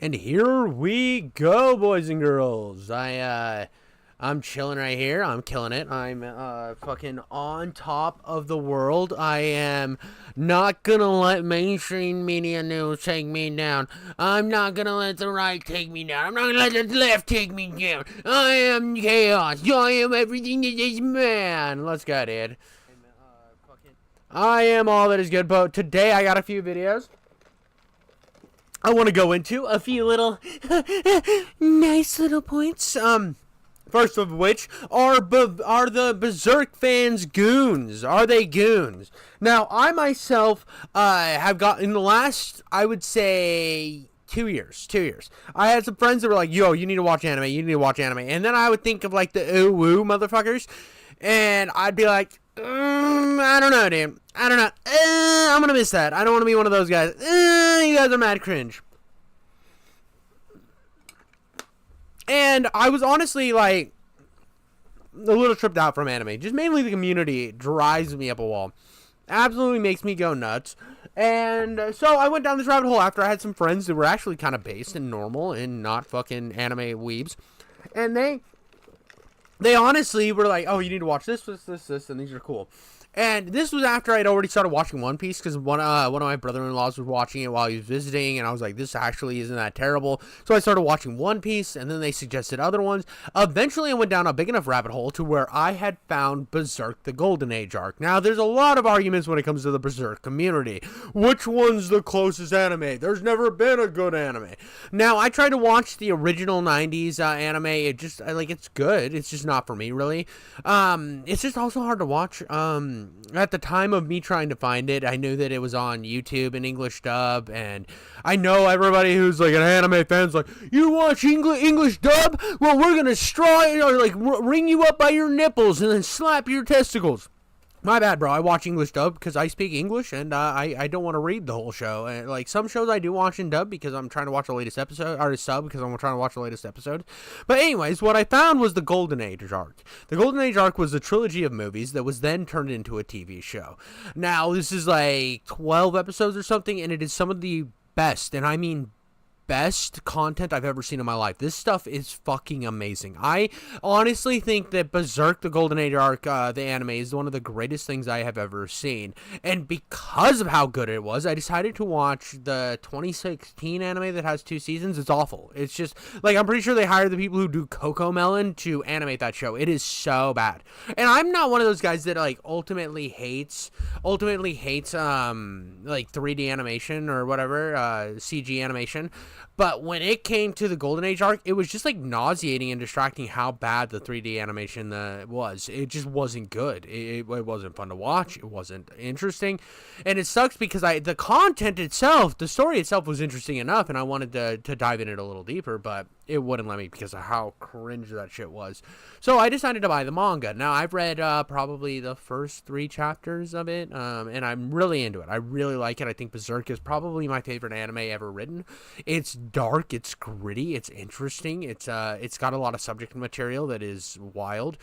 And here we go, boys and girls. I'm chilling right here. I'm killing it. I'm fucking on top of the world. I am not gonna let mainstream media news take me down. I'm not gonna let the right take me down. I'm not gonna let the left take me down. I am chaos. I am everything that is man. Let's go, dude. I am all that is good, but today I got a few videos I want to go into a few little nice little points. First of which are the Berserk fans goons? Are they goons? Now, I myself have got in the last, I would say, 2 years. 2 years. I had some friends that were like, "Yo, you need to watch anime. You need to watch anime." And then I would think of like the ooh woo motherfuckers, and I'd be like, I don't know, dude. I don't know. I'm gonna miss that. I don't want to be one of those guys. You guys are mad cringe. And I was honestly like a little tripped out from anime. Just mainly the community drives me up a wall. Absolutely makes me go nuts. And so I went down this rabbit hole after I had some friends that were actually kind of based and normal and not fucking anime weebs. And they honestly were like, "Oh, you need to watch this, and these are cool." And this was after I'd already started watching One Piece because one of my brother-in-laws was watching it while he was visiting, and I was like, "This actually isn't that terrible." So I started watching One Piece, and then they suggested other ones. Eventually, I went down a big enough rabbit hole to where I had found Berserk: The Golden Age arc. Now, there's a lot of arguments when it comes to the Berserk community. Which one's the closest anime? There's never been a good anime. Now, I tried to watch the original '90s anime. It just it's good. It's just not for me, really. It's just also hard to watch. At the time of me trying to find it, I knew that it was on YouTube in English dub, and I know everybody who's like an anime fan's like, "You watch English dub? Well, we're gonna ring you up by your nipples and then slap your testicles." My bad, bro. I watch English dub because I speak English, and I don't want to read the whole show. And like some shows, I do watch in dub because I'm trying to watch the latest episode, or sub because I'm trying to watch the latest episode. But anyways, what I found was the Golden Age arc. The Golden Age arc was a trilogy of movies that was then turned into a TV show. Now this is like 12 episodes or something, and it is some of the best, and I mean best content I've ever seen in my life. This stuff is fucking amazing. I honestly think that Berserk, the Golden Age arc, the anime, is one of the greatest things I have ever seen. And because of how good it was, I decided to watch the 2016 anime that has 2 seasons. It's awful. It's just, like, I'm pretty sure they hired the people who do Coco Melon to animate that show. It is so bad. And I'm not one of those guys that, like, ultimately hates, like, 3D animation or whatever, CG animation. But when it came to the Golden Age arc, it was just like nauseating and distracting how bad the 3D animation was. It just wasn't good. It wasn't fun to watch. It wasn't interesting. And it sucks because the content itself, the story itself was interesting enough, and I wanted to dive in it a little deeper, but it wouldn't let me because of how cringe that shit was. So I decided to buy the manga. Now, I've read probably the first 3 chapters of it, and I'm really into it. I really like it. I think Berserk is probably my favorite anime ever written. It's dark, it's gritty, it's interesting, it's got a lot of subject material that is wild.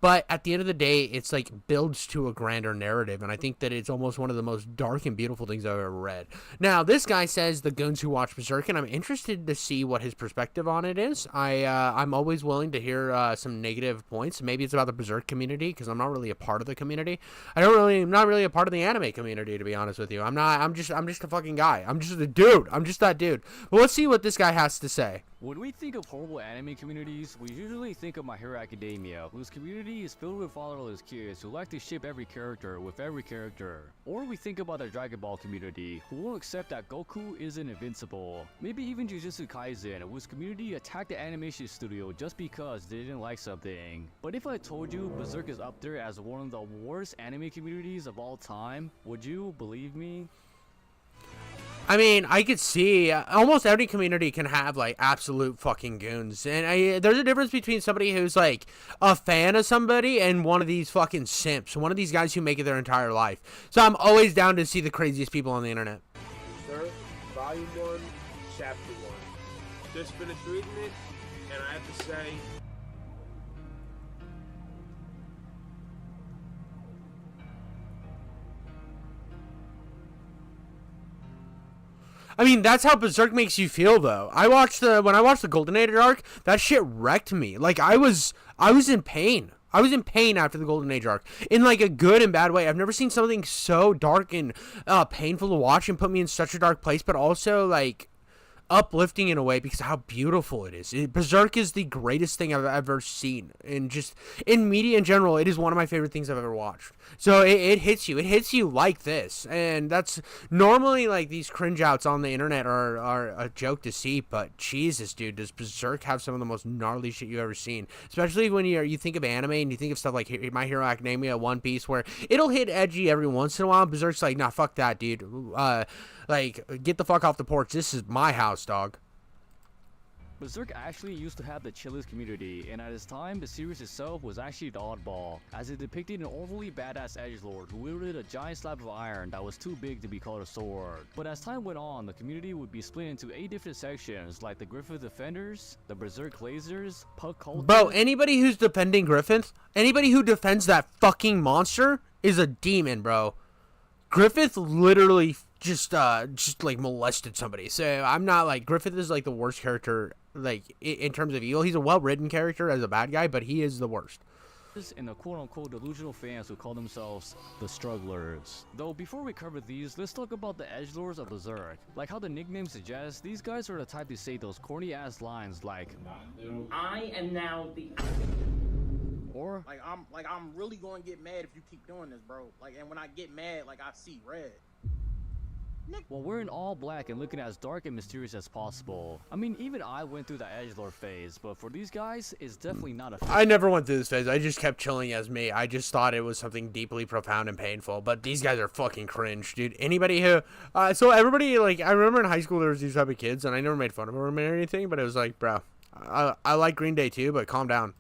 But at the end of the day, it's like builds to a grander narrative, and I think that it's almost one of the most dark and beautiful things I've ever read. Now, this guy says the goons who watch Berserk, and I'm interested to see what his perspective on it is. I'm always willing to hear some negative points. Maybe it's about the Berserk community because I'm not really a part of the community. I'm not really a part of the anime community, to be honest with you. I'm just a fucking guy. I'm just a dude. I'm just that dude. But let's see what this guy has to say. When we think of horrible anime communities, we usually think of My Hero Academia, whose community is filled with fatherless kids who like to ship every character with every character. Or we think about the Dragon Ball community, who won't accept that Goku isn't invincible. Maybe even Jujutsu Kaisen, whose community attacked the animation studio just because they didn't like something. But if I told you Berserk is up there as one of the worst anime communities of all time, would you believe me? I mean, I could see almost every community can have like absolute fucking goons, and there's a difference between somebody who's like a fan of somebody and one of these fucking simps, one of these guys who make it their entire life. So I'm always down to see the craziest people on the internet. Berserk, Volume 1, Chapter 1. Just finished reading it, and I have to say, I mean, that's how Berserk makes you feel, though. When I watched the Golden Age arc, that shit wrecked me. Like, I was in pain. I was in pain after the Golden Age arc, in like a good and bad way. I've never seen something so dark and painful to watch and put me in such a dark place, but also like uplifting in a way because of how beautiful it is. Berserk is the greatest thing I've ever seen, and just in media in general, it is one of my favorite things I've ever watched. So it hits you like this, and that's normally like these cringe outs on the internet are a joke to see, but Jesus, dude, does Berserk have some of the most gnarly shit you've ever seen, especially when you think of anime and you think of stuff like My Hero Academia, One Piece, where it'll hit edgy every once in a while. Berserk's like, nah, fuck that, dude. Like, get the fuck off the porch. This is my house, dog. Berserk actually used to have the chillest community, and at its time, the series itself was actually the oddball, as it depicted an overly badass edgelord who wielded a giant slab of iron that was too big to be called a sword. But as time went on, the community would be split into 8 different sections, like the Griffith Defenders, the Berserk Lasers, Puck Cultists. Bro, anybody who's defending Griffith, anybody who defends that fucking monster is a demon, bro. Griffith literally just like molested somebody. So I'm not like, Griffith is like the worst character, like in terms of evil. He's a well-written character as a bad guy, but he is the worst. And the quote-unquote delusional fans who call themselves the strugglers. Though before we cover these, let's talk about the edgelords of Berserk. Like how the nickname suggests, these guys are the type to say those corny ass lines like, I am now the... or I'm really going to get mad if you keep doing this, bro. Like, and when I get mad, like, I see red. well, we're in all black and looking as dark and mysterious as possible. I mean, even I went through the edgelord phase, but for these guys, it's definitely not a phase. I never went through this phase. I just kept chilling as me. I just thought it was something deeply profound and painful. But these guys are fucking cringe, dude. Anybody who, so everybody, like, I remember in high school there was these type of kids, and I never made fun of them or anything. But it was like, bro, I like Green Day too, but calm down.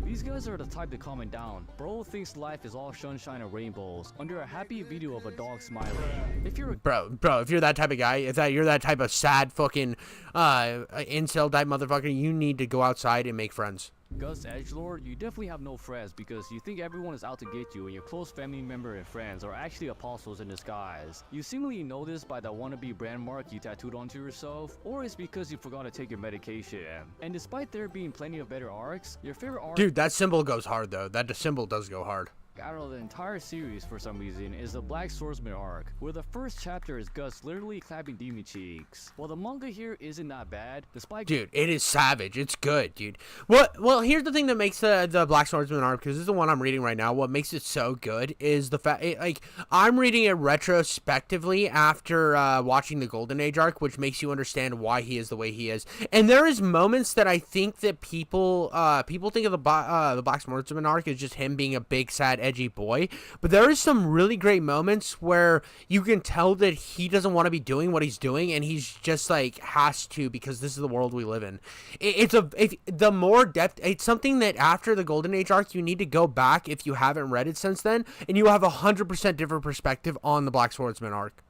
These guys are the type to calm it down. Bro thinks life is all sunshine and rainbows under a happy video of a dog smiling. If you're a Bro, if you're that type of guy, you're that type of sad fucking incel type motherfucker, you need to go outside and make friends. Gus edgelord, you definitely have no friends because you think everyone is out to get you and your close family member and friends are actually apostles in disguise. You seemingly know this by the wannabe brand mark you tattooed onto yourself, or it's because you forgot to take your medication. And despite there being plenty of better arcs, your favorite arc Dude, that symbol goes hard though. That symbol does go hard. out of the entire series for some reason is the Black Swordsman arc, where the first chapter is Gus literally clapping demon cheeks. While the manga here isn't that bad, despite Dude, it is savage. It's good, dude. Well, here's the thing that makes the Black Swordsman arc, because this is the one I'm reading right now. What makes it so good is the fact, like, I'm reading it retrospectively after watching the Golden Age arc, which makes you understand why he is the way he is. And there is moments that I think that people think of the Black Swordsman arc as just him being a big, sad, edgy boy. But there is some really great moments where you can tell that he doesn't want to be doing what he's doing, and he's just like has to because this is the world we live in. The more depth, it's something that after the Golden Age arc you need to go back if you haven't read it since then, and you will have 100% different perspective on the Black Swordsman arc.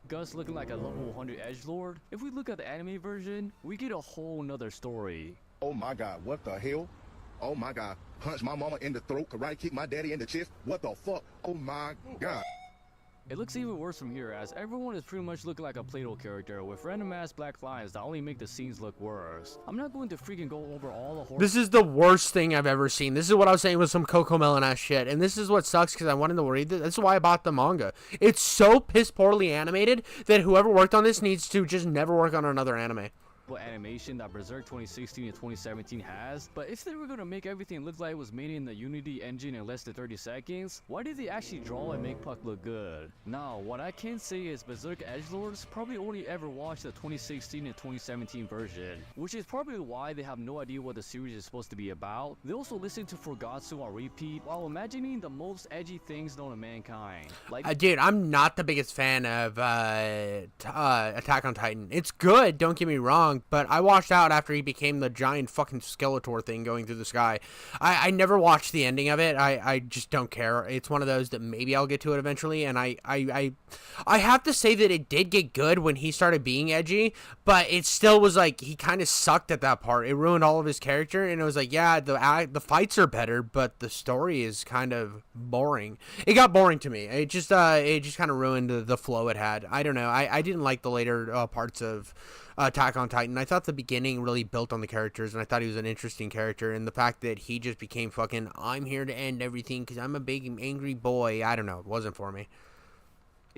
Gus looking like a level 100 edgelord. If we look at the anime version, we get a whole nother story. Oh my god, what the hell? Oh my god, punch my mama in the throat, karate kick my daddy in the chest. What the fuck? Oh my god. It looks even worse from here, as everyone is pretty much looking like a Play-Doh character with random ass black lines that only make the scenes look worse. I'm not going to freaking go over all the horror. This is the worst thing I've ever seen. This is what I was saying with some Coco Melon ass shit. And this is what sucks because I wanted to read this. This is why I bought the manga. It's so piss poorly animated that whoever worked on this needs to just never work on another anime. Animation that Berserk 2016 and 2017 has, but if they were going to make everything look like it was made in the Unity engine in less than 30 seconds, why did they actually draw and make Puck look good? Now, what I can say is Berserk edgelords probably only ever watched the 2016 and 2017 version, which is probably why they have no idea what the series is supposed to be about. They also listen to Forgatsu on repeat while imagining the most edgy things known to mankind. Like, Dude, I'm not the biggest fan of Attack on Titan. It's good, don't get me wrong, Punk, but I watched out after he became the giant fucking Skeletor thing going through the sky. I never watched the ending of it. I just don't care. It's one of those that maybe I'll get to it eventually, and I have to say that it did get good when he started being edgy, but it still was like he kind of sucked at that part. It ruined all of his character, and it was like, yeah, the fights are better, but the story is kind of boring. It got boring to me. It just kind of ruined the flow it had. I don't know. I didn't like the later parts of Attack on Titan. I thought the beginning really built on the characters, and I thought he was an interesting character, and the fact that he just became fucking, I'm here to end everything because I'm a big angry boy, I don't know, it wasn't for me.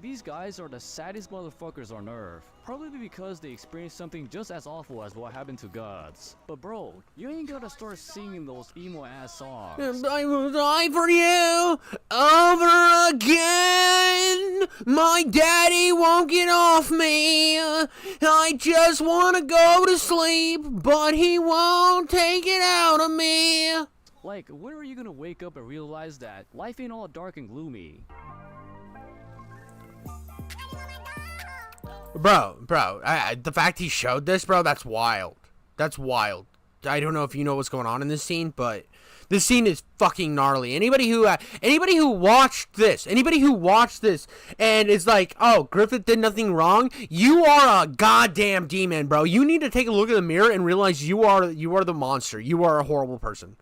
These guys are the saddest motherfuckers on Earth, probably because they experienced something just as awful as what happened to Guts. But bro, you ain't gotta start singing those emo-ass songs. I will die for you over again. My daddy won't get off me. I just want to go to sleep, but he won't take it out of me. Like, when are you gonna wake up and realize that life ain't all dark and gloomy? Bro, the fact he showed this, bro, that's wild. That's wild. I don't know if you know what's going on in this scene, but this scene is fucking gnarly. Anybody who watched this and is like, oh, Griffith did nothing wrong, you are a goddamn demon, bro. You need to take a look in the mirror and realize you are the monster. You are a horrible person.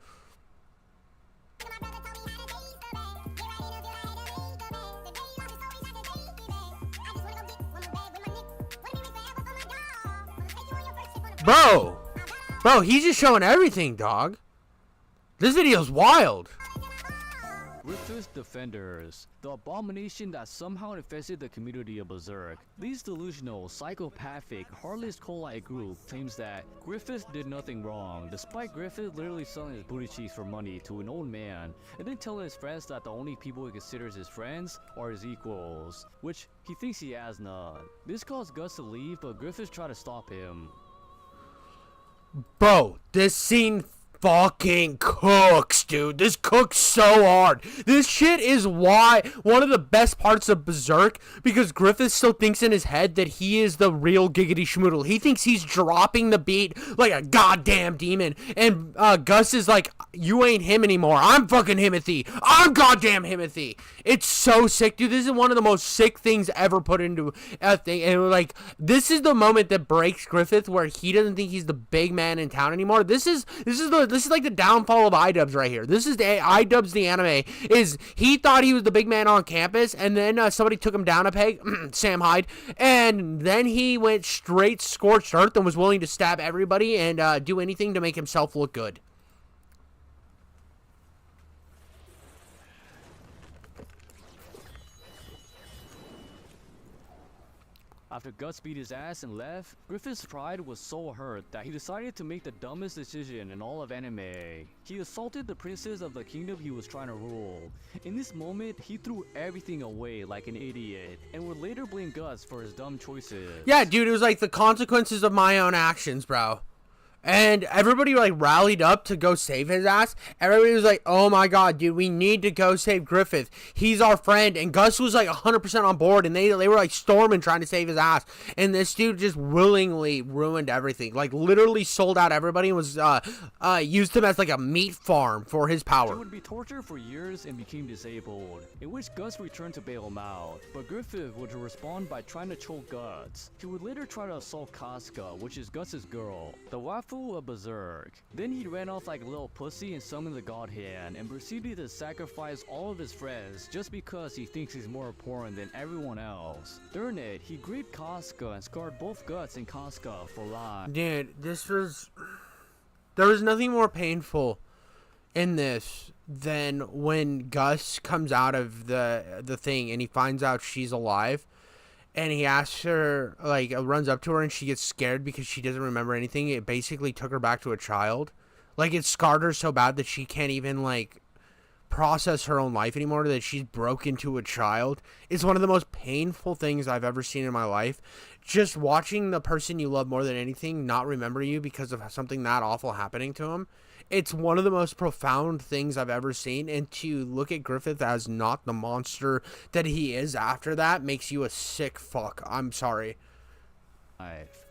Bro, he's just showing everything, dog. This video's wild. Griffith's Defenders, the abomination that somehow infested the community of Berserk. This delusional, psychopathic, heartless cult-like group claims that Griffith did nothing wrong, despite Griffith literally selling his booty cheeks for money to an old man, and then telling his friends that the only people he considers his friends are his equals, which he thinks he has none. This caused Gus to leave, but Griffith tried to stop him. Bro, this scene fucking cooks, dude. This cooks so hard. This shit is why one of the best parts of Berserk, because Griffith still thinks in his head that he is the real Giggity Schmoodle. He thinks he's dropping the beat like a goddamn demon. And Gus is like, you ain't him anymore. I'm fucking Himothy. I'm goddamn Himothy. It's so sick, dude. This is one of the most sick things ever put into a thing. And like, this is the moment that breaks Griffith, where he doesn't think he's the big man in town anymore. This is like the downfall of iDubbbz right here. This is the iDubbbz, the anime, is he thought he was the big man on campus, and then somebody took him down a peg, Sam Hyde, and then he went straight scorched earth and was willing to stab everybody and do anything to make himself look good. After Guts beat his ass and left, Griffith's pride was so hurt that he decided to make the dumbest decision in all of anime. He assaulted the princess of the kingdom he was trying to rule. In this moment, he threw everything away like an idiot, and would later blame Guts for his dumb choices. Yeah, dude, it was like the consequences of my own actions, bro. And everybody like rallied up to go save his ass. Everybody was like, oh my god, dude, we need to go save Griffith. He's our friend. And Gus was like 100% on board. And they were like storming trying to save his ass. And this dude just willingly ruined everything. Like literally sold out everybody and was used him as like a meat farm for his power. He would be tortured for years and became disabled, in which Gus returned to bail him out. But Griffith would respond by trying to choke Guts. He would later try to assault Casca, which is Gus's girl, the waifu of Berserk. Then he ran off like a little pussy and summoned the God Hand, and proceeded to sacrifice all of his friends just because he thinks he's more important than everyone else. During it, he gripped Casca and scarred both Guts and Casca for life. Dude, there was nothing more painful in this than when Gus comes out of the thing and he finds out she's alive. And he asks her, like, runs up to her and she gets scared because she doesn't remember anything. It basically took her back to a child. Like, it scarred her so bad that she can't even, like, process her own life anymore, that she's broke into a child. It's one of the most painful things I've ever seen in my life. Just watching the person you love more than anything not remember you because of something that awful happening to him. It's one of the most profound things I've ever seen, and to look at Griffith as not the monster that he is after that makes you a sick fuck. I'm sorry.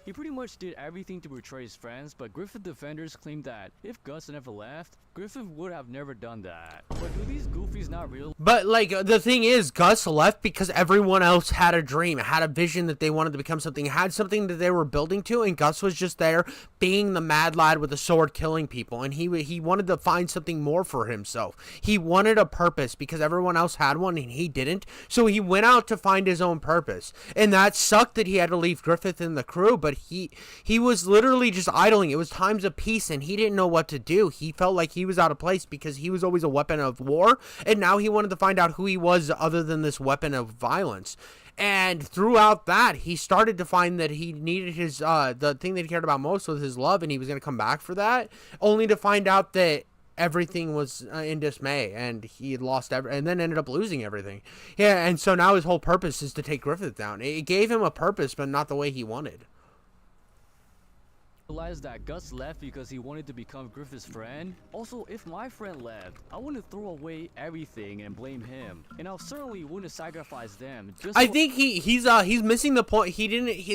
He pretty much did everything to betray his friends, but Griffith defenders claim that if Gus never left, Griffith would have never done that. But do these goofies not realize? But like the thing is, Gus left because everyone else had a dream, had a vision that they wanted to become something, had something that they were building to, and Gus was just there being the mad lad with a sword killing people, and he wanted to find something more for himself. He wanted a purpose because everyone else had one and he didn't, so he went out to find his own purpose. And that sucked that he had to leave Griffith and the crew, but he was literally just idling. It was times of peace and he didn't know what to do. He felt like he was out of place because he was always a weapon of war, and now he wanted to find out who he was other than this weapon of violence. And throughout that, he started to find that he needed his the thing that he cared about most was his love, and he was going to come back for that, only to find out that everything was in dismay, and he had lost and then ended up losing everything. Yeah, and so now his whole purpose is to take Griffith down. It gave him a purpose, but not the way he wanted. Realized that Gus left because he wanted to become Griffith's friend. Also, if my friend left, I wouldn't throw away everything and blame him, and I certainly wouldn't sacrifice them. I think he's missing the point.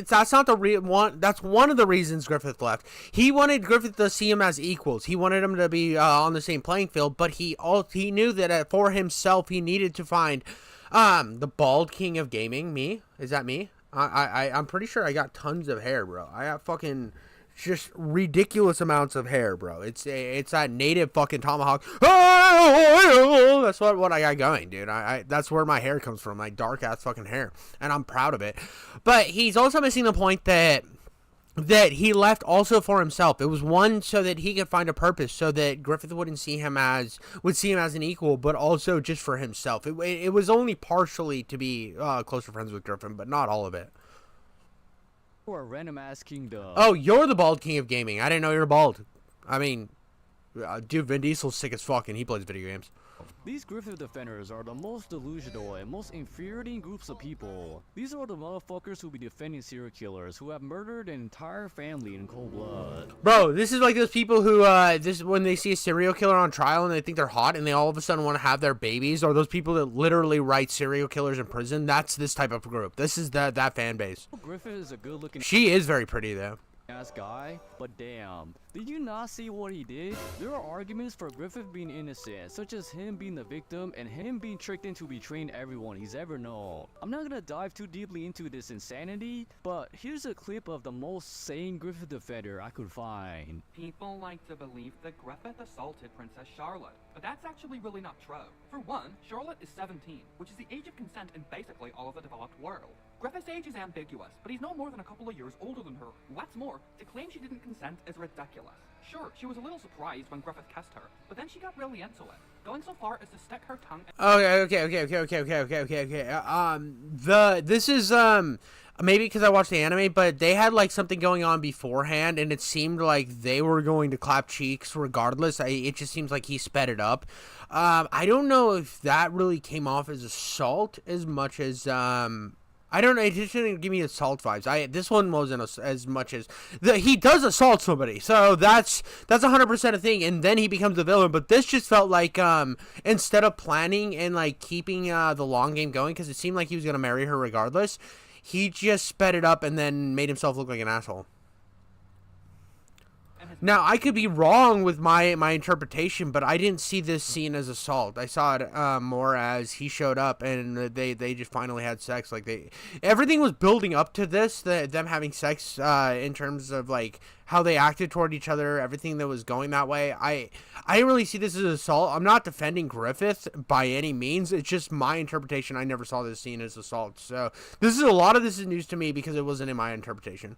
That's not the one. That's one of the reasons Griffith left. He wanted Griffith to see him as equals. He wanted him to be on the same playing field, but he knew that for himself he needed to find the bald king of gaming. Me? Is that me? I'm pretty sure I got tons of hair, bro. I got fucking just ridiculous amounts of hair, bro. It's that native fucking tomahawk. That's what I got going, dude. That's where my hair comes from, my dark ass fucking hair, and I'm proud of it. But he's also missing the point that he left also for himself. It was one so that he could find a purpose, so that Griffith would see him as an equal, but also just for himself. It was only partially to be closer friends with Griffin, but not all of it. For a random ass kingdom. Oh, you're the bald king of gaming. I didn't know you were bald. I mean, dude, Vin Diesel's sick as fuck and he plays video games. These Griffith defenders are the most delusional and most infuriating groups of people. These are the motherfuckers who be defending serial killers who have murdered an entire family in cold blood. Bro, this is like those people who, when they see a serial killer on trial and they think they're hot and they all of a sudden want to have their babies, or those people that literally write serial killers in prison. That's this type of group. This is that fan base. Griffith is a good looking She is very pretty though. ass guy, but damn, did you not see what he did? There are arguments for Griffith being innocent, such as him being the victim and him being tricked into betraying everyone he's ever known. I'm not gonna dive too deeply into this insanity, but here's a clip of the most sane Griffith defender I could find. People like to believe that Griffith assaulted Princess Charlotte, but that's actually really not true. For one, Charlotte is 17, which is the age of consent in basically all of the developed world. Griffith's age is ambiguous, but he's no more than a couple of years older than her. What's more, to claim she didn't consent is ridiculous. Sure, she was a little surprised when Griffith kissed her, but then she got really into it, going so far as to stick her tongue. Okay. This is maybe because I watched the anime, but they had like something going on beforehand, and it seemed like they were going to clap cheeks regardless. It just seems like he sped it up. I don't know if that really came off as assault as much as I don't know. It just didn't give me assault vibes. This one wasn't as much as he does assault somebody, so that's 100% a thing. And then he becomes the villain. But this just felt like instead of planning and like keeping the long game going, because it seemed like he was gonna marry her regardless, he just sped it up and then made himself look like an asshole. Now, I could be wrong with my interpretation, but I didn't see this scene as assault. I saw it more as he showed up and they just finally had sex. Like everything was building up to this, them having sex in terms of like how they acted toward each other, everything that was going that way. I didn't really see this as assault. I'm not defending Griffith by any means. It's just my interpretation. I never saw this scene as assault. So this is news to me because it wasn't in my interpretation.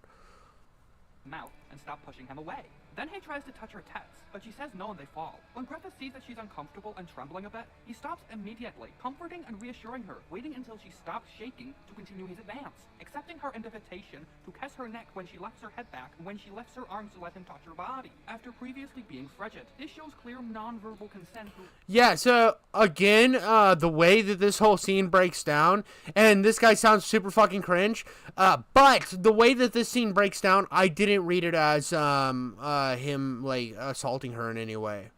Mouth and stop pushing him away. Then he tries to touch her tits, but she says no and they fall. When Griffith sees that she's uncomfortable and trembling a bit, he stops immediately, comforting and reassuring her, waiting until she stops shaking to continue his advance, accepting her invitation to kiss her neck when she lifts her head back and when she lifts her arms to let him touch her body. After previously being frigid, this shows clear non-verbal consent. Yeah, so again, the way that this whole scene breaks down, and this guy sounds super fucking cringe, but the way that this scene breaks down, I didn't read it as him like assaulting her in any way.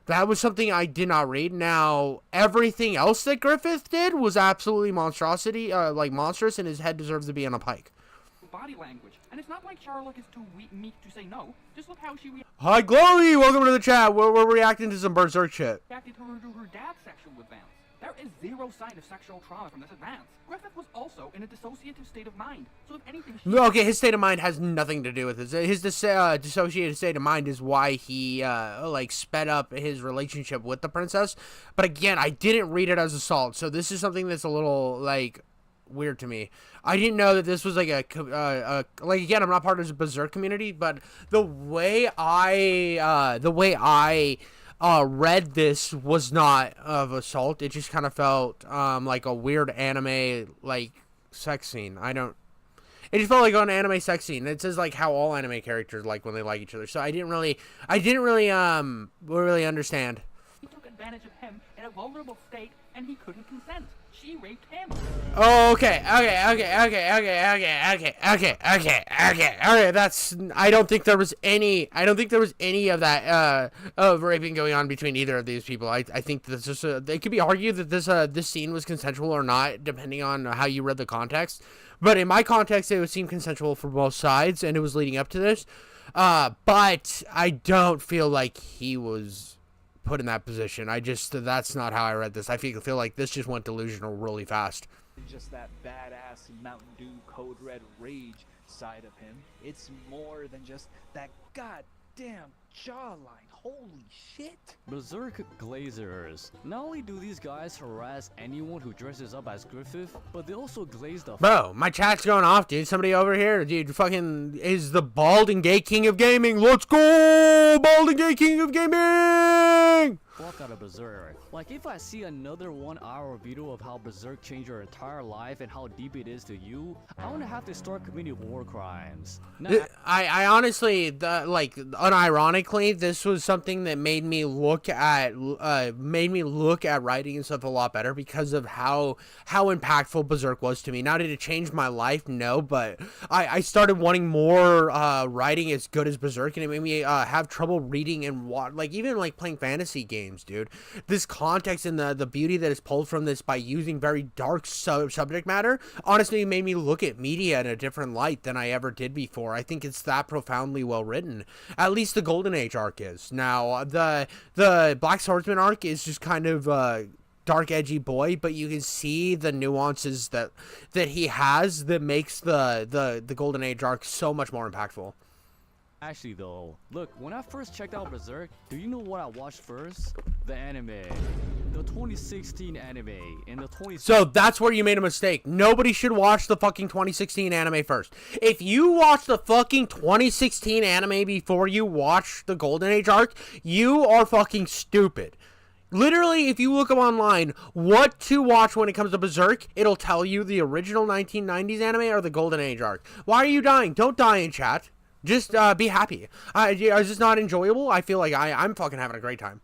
That was something I did not read. Now, everything else that Griffith did was absolutely monstrous, and his head deserves to be on a pike. body language. And it's not like Sherlock is too meek to say no. Just look how she Hi, Chloe! Welcome to the chat. We're reacting to some Berserk shit. reacted to her dad's sexual advance. There is zero sign of sexual trauma from this advance. Griffith was also in a dissociative state of mind, so if anything, Okay, his state of mind has nothing to do with this. His dissociated state of mind is why he, like, sped up his relationship with the princess. But again, I didn't read it as assault, so this is something that's a little, like, weird to me. I didn't know that this was like like, again, I'm not part of the Berserk community, but the way I read this was not of assault. It just kind of felt like a weird anime like sex scene. It just felt like an anime sex scene. It says like how all anime characters like when they like each other. So I didn't really understand. he took advantage of him in a vulnerable state and he couldn't consent. She raped him. Oh, okay. That's. I don't think there was any of that of raping going on between either of these people. I think this is. It could be argued that this scene was consensual or not, depending on how you read the context. But in my context, it would seem consensual for both sides, and it was leading up to this. But I don't feel like he was put in that position. That's not how I read this. I feel like this just went delusional really fast. Just that badass Mountain Dew Code Red rage side of him. It's more than just that goddamn jawline. Holy shit. Berserk Glazers. Not only do these guys harass anyone who dresses up as Griffith, but they also glaze the Bro, my chat's going off, dude. Somebody over here, dude, fucking is the bald and gay king of gaming. Let's go! Bald and gay king of gaming! fuck out of Berserk. Like, if I see another 1 hour video of how Berserk changed your entire life and how deep it is to you, I'm gonna have to start committing war crimes. Now, I honestly, like, unironically, this was something that made me look at writing and stuff a lot better because of how impactful Berserk was to me. Now, did it change my life? No, but I started wanting more writing as good as Berserk, and it made me have trouble reading and even like playing fantasy games, dude. This context and the beauty that is pulled from this by using very dark subject matter honestly made me look at media in a different light than I ever did before. I think it's that profoundly well written. At least the Golden Age arc is. Now the Black Swordsman arc is just kind of dark, edgy boy, but you can see the nuances that he has that makes the Golden Age arc so much more impactful. actually though, look, when I first checked out Berserk, do you know what I watched first? The anime. The 2016 anime and the 2016. So that's where you made a mistake. Nobody should watch the fucking 2016 anime first. If you watch the fucking 2016 anime before you watch the Golden Age arc, you are fucking stupid. Literally, if you look up online what to watch when it comes to Berserk, it'll tell you the original 1990s anime or the Golden Age arc. Why are you dying? Don't die in chat. Just be happy. Is this not enjoyable? I feel like I'm fucking having a great time.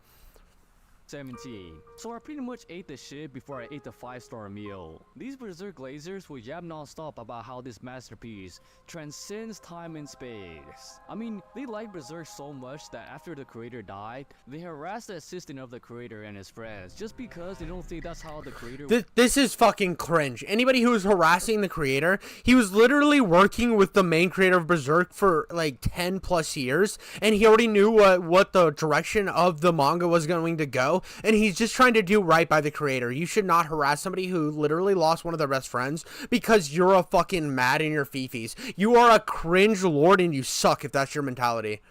17. So I pretty much ate the shit before I ate the 5-star meal. These Berserk Glazers will yap non-stop about how this masterpiece transcends time and space. I mean, they like Berserk so much that after the creator died, they harassed the assistant of the creator and his friends just because they don't think that's how the creator This is fucking cringe. Anybody who is harassing the creator, he was literally working with the main creator of Berserk for like 10 plus years, and he already knew what the direction of the manga was going to go, and he's just trying to do right by the creator. You should not harass somebody who literally lost one of their best friends because you're a fucking mad in your fifis. You are a cringe lord and you suck if that's your mentality.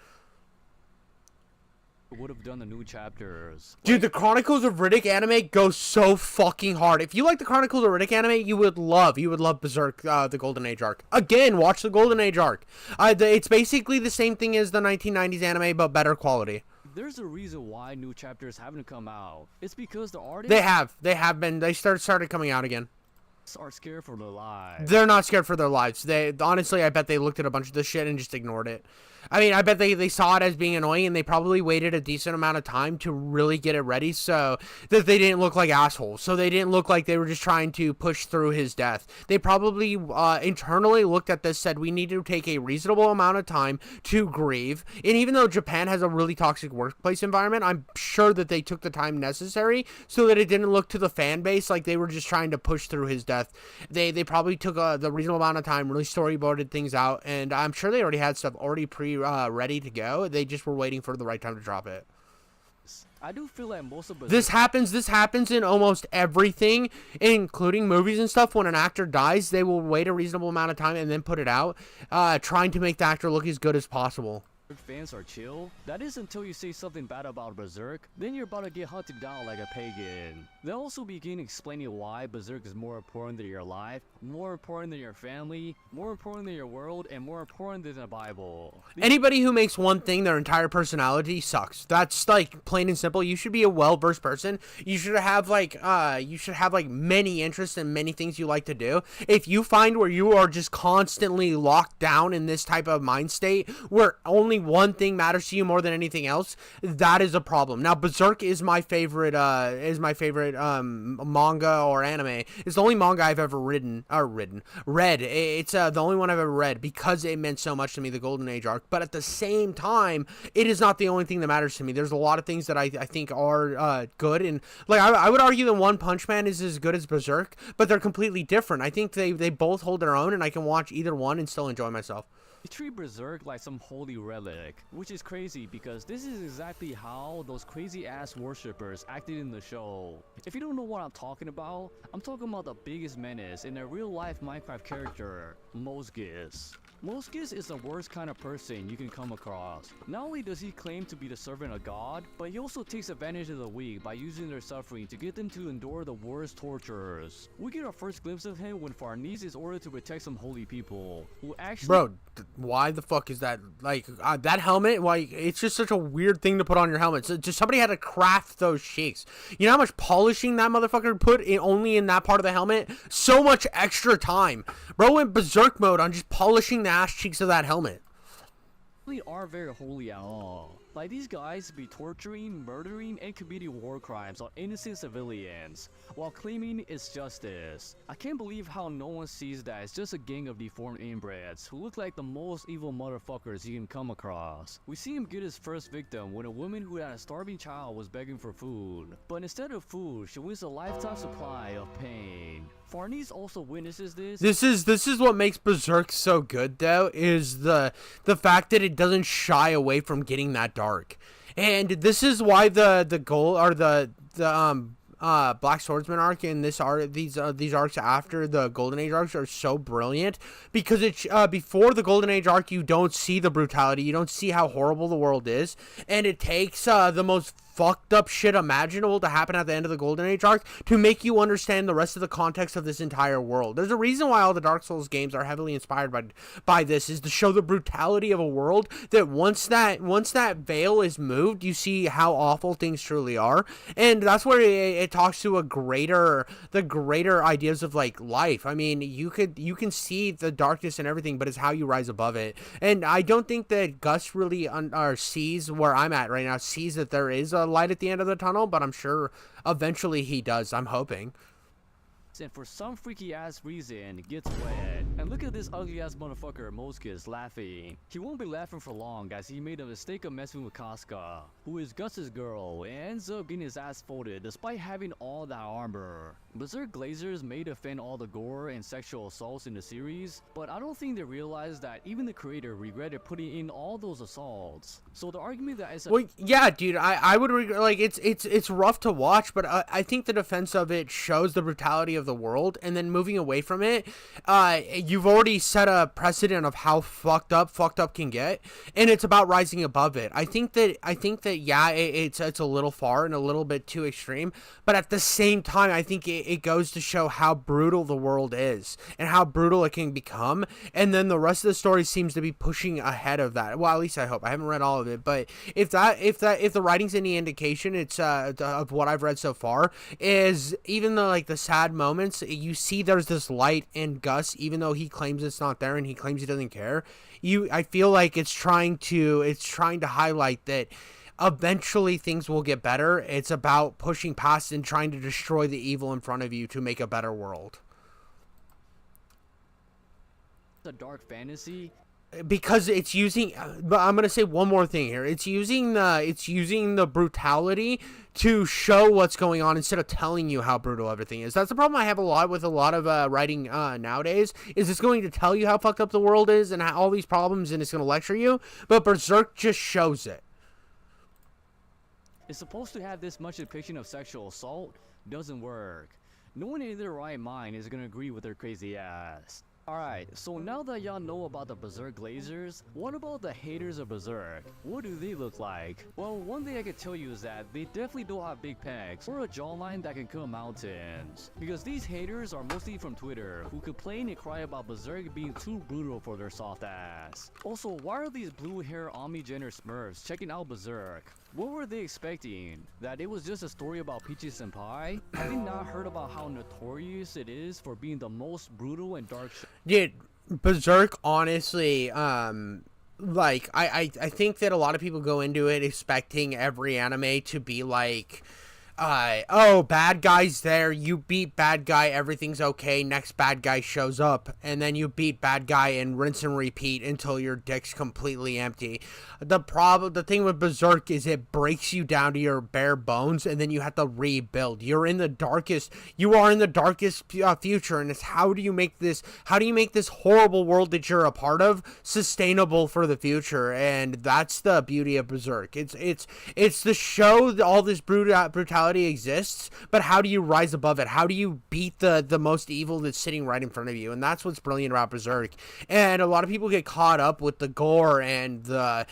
would have done the new chapters. Dude, the Chronicles of Riddick anime goes so fucking hard. If you like the Chronicles of Riddick anime, you would love Berserk, the Golden Age arc. Again, watch the Golden Age arc. It's basically the same thing as the 1990s anime, but better quality. There's a reason why new chapters haven't come out. It's because the artists They have been. They started coming out again. are scared for their lives. They're not scared for their lives. Honestly, I bet they looked at a bunch of this shit and just ignored it. I mean, I bet they saw it as being annoying, and they probably waited a decent amount of time to really get it ready so that they didn't look like assholes. So they didn't look like they were just trying to push through his death. They probably internally looked at this, said, we need to take a reasonable amount of time to grieve. And even though Japan has a really toxic workplace environment, I'm sure that they took the time necessary so that it didn't look to the fan base like they were just trying to push through his death. death. They probably took the reasonable amount of time, really storyboarded things out, and I'm sure they already had stuff already ready to go. They just were waiting for the right time to drop it. I do feel like most of This happens in almost everything, including movies and stuff. When an actor dies, they will wait a reasonable amount of time and then put it out, trying to make the actor look as good as possible. fans are chill. That is until you say something bad about Berserk, then you're about to get hunted down like a pagan. They'll also begin explaining why Berserk is more important than your life, more important than your family, more important than your world, and more important than the Bible. Anybody who makes one thing their entire personality sucks. That's like plain and simple. You should be a well-versed person. You should have like many interests and many things you like to do. If you find where you are just constantly locked down in this type of mind state where only one thing matters to you more than anything else, that is a problem. Now, Berserk is my favorite manga or anime. It's the only manga I've ever read. It's the only one I've ever read because it meant so much to me, the Golden Age arc. But at the same time, it is not the only thing that matters to me. There's a lot of things that I think are good, and like I would argue that One Punch Man is as good as Berserk, but they're completely different. I think they both hold their own, and I can watch either one and still enjoy myself. They treat Berserk like some holy relic, which is crazy because this is exactly how those crazy ass worshippers acted in the show. If you don't know what I'm talking about the biggest menace in a real life Minecraft character, Mosgis. Mosgis is the worst kind of person you can come across. Not only does he claim to be the servant of God, but he also takes advantage of the weak by using their suffering to get them to endure the worst tortures. We get our first glimpse of him when Farnese is ordered to protect some holy people, who actually— Bro, why the fuck is that? Like, that helmet, like, it's just such a weird thing to put on your helmet. So just somebody had to craft those cheeks. You know how much polishing that motherfucker put in only in that part of the helmet? So much extra time. Bro went berserk mode on just polishing the ass cheeks of that helmet. They are very holy at all. Like, these guys be torturing, murdering, and committing war crimes on innocent civilians, while claiming it's justice. I can't believe how no one sees that it's just a gang of deformed inbreds who look like the most evil motherfuckers you can come across. We see him get his first victim when a woman who had a starving child was begging for food. But instead of food, she wins a lifetime supply of pain. Farnese also witnesses this. This is what makes Berserk so good, though, is the fact that it doesn't shy away from getting that dark. And this is why the goal, or the Black Swordsman arc and these arcs after the Golden Age arcs are so brilliant, because it's before the Golden Age arc you don't see the brutality, you don't see how horrible the world is, and it takes the most fucked up shit imaginable to happen at the end of the Golden Age arc to make you understand the rest of the context of this entire world. There's a reason why all the Dark Souls games are heavily inspired by this, is to show the brutality of a world that once that veil is moved, you see how awful things truly are. And that's where it talks to the greater ideas of like life. I mean, you can see the darkness and everything, but it's how you rise above it. And I don't think that Gus really sees where I'm at right now, sees that there is a light at the end of the tunnel, but I'm sure eventually he does. I'm hoping. And for some freaky ass reason gets wet. And look at this ugly ass motherfucker Mosgis laughing. He won't be laughing for long, as he made a mistake of messing with Casca, who is Gus's girl, and ends up getting his ass folded despite having all that armor. Berserk Glazers may defend all the gore and sexual assaults in the series, but I don't think they realized that even the creator regretted putting in all those assaults. So the argument that is— well, yeah, dude, I would like, it's rough to watch, but I think the defense of it shows the brutality of the world, and then moving away from it, you've already set a precedent of how fucked up can get, and it's about rising above it. I think that yeah, it's a little far and a little bit too extreme, but at the same time, I think it goes to show how brutal the world is and how brutal it can become, and then the rest of the story seems to be pushing ahead of that. Well, at least I hope. I haven't read all of it, but if the writing's any indication, it's of what I've read so far, is even though like the sad moments, you see there's this light in Gus, even though he claims it's not there and he claims he doesn't care. I feel like it's trying to highlight that eventually things will get better. It's about pushing past and trying to destroy the evil in front of you to make a better world. a dark fantasy. because it's using, but I'm gonna say one more thing here. It's using the brutality to show what's going on instead of telling you how brutal everything is. That's the problem I have a lot with a lot of writing nowadays. Is it's going to tell you how fucked up the world is and how all these problems, and it's going to lecture you. But Berserk just shows it. It's supposed to have this much depiction of sexual assault. Doesn't work. No one in their right mind is gonna agree with their crazy ass. Alright, so now that y'all know about the Berserk Glazers, what about the haters of Berserk? What do they look like? Well, one thing I can tell you is that they definitely don't have big pecs or a jawline that can kill mountains. Because these haters are mostly from Twitter, who complain and cry about Berserk being too brutal for their soft ass. Also, why are these blue-hair Omni-gender smurfs checking out Berserk? What were they expecting? That it was just a story about Peachy Senpai? Have they not heard about how notorious it is for being the most brutal and dark Dude, Berserk, honestly, like, I think that a lot of people go into it expecting every anime to be like, oh, bad guy's there, you beat bad guy, everything's okay, next bad guy shows up, and then you beat bad guy and rinse and repeat until your dick's completely empty. The thing with Berserk is it breaks you down to your bare bones, and then you have to rebuild. You are in the darkest future, and it's how do you make this horrible world that you're a part of sustainable for the future? And that's the beauty of Berserk. It's the show that all this brutality exists, but how do you rise above it? How do you beat the most evil that's sitting right in front of you? And that's what's brilliant about Berserk. And a lot of people get caught up with the gore and the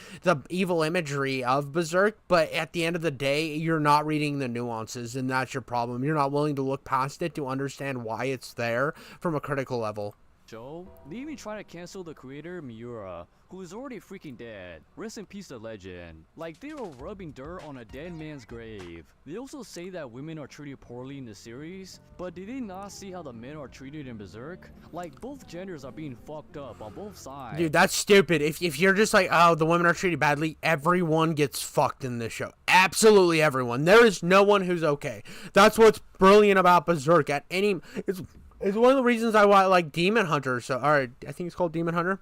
evil imagery of Berserk, but at the end of the day, you're not reading the nuances, and that's your problem. You're not willing to look past it to understand why it's there from a critical level. show. They even try to cancel the creator Miura, who is already freaking dead. Rest in peace, the legend. Like they are rubbing dirt on a dead man's grave. They also say that women are treated poorly in the series, but did they not see how the men are treated in Berserk? Like both genders are being fucked up on both sides. Dude, that's stupid. If you're just like, oh, the women are treated badly, everyone gets fucked in this show. Absolutely everyone. There is no one who's okay. That's what's brilliant about Berserk. It's one of the reasons I like Demon Hunter. So, alright, I think it's called Demon Hunter.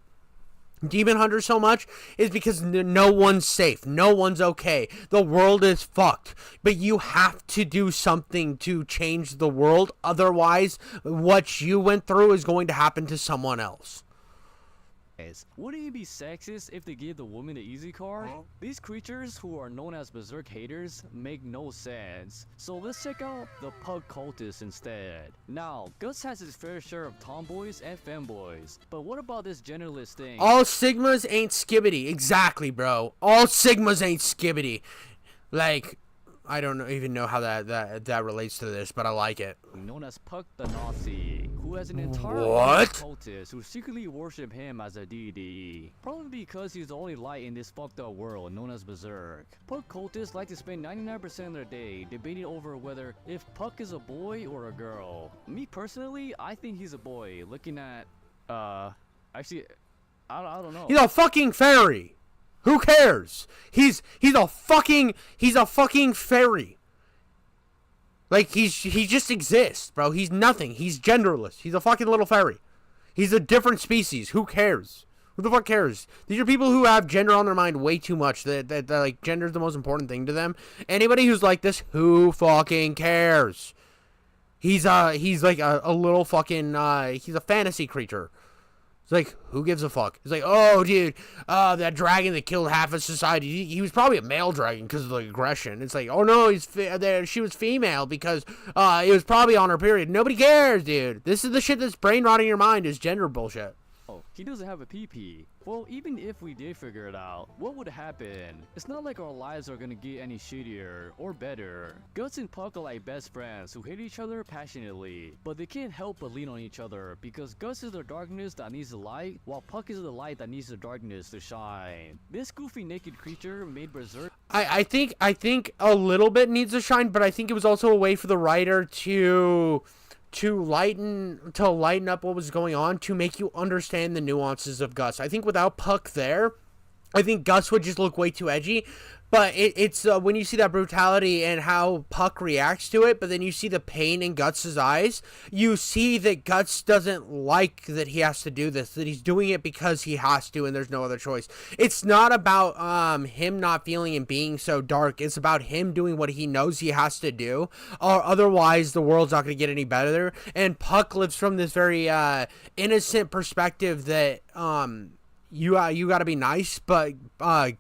Demon Hunter so much is because no one's safe. No one's okay. The world is fucked. But you have to do something to change the world. Otherwise, what you went through is going to happen to someone else. Wouldn't it be sexist if they gave the woman the easy card? These creatures who are known as Berserk haters make no sense. So let's check out the Pug Cultists instead. Now, Guts has his fair share of tomboys and femboys, but what about this genderless thing? All Sigmas ain't skibbity. Exactly, bro. All Sigmas ain't skibbity. Like, I don't even know how that relates to this, but I like it. Known as Puck the Nazi, who has an entire cultist who secretly worship him as a deity. Probably because he's the only light in this fucked up world known as Berserk. Puck cultists like to spend 99% of their day debating over whether if Puck is a boy or a girl. Me personally, I think he's a boy. Looking at, actually, I don't know. He's a fucking fairy. Who cares? He's a fucking fairy. Like he just exists, bro. He's nothing. He's genderless. He's a fucking little fairy. He's a different species. Who cares? Who the fuck cares? These are people who have gender on their mind way too much. That like gender is the most important thing to them. Anybody who's like this, who fucking cares? He's like a little fucking he's a fantasy creature. It's like, who gives a fuck? It's like, oh, dude, that dragon that killed half of society, he was probably a male dragon because of the aggression. It's like, oh, no, she was female because it was probably on her period. Nobody cares, dude. This is the shit that's brain rotting your mind is gender bullshit. Oh, he doesn't have a PP. Well, even if we did figure it out, what would happen? It's not like our lives are gonna get any shittier or better. Guts and Puck are like best friends who hate each other passionately, but they can't help but lean on each other because Guts is the darkness that needs the light, while Puck is the light that needs the darkness to shine. This goofy naked creature made Berserk. I think a little bit needs to shine, but I think it was also a way for the writer to lighten up what was going on, to make you understand the nuances of Gus. I think without Puck there, I think Gus would just look way too edgy. But it's when you see that brutality and how Puck reacts to it, but then you see the pain in Guts' eyes, you see that Guts doesn't like that he has to do this, that he's doing it because he has to and there's no other choice. It's not about him not feeling and being so dark. It's about him doing what he knows he has to do, or otherwise the world's not going to get any better. And Puck lives from this very innocent perspective that you got to be nice, but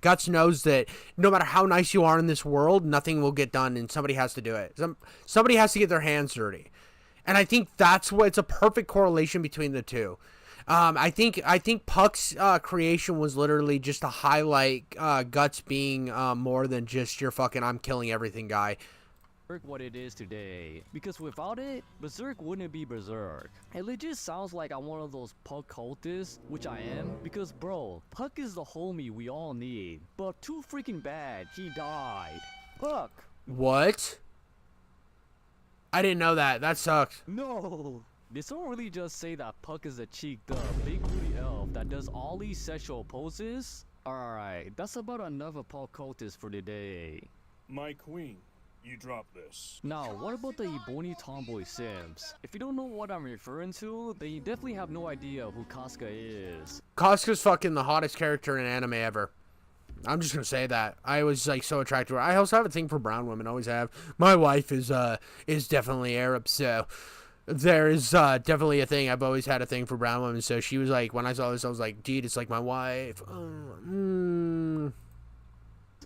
Guts knows that no matter how nice you are in this world, nothing will get done, and somebody has to do it. Somebody has to get their hands dirty, and I think that's what it's a perfect correlation between the two. I think Puck's creation was literally just to highlight Guts being more than just your fucking I'm killing everything guy. What it is today, because without it, Berserk wouldn't be Berserk. It legit sounds like I'm one of those Puck cultists, which I am, because bro, Puck is the homie we all need, but too freaking bad, he died. Puck! What? I didn't know that. That sucks. No! Did someone really just say that Puck is a cheeked up, big booty elf that does all these sexual poses? Alright, that's about enough of Puck cultists for today. My queen. You drop this. Now, what about the Ebony tomboy Sims? If you don't know what I'm referring to, then you definitely have no idea who Casca is. Casca's fucking the hottest character in anime ever. I'm just gonna say that. I was like so attracted to her. I also have a thing for brown women, always have. My wife is definitely Arab, so there is definitely a thing. I've always had a thing for brown women, so she was like, when I saw this, I was like, dude, it's like my wife.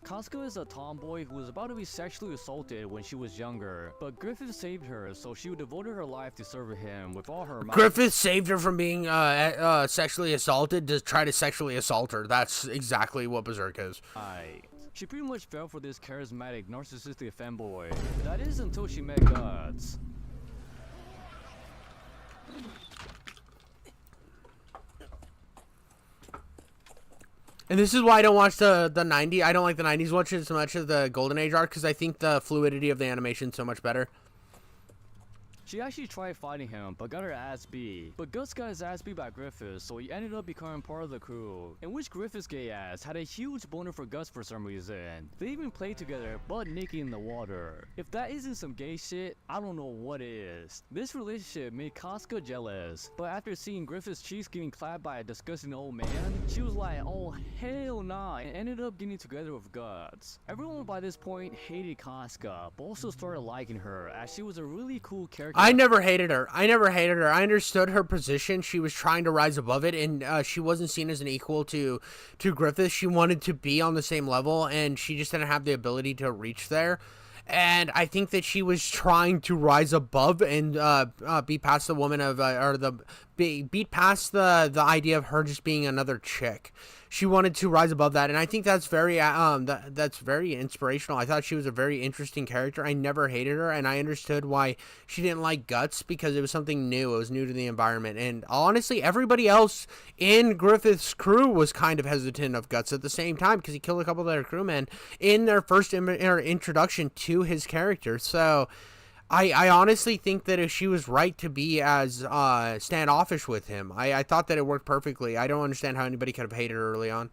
Casca is a tomboy who was about to be sexually assaulted when she was younger, but Griffith saved her, so she devoted her life to serving him with all her might. Griffith saved her from being sexually assaulted to try to sexually assault her. That's exactly what Berserk is. She pretty much fell for this charismatic, narcissistic femboy. That is until she met Guts. And this is why I don't watch the 90s. I don't like the 90s watch as much as the Golden Age arc, because I think the fluidity of the animation is so much better. She actually tried fighting him, but got her ass beat. But Guts got his ass beat by Griffith, so he ended up becoming part of the crew, in which Griffith's gay ass had a huge boner for Guts for some reason. They even played together, butt naked in the water. If that isn't some gay shit, I don't know what is. This relationship made Casca jealous, but after seeing Griffith's cheeks getting clapped by a disgusting old man, she was like, oh hell nah, and ended up getting together with Guts. Everyone by this point hated Casca, but also started liking her, as she was a really cool character. I never hated her. I understood her position. She was trying to rise above it, and she wasn't seen as an equal to Griffith. She wanted to be on the same level, and she just didn't have the ability to reach there. And I think that she was trying to rise above and be past the woman of beat past the idea of her just being another chick. She wanted to rise above that, and I think that's very that's very inspirational. I thought she was a very interesting character. I never hated her, and I understood why she didn't like Guts, because it was something new. It was new to the environment, and honestly, everybody else in Griffith's crew was kind of hesitant of Guts at the same time, because he killed a couple of their crewmen in their first introduction to his character. So I honestly think that if she was right to be as standoffish with him, I thought that it worked perfectly. I don't understand how anybody could have hated her early on.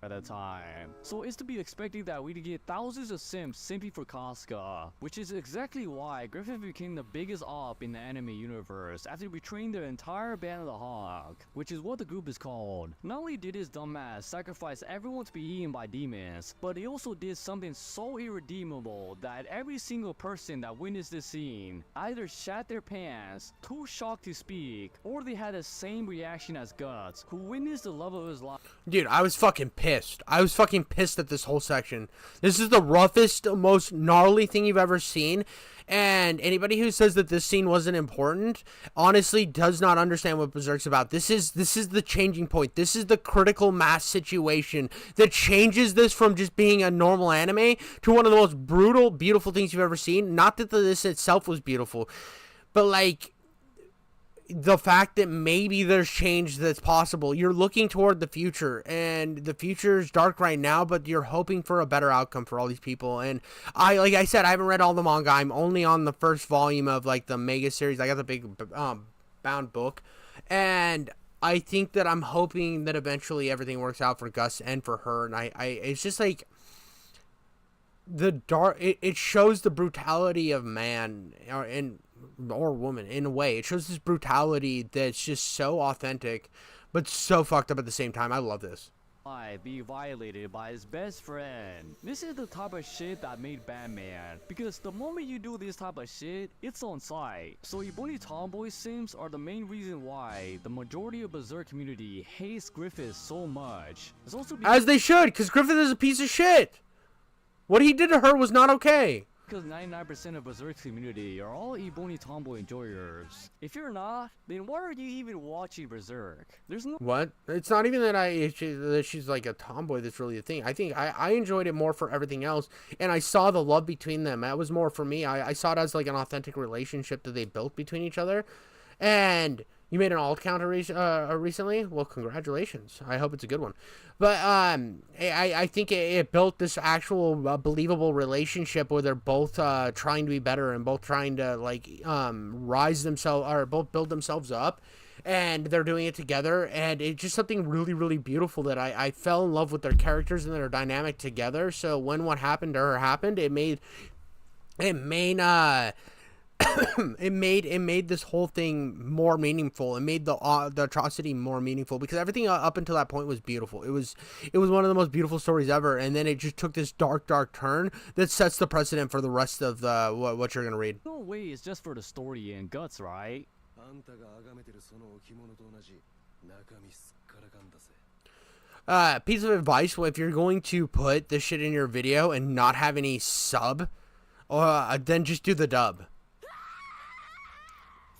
At a time. So it's to be expected that we'd get thousands of Sims simply for Casca, which is exactly why Griffith became the biggest op in the anime universe after betraying the entire Band of the Hawk, which is what the group is called. Not only did his dumbass sacrifice everyone to be eaten by demons, but he also did something so irredeemable that every single person that witnessed this scene either shat their pants, too shocked to speak, or they had the same reaction as Guts, who witnessed the love of his life. Dude, I was fucking pissed. I was fucking pissed at this whole section. This is the roughest, most gnarly thing you've ever seen. And anybody who says that this scene wasn't important, honestly does not understand what Berserk's about. This is the changing point. This is the critical mass situation that changes this from just being a normal anime to one of the most brutal, beautiful things you've ever seen. Not that this itself was beautiful, but like the fact that maybe there's change that's possible. You're looking toward the future, and the future is dark right now, but you're hoping for a better outcome for all these people. And like I said, I haven't read all the manga. I'm only on the first volume of like the mega series. I got the big bound book, and I think that I'm hoping that eventually everything works out for Gus and for her. And it's just like the dark. It shows the brutality of man or woman in a way. It shows this brutality that's just so authentic, but so fucked up at the same time. I love this. Be violated by his best friend. This is the type of shit that made Batman, because the moment you do this type of shit, it's on sight. So Ebony Tomboy sims are the main reason why the majority of Berserk community hates Griffith so much. It's also as they should, because Griffith is a piece of shit. What he did to her was not okay. Because 99% of Berserk community are all Ebony Tomboy enjoyers. If you're not, then why are you even watching Berserk? There's no— What? It's not even that she's like a tomboy that's really the thing. I think I enjoyed it more for everything else, and I saw the love between them. That was more for me. I saw it as like an authentic relationship that they built between each other. And you made an alt counter recently? Well, congratulations. I hope it's a good one. But I think it built this actual believable relationship where they're both trying to be better and both trying to like rise themselves, or both build themselves up, and they're doing it together. And it's just something really, really beautiful that I fell in love with their characters and their dynamic together. So when what happened to her happened, it made it made this whole thing more meaningful. It made the atrocity more meaningful, because everything up until that point was beautiful. It was one of the most beautiful stories ever, and then it just took this dark turn that sets the precedent for the rest of the what you're gonna read. No way, it's just for the story and guts, right? Piece of advice: if you're going to put this shit in your video and not have any sub, then just do the dub.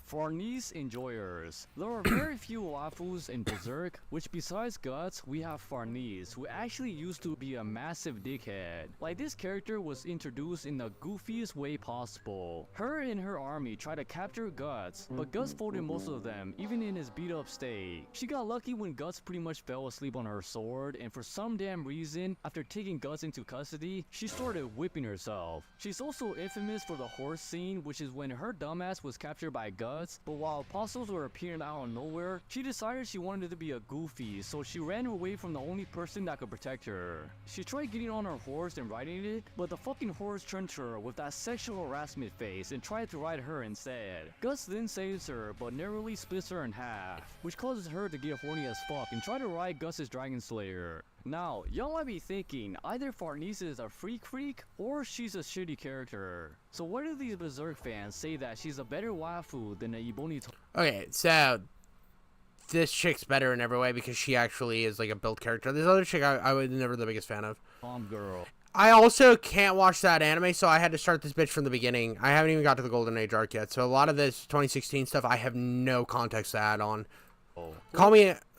Farnese enjoyers. There are very few waifus in Berserk, which besides Guts, we have Farnese, who actually used to be a massive dickhead. Like, this character was introduced in the goofiest way possible. Her and her army tried to capture Guts, but Guts folded most of them, even in his beat up state. She got lucky when Guts pretty much fell asleep on her sword, and for some damn reason, after taking Guts into custody, she started whipping herself. She's also infamous for the horse scene, which is when her dumbass was captured by Guts, but while apostles were appearing out of nowhere, she decided she wanted to be a goofy, so she ran away from the only person that could protect her. She tried getting on her horse and riding it, but the fucking horse turned to her with that sexual harassment face and tried to ride her instead. Gus then saves her, but narrowly splits her in half, which causes her to get horny as fuck and try to ride Gus's Dragon Slayer. Now, y'all might be thinking, either Farnese is a freak, or she's a shitty character. So why do these Berserk fans say that she's a better waifu than a Ebony Okay, so this chick's better in every way because she actually is like a built character. This other chick I was never the biggest fan of. Girl. I also can't watch that anime, so I had to start this bitch from the beginning. I haven't even got to the Golden Age arc yet, so a lot of this 2016 stuff I have no context to add on. Oh.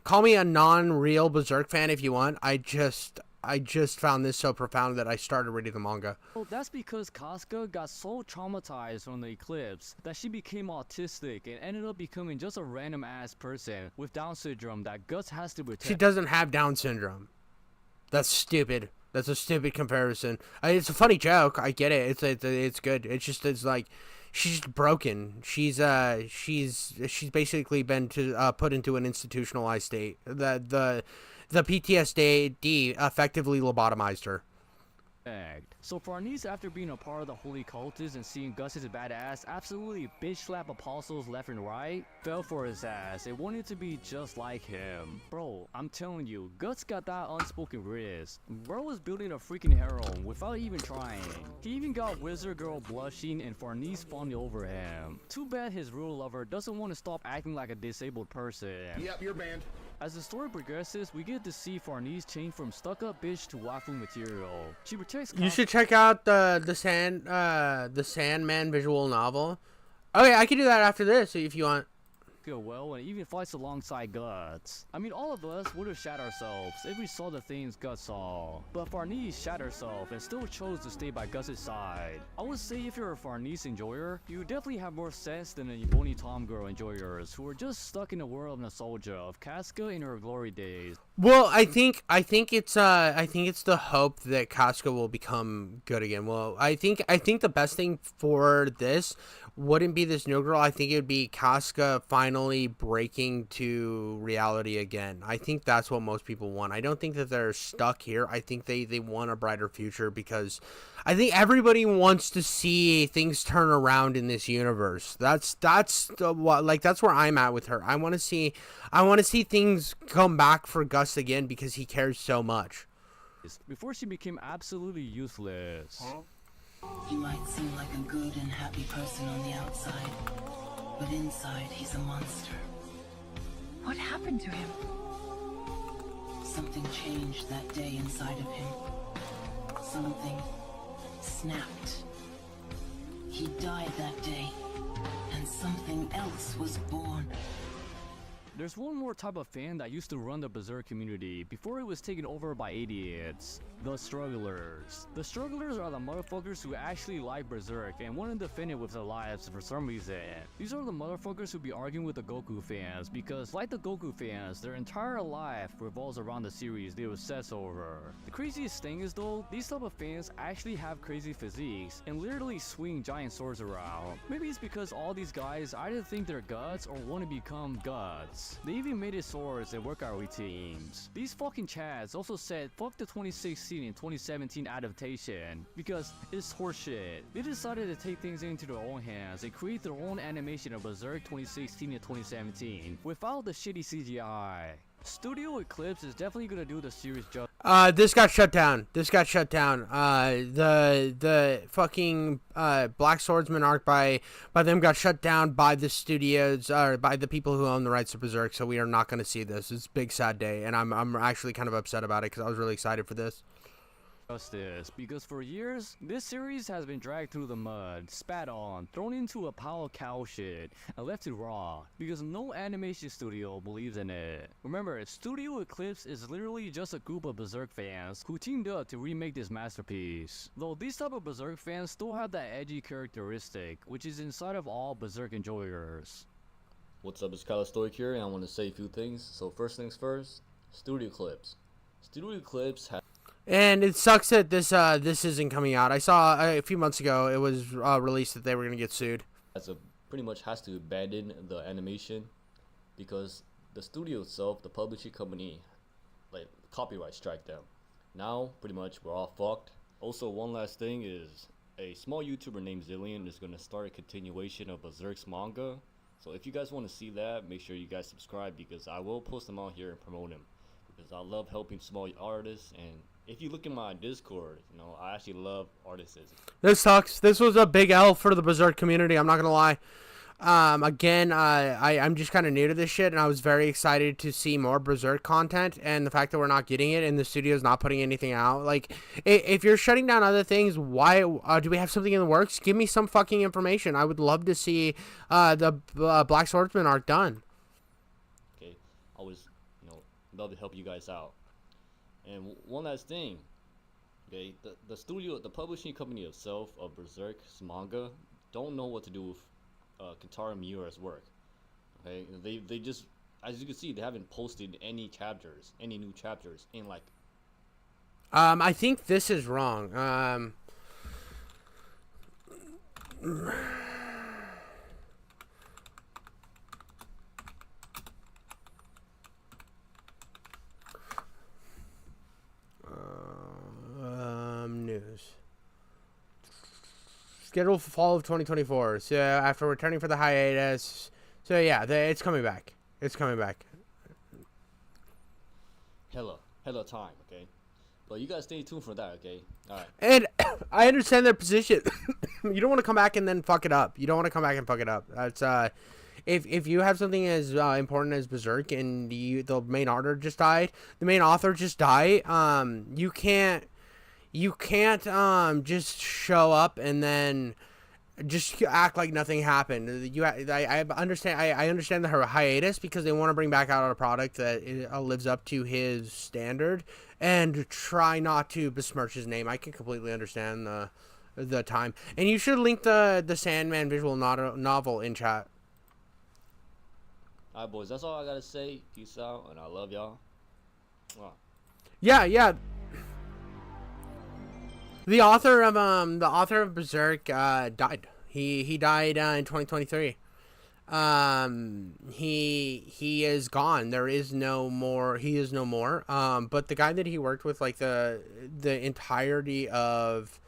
Call me a non-real Berserk fan if you want. I just found this so profound that I started reading the manga. Well, that's because Casca got so traumatized from the eclipse that she became autistic and ended up becoming just a random ass person with Down syndrome that Guts has to protect. She doesn't have Down syndrome. That's stupid. That's a stupid comparison. It's a funny joke. I get it. It's good. It's like she's broken. She's basically been put into an institutionalized state. The PTSD effectively lobotomized her. So Farnese, after being a part of the Holy Cultists and seeing Gus's badass absolutely bitch slap apostles left and right, fell for his ass and wanted to be just like him. Bro, I'm telling you, Gus got that unspoken risk. Bro was building a freaking harem without even trying. He even got Wizard Girl blushing and Farnese fawning over him. Too bad his real lover doesn't want to stop acting like a disabled person. Yep, you're banned. As the story progresses, we get to see Farnese change from stuck-up bitch to waifu material. She protects. You should check out the Sandman visual novel. Okay, I can do that after this if you want. Well, and even fights alongside Guts. I mean, all of us would have shat ourselves if we saw the things Guts saw. But Farnese shat herself and still chose to stay by Gus's side. I would say if you're a Farnese enjoyer, you definitely have more sense than the Ebony Tomgirl enjoyers who are just stuck in the world of nostalgia of Casca in her glory days. Well, I think it's the hope that Casca will become good again. Well, I think the best thing for this wouldn't be this new girl. I think it would be Casca finally breaking to reality again. I think that's what most people want. I don't think that they're stuck here. I think they want a brighter future, because I think everybody wants to see things turn around in this universe. That's where I'm at with her. I want to see things come back for Gus again, because he cares so much. Before she became absolutely useless. He might seem like a good and happy person on the outside, but inside he's a monster. What happened to him? Something changed that day inside of him. Something snapped. He died that day, and something else was born. There's one more type of fan that used to run the Berserk community before it was taken over by idiots. The Strugglers. The Strugglers are the motherfuckers who actually like Berserk and want to defend it with their lives for some reason. These are the motherfuckers who be arguing with the Goku fans because, like the Goku fans, their entire life revolves around the series they obsess over. The craziest thing is though, these type of fans actually have crazy physiques and literally swing giant swords around. Maybe it's because all these guys either think they're gods or want to become gods. They even made it swords and workout routines. These fucking chads also said fuck the 2016 and 2017 adaptation because it's horseshit. They decided to take things into their own hands and create their own animation of Berserk 2016 and 2017 without the shitty CGI. Studio Eclipse is definitely gonna do the series justice. This got shut down. The fucking Black Swordsman arc by them got shut down by the studios, or by the people who own the rights to Berserk. So we are not gonna see this. It's a big sad day, and I'm actually kind of upset about it because I was really excited for this. Because for years, this series has been dragged through the mud, spat on, thrown into a pile of cow shit, and left to raw because no animation studio believes in it. Remember, Studio Eclipse is literally just a group of Berserk fans who teamed up to remake this masterpiece. Though these type of Berserk fans still have that edgy characteristic, which is inside of all Berserk enjoyers. What's up, it's Calistoic here, and I want to say a few things. So first things first, Studio Eclipse. Studio Eclipse has... And it sucks that this isn't coming out. I saw a few months ago it was released that they were gonna get sued. Pretty much has to abandon the animation because the studio itself, the publishing company, like copyright strike them. Now pretty much we're all fucked. Also, one last thing is a small YouTuber named Zillion is gonna start a continuation of Berserk's manga. So if you guys want to see that, make sure you guys subscribe because I will post them out here and promote them because I love helping small artists. And if you look in my Discord, you know, I actually love artists. This sucks. This was a big L for the Berserk community. I'm not gonna lie. Again, I'm just kind of new to this shit, and I was very excited to see more Berserk content, and the fact that we're not getting it and the studio's not putting anything out. Like, if you're shutting down other things, why do we have something in the works? Give me some fucking information. I would love to see the Black Swordsman arc done. Okay, I was, love to help you guys out. And one last thing, okay, the studio, the publishing company itself of Berserk's manga, don't know what to do with Kentaro Miura's work. Okay, they just, as you can see, they haven't posted any new chapters in like. I think this is wrong. News. Scheduled for fall of 2024. So after returning for the hiatus. So yeah, it's coming back. It's coming back. Hella time, okay? But you guys stay tuned for that, okay? Alright. And I understand their position. You don't want to come back and then fuck it up. You don't want to come back and fuck it up. That's if you have something as important as Berserk and the main author just died, you can't just show up and then just act like nothing happened. I understand the hiatus because they want to bring back out a product that lives up to his standard and try not to besmirch his name. I can completely understand the time. And you should link the Sandman visual novel in chat. Alright, boys, that's all I gotta say. Peace out, and I love y'all. Yeah. The author of Berserk died. He died in 2023. He is gone. There is no more. He is no more. But the guy that he worked with, like the entirety of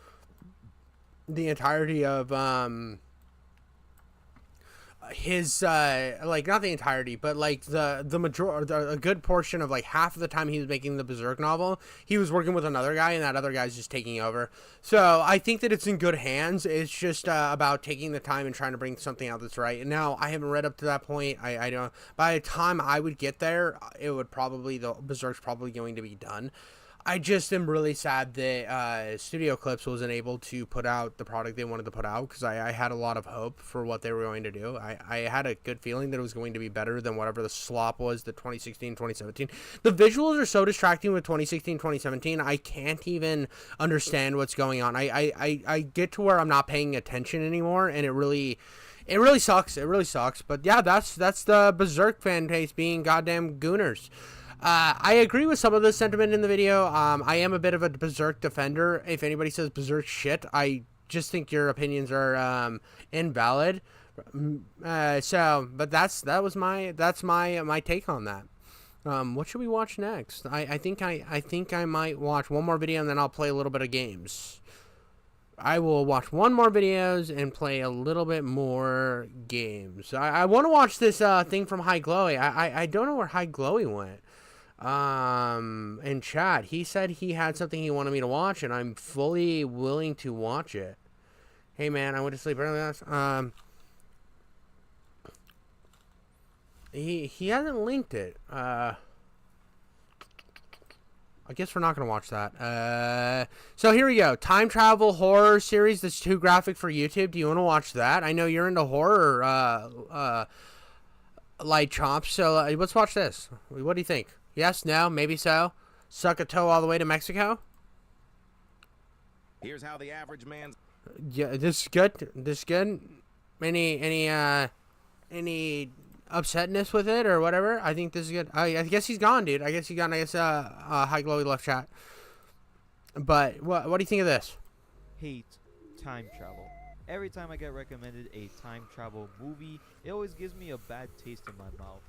his like, not the entirety, but like the majority, a good portion of, like, half of the time he was making the Berserk novel, he was working with another guy, and that other guy's just taking over. So I think that it's in good hands. It's just about taking the time and trying to bring something out that's right. And now I haven't read up to that point. I don't. By the time I would get there, it would probably, the Berserk's probably going to be done. I just am really sad that Studio Clips wasn't able to put out the product they wanted to put out, because I had a lot of hope for what they were going to do. I had a good feeling that it was going to be better than whatever the slop was, the 2016, 2017. The visuals are so distracting with 2016, 2017. I can't even understand what's going on. I get to where I'm not paying attention anymore, and it really sucks. It really sucks. But yeah, that's the Berserk fan taste being goddamn gooners. I agree with some of the sentiment in the video. I am a bit of a Berserk defender. If anybody says Berserk shit, I just think your opinions are invalid. But that's my take on that. What should we watch next? I think I might watch one more video, and then I'll play a little bit of games. I will watch one more videos and play a little bit more games. I want to watch this thing from High Glowy. I don't know where High Glowy went. In chat, he said he had something he wanted me to watch, and I'm fully willing to watch it. Hey man, I went to sleep early last. He hasn't linked it. I guess we're not gonna watch that. So here we go. Time travel horror series that's too graphic for YouTube. Do you want to watch that? I know you're into horror, light chops. So let's watch this. What do you think? Yes, no, maybe so. Suck a toe all the way to Mexico. Here's how the average man's. Yeah, this is good. This is good. Any upsetness with it or whatever? I think this is good. I guess he's gone, dude. I guess he's gone. I guess High Glowy left chat. But what do you think of this? Hate time travel. Every time I get recommended a time travel movie, it always gives me a bad taste in my mouth.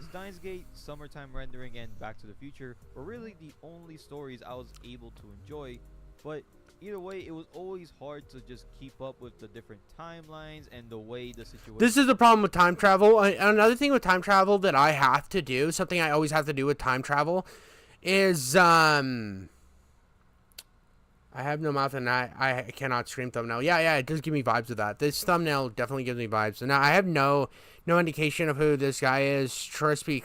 Steins Gate, Summertime Rendering, and Back to the Future were really the only stories I was able to enjoy, but either way, it was always hard to just keep up with the different timelines and the way the situation... This is the problem with time travel. Another thing with time travel that I have to do, something I always have to do with time travel, is, I have no mouth and I cannot scream thumbnail. Yeah, it does give me vibes of that. This thumbnail definitely gives me vibes. And now I have no indication of who this guy is. Crispy.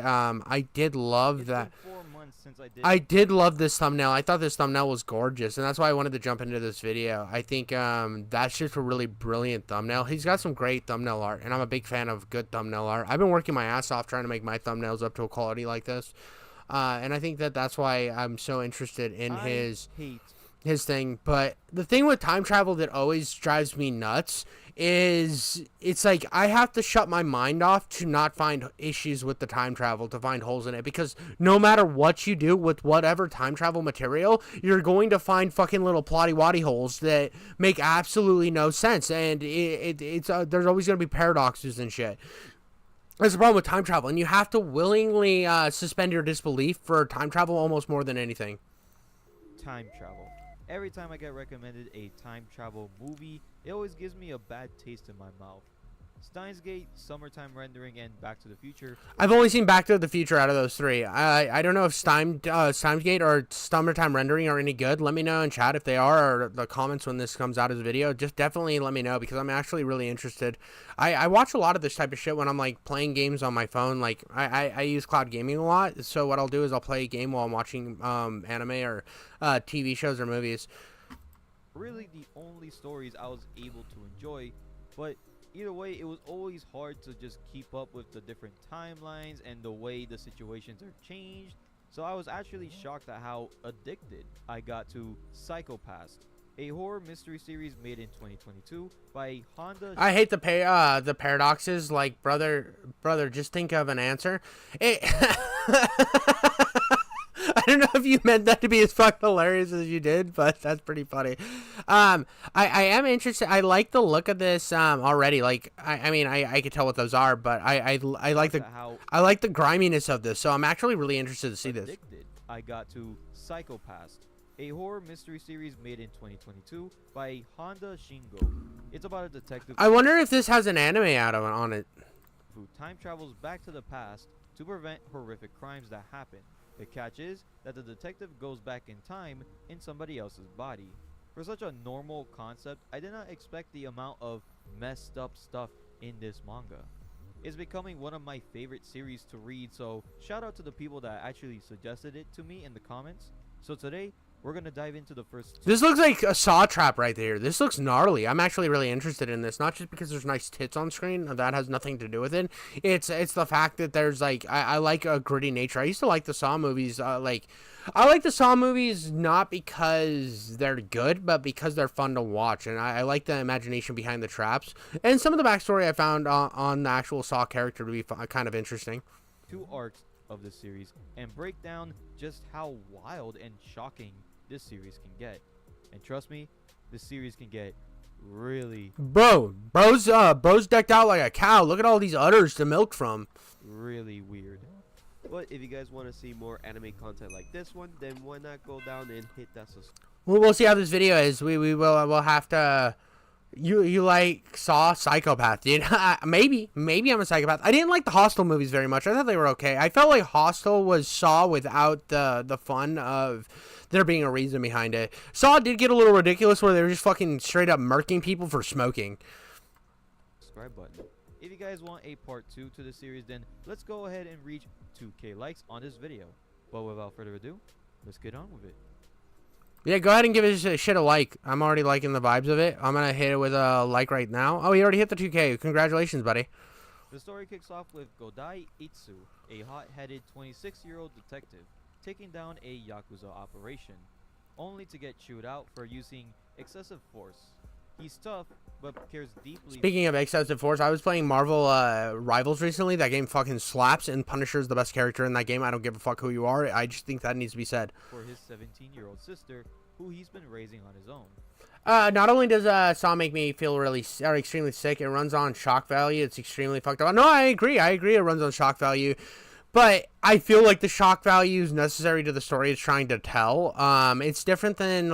I did love that. It's been 4 months since I did love this thumbnail. I thought this thumbnail was gorgeous, and that's why I wanted to jump into this video. I think that's just a really brilliant thumbnail. He's got some great thumbnail art, and I'm a big fan of good thumbnail art. I've been working my ass off trying to make my thumbnails up to a quality like this. And I think that's why I'm so interested in his thing. But the thing with time travel that always drives me nuts is it's like I have to shut my mind off to not find issues with the time travel, to find holes in it, because no matter what you do with whatever time travel material, you're going to find fucking little plotty-waddy holes that make absolutely no sense, and it's there's always going to be paradoxes and shit. That's the problem with time travel, and you have to willingly suspend your disbelief for time travel almost more than anything. Time travel. Every time I get recommended a time travel movie, it always gives me a bad taste in my mouth. Steins Gate, Summertime Rendering, and Back to the Future. I've only seen Back to the Future out of those three. I don't know if Steins Gate or Summertime Rendering are any good. Let me know in chat if they are, or the comments when this comes out as a video. Just definitely let me know, because I'm actually really interested. I watch a lot of this type of shit when I'm like playing games on my phone. Like I use cloud gaming a lot, so what I'll do is I'll play a game while I'm watching anime or TV shows or movies. Really the only stories I was able to enjoy, but either way, it was always hard to just keep up with the different timelines and the way the situations are changed. So I was actually shocked at how addicted I got to Psycho-Pass, a horror mystery series made in 2022 by Honda. I hate the paradoxes. Like, brother, just think of an answer. I don't know if you meant that to be as fucking hilarious as you did, but that's pretty funny. I am interested. I like the look of this already. Like, I mean, I could tell what those are, but I like the griminess of this. So I'm actually really interested to see this. I got to Psychopath, a horror mystery series made in 2022 by Honda Shingo. It's about a detective. I wonder if this has an anime out on it. Who time travels back to the past to prevent horrific crimes that happen. The catch is that the detective goes back in time in somebody else's body. For such a normal concept, I did not expect the amount of messed up stuff in this manga. It's becoming one of my favorite series to read, so shout out to the people that actually suggested it to me in the comments. So today, we're gonna dive into the first. This looks like a saw trap right there. This looks gnarly. I'm actually really interested in this, not just because there's nice tits on screen. That has nothing to do with it. It's the fact that there's like I like a gritty nature. I used to like the Saw movies. I like the Saw movies not because they're good, but because they're fun to watch, and I like the imagination behind the traps and some of the backstory I found on the actual Saw character to be kind of interesting. 2 arcs of the series and break down just how wild and shocking this series can get. And trust me, this series can get really bro's decked out like a cow. Look at all these udders to milk from. Really weird. But if you guys want to see more anime content like this one, then why not go down and hit that subscribe. We'll see how this video is. We'll have to. You like Saw, Psychopath? You know, maybe I'm a psychopath. I didn't like the Hostel movies very much. I thought they were okay. I felt like Hostel was Saw without the fun of there being a reason behind it. Saw did get a little ridiculous where they were just fucking straight up murking people for smoking. Subscribe button. If you guys want a part 2 to the series, then let's go ahead and reach 2K likes on this video. But without further ado, let's get on with it. Yeah, go ahead and give this shit a like. I'm already liking the vibes of it. I'm going to hit it with a like right now. Oh, you already hit the 2K. Congratulations, buddy. The story kicks off with Godai Itsu, a hot-headed 26-year-old detective, taking down a Yakuza operation, only to get chewed out for using excessive force. He's tough, but cares deeply. Speaking of excessive force, I was playing Marvel Rivals recently. That game fucking slaps, and Punisher's the best character in that game. I don't give a fuck who you are. I just think that needs to be said. For his 17-year-old sister, who he's been raising on his own. Not only does Saw make me feel extremely sick, it runs on shock value. It's extremely fucked up. No, I agree. It runs on shock value. But I feel like the shock value is necessary to the story it's trying to tell. It's different than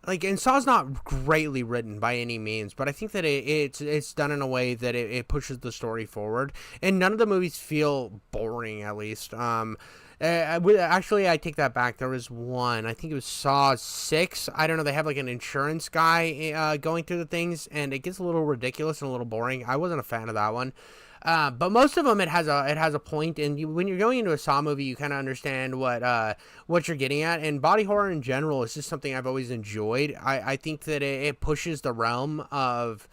and Saw's not greatly written by any means, but I think that it's done in a way that it pushes the story forward, and none of the movies feel boring, at least. Actually, I take that back. There was one. I think it was Saw 6. I don't know. They have like an insurance guy going through the things, and it gets a little ridiculous and a little boring. I wasn't a fan of that one. But most of them, it has a point, and when you're going into a Saw movie, you kind of understand what you're getting at. And body horror in general is just something I've always enjoyed. I think that it pushes the realm of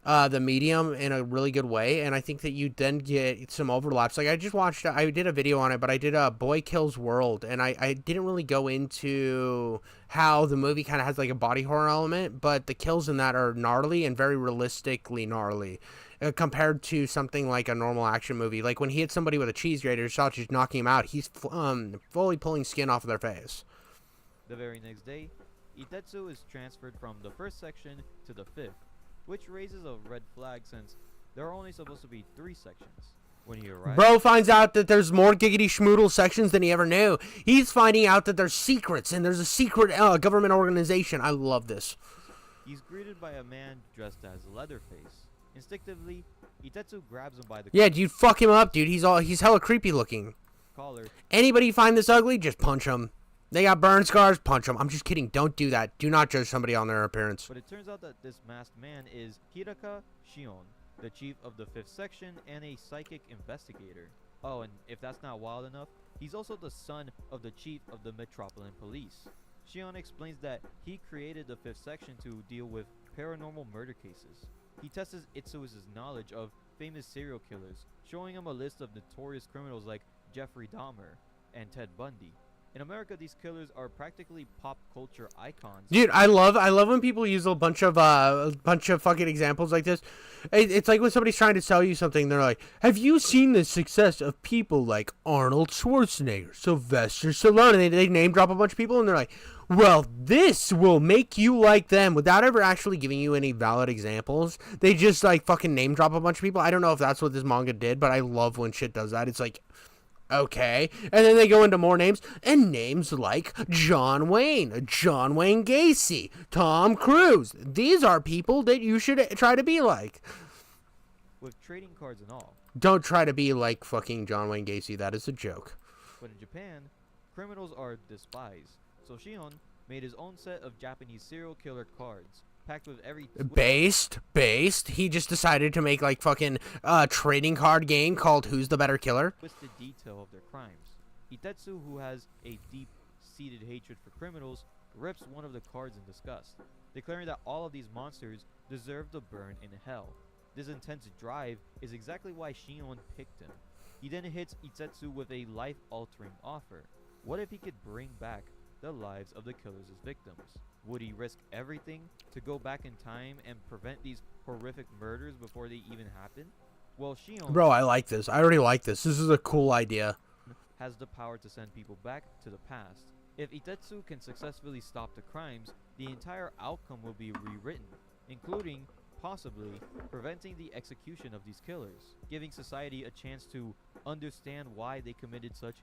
the medium in a really good way, and I think that you then get some overlaps. Like I did a video on it, but I did a Boy Kills World, and I didn't really go into how the movie kind of has like a body horror element, but the kills in that are gnarly and very realistically gnarly. Compared to something like a normal action movie. Like when he hits somebody with a cheese grater, Sachi's knocking him out, he's fully pulling skin off of their face. The very next day, Itetsu is transferred from the first section to the 5th, which raises a red flag since there are only supposed to be 3 sections. When he arrives, Bro finds out that there's more giggity schmoodle sections than he ever knew. He's finding out that there's secrets, and there's a secret government organization. I love this. He's greeted by a man dressed as Leatherface. Instinctively, Itetsu grabs him by the collar. Yeah, dude, fuck him up, dude. He's hella creepy looking. Anybody find this ugly, just punch him. They got burn scars, punch them. I'm just kidding. Don't do that. Do not judge somebody on their appearance. But it turns out that this masked man is Hiraka Shion, the chief of the 5th section and a psychic investigator. Oh, and if that's not wild enough, he's also the son of the chief of the Metropolitan Police. Shion explains that he created the 5th section to deal with paranormal murder cases. He tests Itsu's knowledge of famous serial killers, showing him a list of notorious criminals like Jeffrey Dahmer and Ted Bundy. In America, these killers are practically pop culture icons. Dude, I love when people use a bunch of fucking examples like this. It's like when somebody's trying to sell you something, they're like, "Have you seen the success of people like Arnold Schwarzenegger, Sylvester Stallone?" And they name drop a bunch of people, and they're like, "Well, this will make you like them," without ever actually giving you any valid examples. They just like fucking name drop a bunch of people. I don't know if that's what this manga did, but I love when shit does that. It's like, okay. And then they go into more names, and names like John Wayne Gacy, Tom Cruise. These are people that you should try to be like. With trading cards and all. Don't try to be like fucking John Wayne Gacy. That is a joke. But in Japan, criminals are despised. So Shion made his own set of Japanese serial killer cards, packed with every based. He just decided to make like fucking trading card game called Who's the Better Killer. Twisted detail of their crimes. Itetsu, who has a deep-seated hatred for criminals, rips one of the cards in disgust, declaring that all of these monsters deserve to burn in hell. This intense drive is exactly why Shion picked him. He then hits Itetsu with a life-altering offer. What if he could bring back the lives of the killers as victims? Would he risk everything to go back in time and prevent these horrific murders before they even happen? Well, Shion... Bro, I like this. I already like this. This is a cool idea. ...has the power to send people back to the past. If Itetsu can successfully stop the crimes, the entire outcome will be rewritten, including, possibly, preventing the execution of these killers, giving society a chance to understand why they committed such...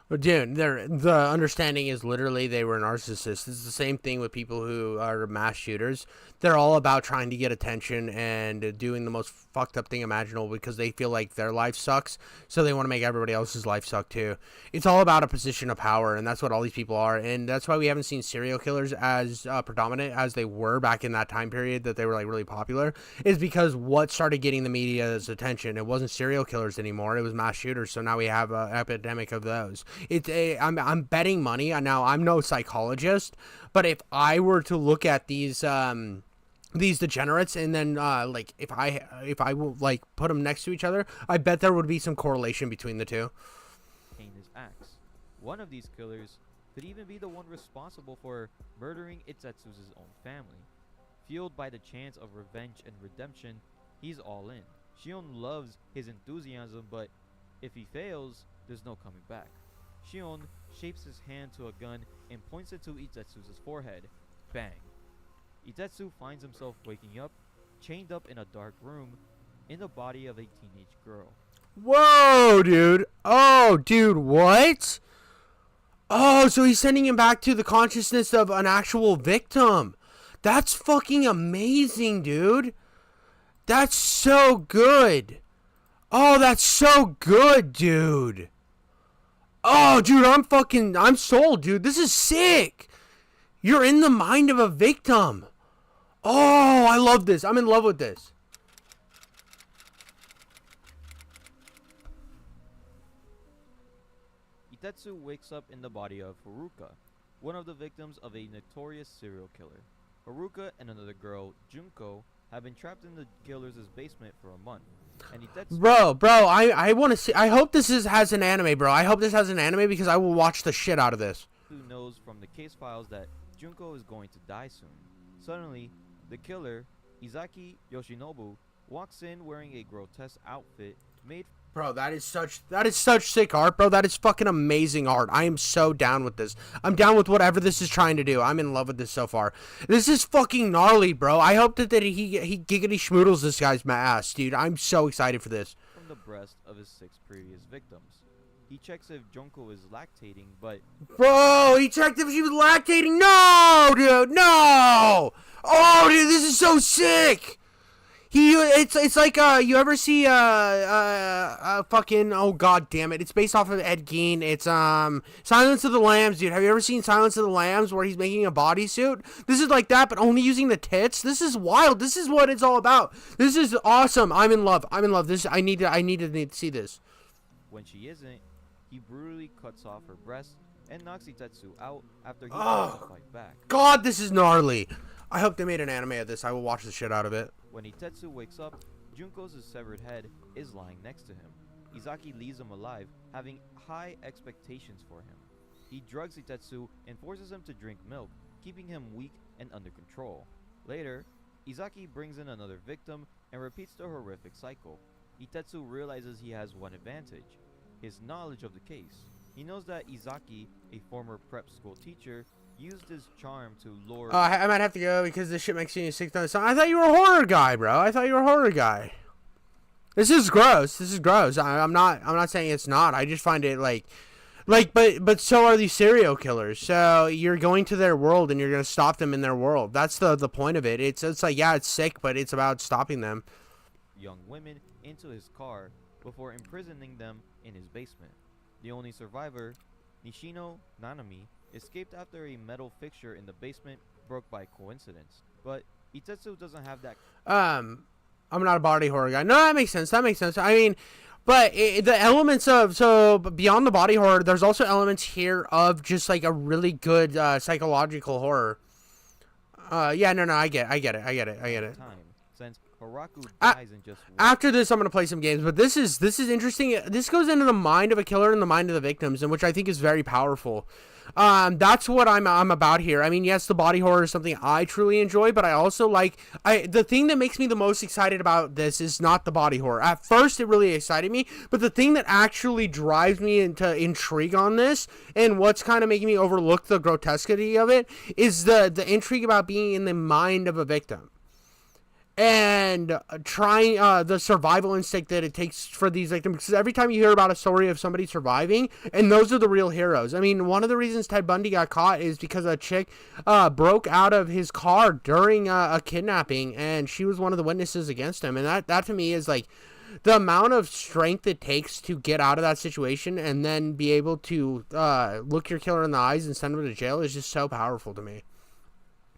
Dude, the understanding is literally they were narcissists. It's the same thing with people who are mass shooters. They're all about trying to get attention and doing the most fucked up thing imaginable because they feel like their life sucks, so they want to make everybody else's life suck too. It's all about a position of power, and that's what all these people are. And that's why we haven't seen serial killers as predominant as they were back in that time period that they were like really popular, is because what started getting the media's attention? It wasn't serial killers anymore. It was mass shooters. So now we have an epidemic of those. I'm betting money. Now, I'm no psychologist, but if I were to look at these degenerates and then like if I will like put them next to each other, I bet there would be some correlation between the two. His axe. One of these killers could even be the one responsible for murdering Itetsu's own family. Fueled by the chance of revenge and redemption, he's all in. Shion loves his enthusiasm, but if he fails, there's no coming back. Shion shapes his hand to a gun and points it to Itetsu's forehead. Bang. Itetsu finds himself waking up, chained up in a dark room, in the body of a teenage girl. Whoa, dude. Oh, dude, what? Oh, so he's sending him back to the consciousness of an actual victim. That's fucking amazing, dude. That's so good. Oh, that's so good, dude. Oh, dude, I'm sold, dude. This is sick. You're in the mind of a victim. Oh, I love this. I'm in love with this. Itetsu wakes up in the body of Haruka, one of the victims of a notorious serial killer. Haruka and another girl, Junko, have been trapped in the killer's basement for a month. And Itetsu... Bro, I want to see... I hope this has an anime, bro. I hope this has an anime because I will watch the shit out of this. Who knows from the case files that Junko is going to die soon. Suddenly, the killer, Izaki Yoshinobu, walks in wearing a grotesque outfit made... Bro, that is such sick art, bro. That is fucking amazing art. I am so down with this. I'm down with whatever this is trying to do. I'm in love with this so far. This is fucking gnarly, bro. I hope that he giggity schmoodles this guy's ass, dude. I'm so excited for this. From the breast of his 6 previous victims. He checks if Junko is lactating, but... Bro, he checked if she was lactating. No, dude, no. Oh, dude, this is so sick. It's like you ever see fucking, oh god damn it, it's based off of Ed Gein. It's Silence of the Lambs, dude. Have you ever seen Silence of the Lambs where he's making a bodysuit? This is like that, but only using the tits. This is wild. This is what it's all about. This is awesome. I'm in love. This I need to see this. When she isn't, he brutally cuts off her breast and knocks Itetsu out after he tries to fight back. God, this is gnarly. I hope they made an anime of this. I will watch the shit out of it. When Itetsu wakes up, Junko's severed head is lying next to him. Izaki leaves him alive, having high expectations for him. He drugs Itetsu and forces him to drink milk, keeping him weak and under control. Later, Izaki brings in another victim and repeats the horrific cycle. Itetsu realizes he has one advantage: his knowledge of the case. He knows that Izaki, a former prep school teacher, used his charm to lure... I might have to go because this shit makes me sick to the stomach. I thought you were a horror guy, bro. I thought you were a horror guy. This is gross. This is gross. I'm not saying it's not. I just find it but so are these serial killers. So you're going to their world and you're going to stop them in their world. That's the point of it. It's like, yeah, it's sick, but it's about stopping them. Young women into his car before imprisoning them in his basement. The only survivor, Nishino Nanami, escaped after a metal fixture in the basement broke by coincidence. But Itetsu doesn't have that. I'm not a body horror guy. No, that makes sense. That makes sense. I mean, but the elements of, so beyond the body horror, there's also elements here of just like a really good psychological horror. Yeah, no, I get it. Time, since Horaku dies in just after this, I'm gonna play some games, but this is interesting. This goes into the mind of a killer and the mind of the victims, and which I think is very powerful. That's what I'm about here. I mean, yes, the body horror is something I truly enjoy, but I also the thing that makes me the most excited about this is not the body horror. At first, it really excited me, but the thing that actually drives me into intrigue on this, and what's kind of making me overlook the grotesquity of it, is the intrigue about being in the mind of a victim. And trying the survival instinct that it takes for these victims. Because every time you hear about a story of somebody surviving, and those are the real heroes. I mean, one of the reasons Ted Bundy got caught is because a chick broke out of his car during a kidnapping, and she was one of the witnesses against him. And that to me is like the amount of strength it takes to get out of that situation and then be able to look your killer in the eyes and send him to jail is just so powerful to me.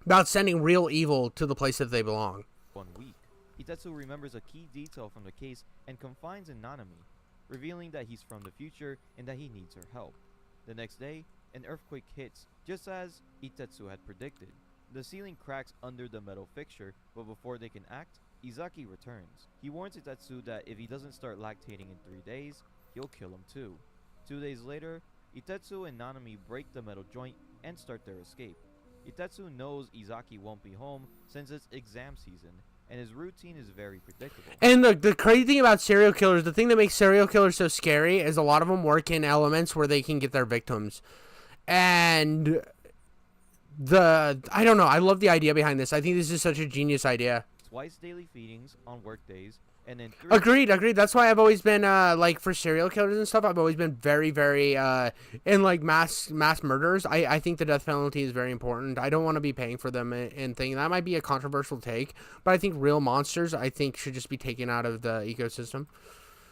About sending real evil to the place that they belong. 1 week. Itetsu remembers a key detail from the case and confides in Nanami, revealing that he's from the future and that he needs her help. The next day, an earthquake hits, just as Itetsu had predicted. The ceiling cracks under the metal fixture, but before they can act, Izaki returns. He warns Itetsu that if he doesn't start lactating in 3 days, he'll kill him too. 2 days later, Itetsu and Nanami break the metal joint and start their escape. Itetsu knows Izaki won't be home since it's exam season, and his routine is very predictable. And the crazy thing about serial killers, the thing that makes serial killers so scary is a lot of them work in elements where they can get their victims. And I don't know, I love the idea behind this. I think this is such a genius idea. Twice daily feedings on work days, and then Agreed. That's why I've always been for serial killers and stuff, I've always been very in like mass murders. I think the death penalty is very important. I don't want to be paying for them and thing. That might be a controversial take, but I think real monsters should just be taken out of the ecosystem.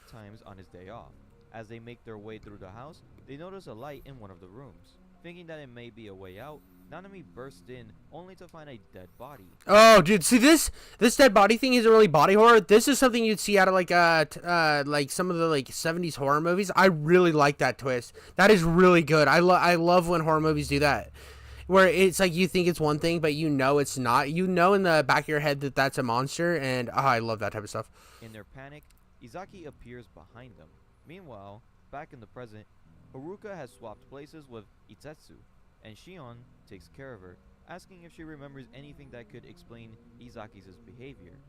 Times on his day off. As they make their way through the house, they notice a light in one of the rooms. Thinking that it may be a way out, Nanami bursts in, only to find a dead body. Oh, dude, see this dead body thing isn't really body horror. This is something you'd see out of like some of the like 70s horror movies. I really like that twist. That is really good. I love when horror movies do that, where it's like you think it's one thing, but you know it's not. You know in the back of your head that that's a monster, and I love that type of stuff. In their panic, Izaki appears behind them. Meanwhile, back in the present, Haruka has swapped places with Itetsu, and Shion takes care of her, asking if she remembers anything that could explain Izaki's behavior.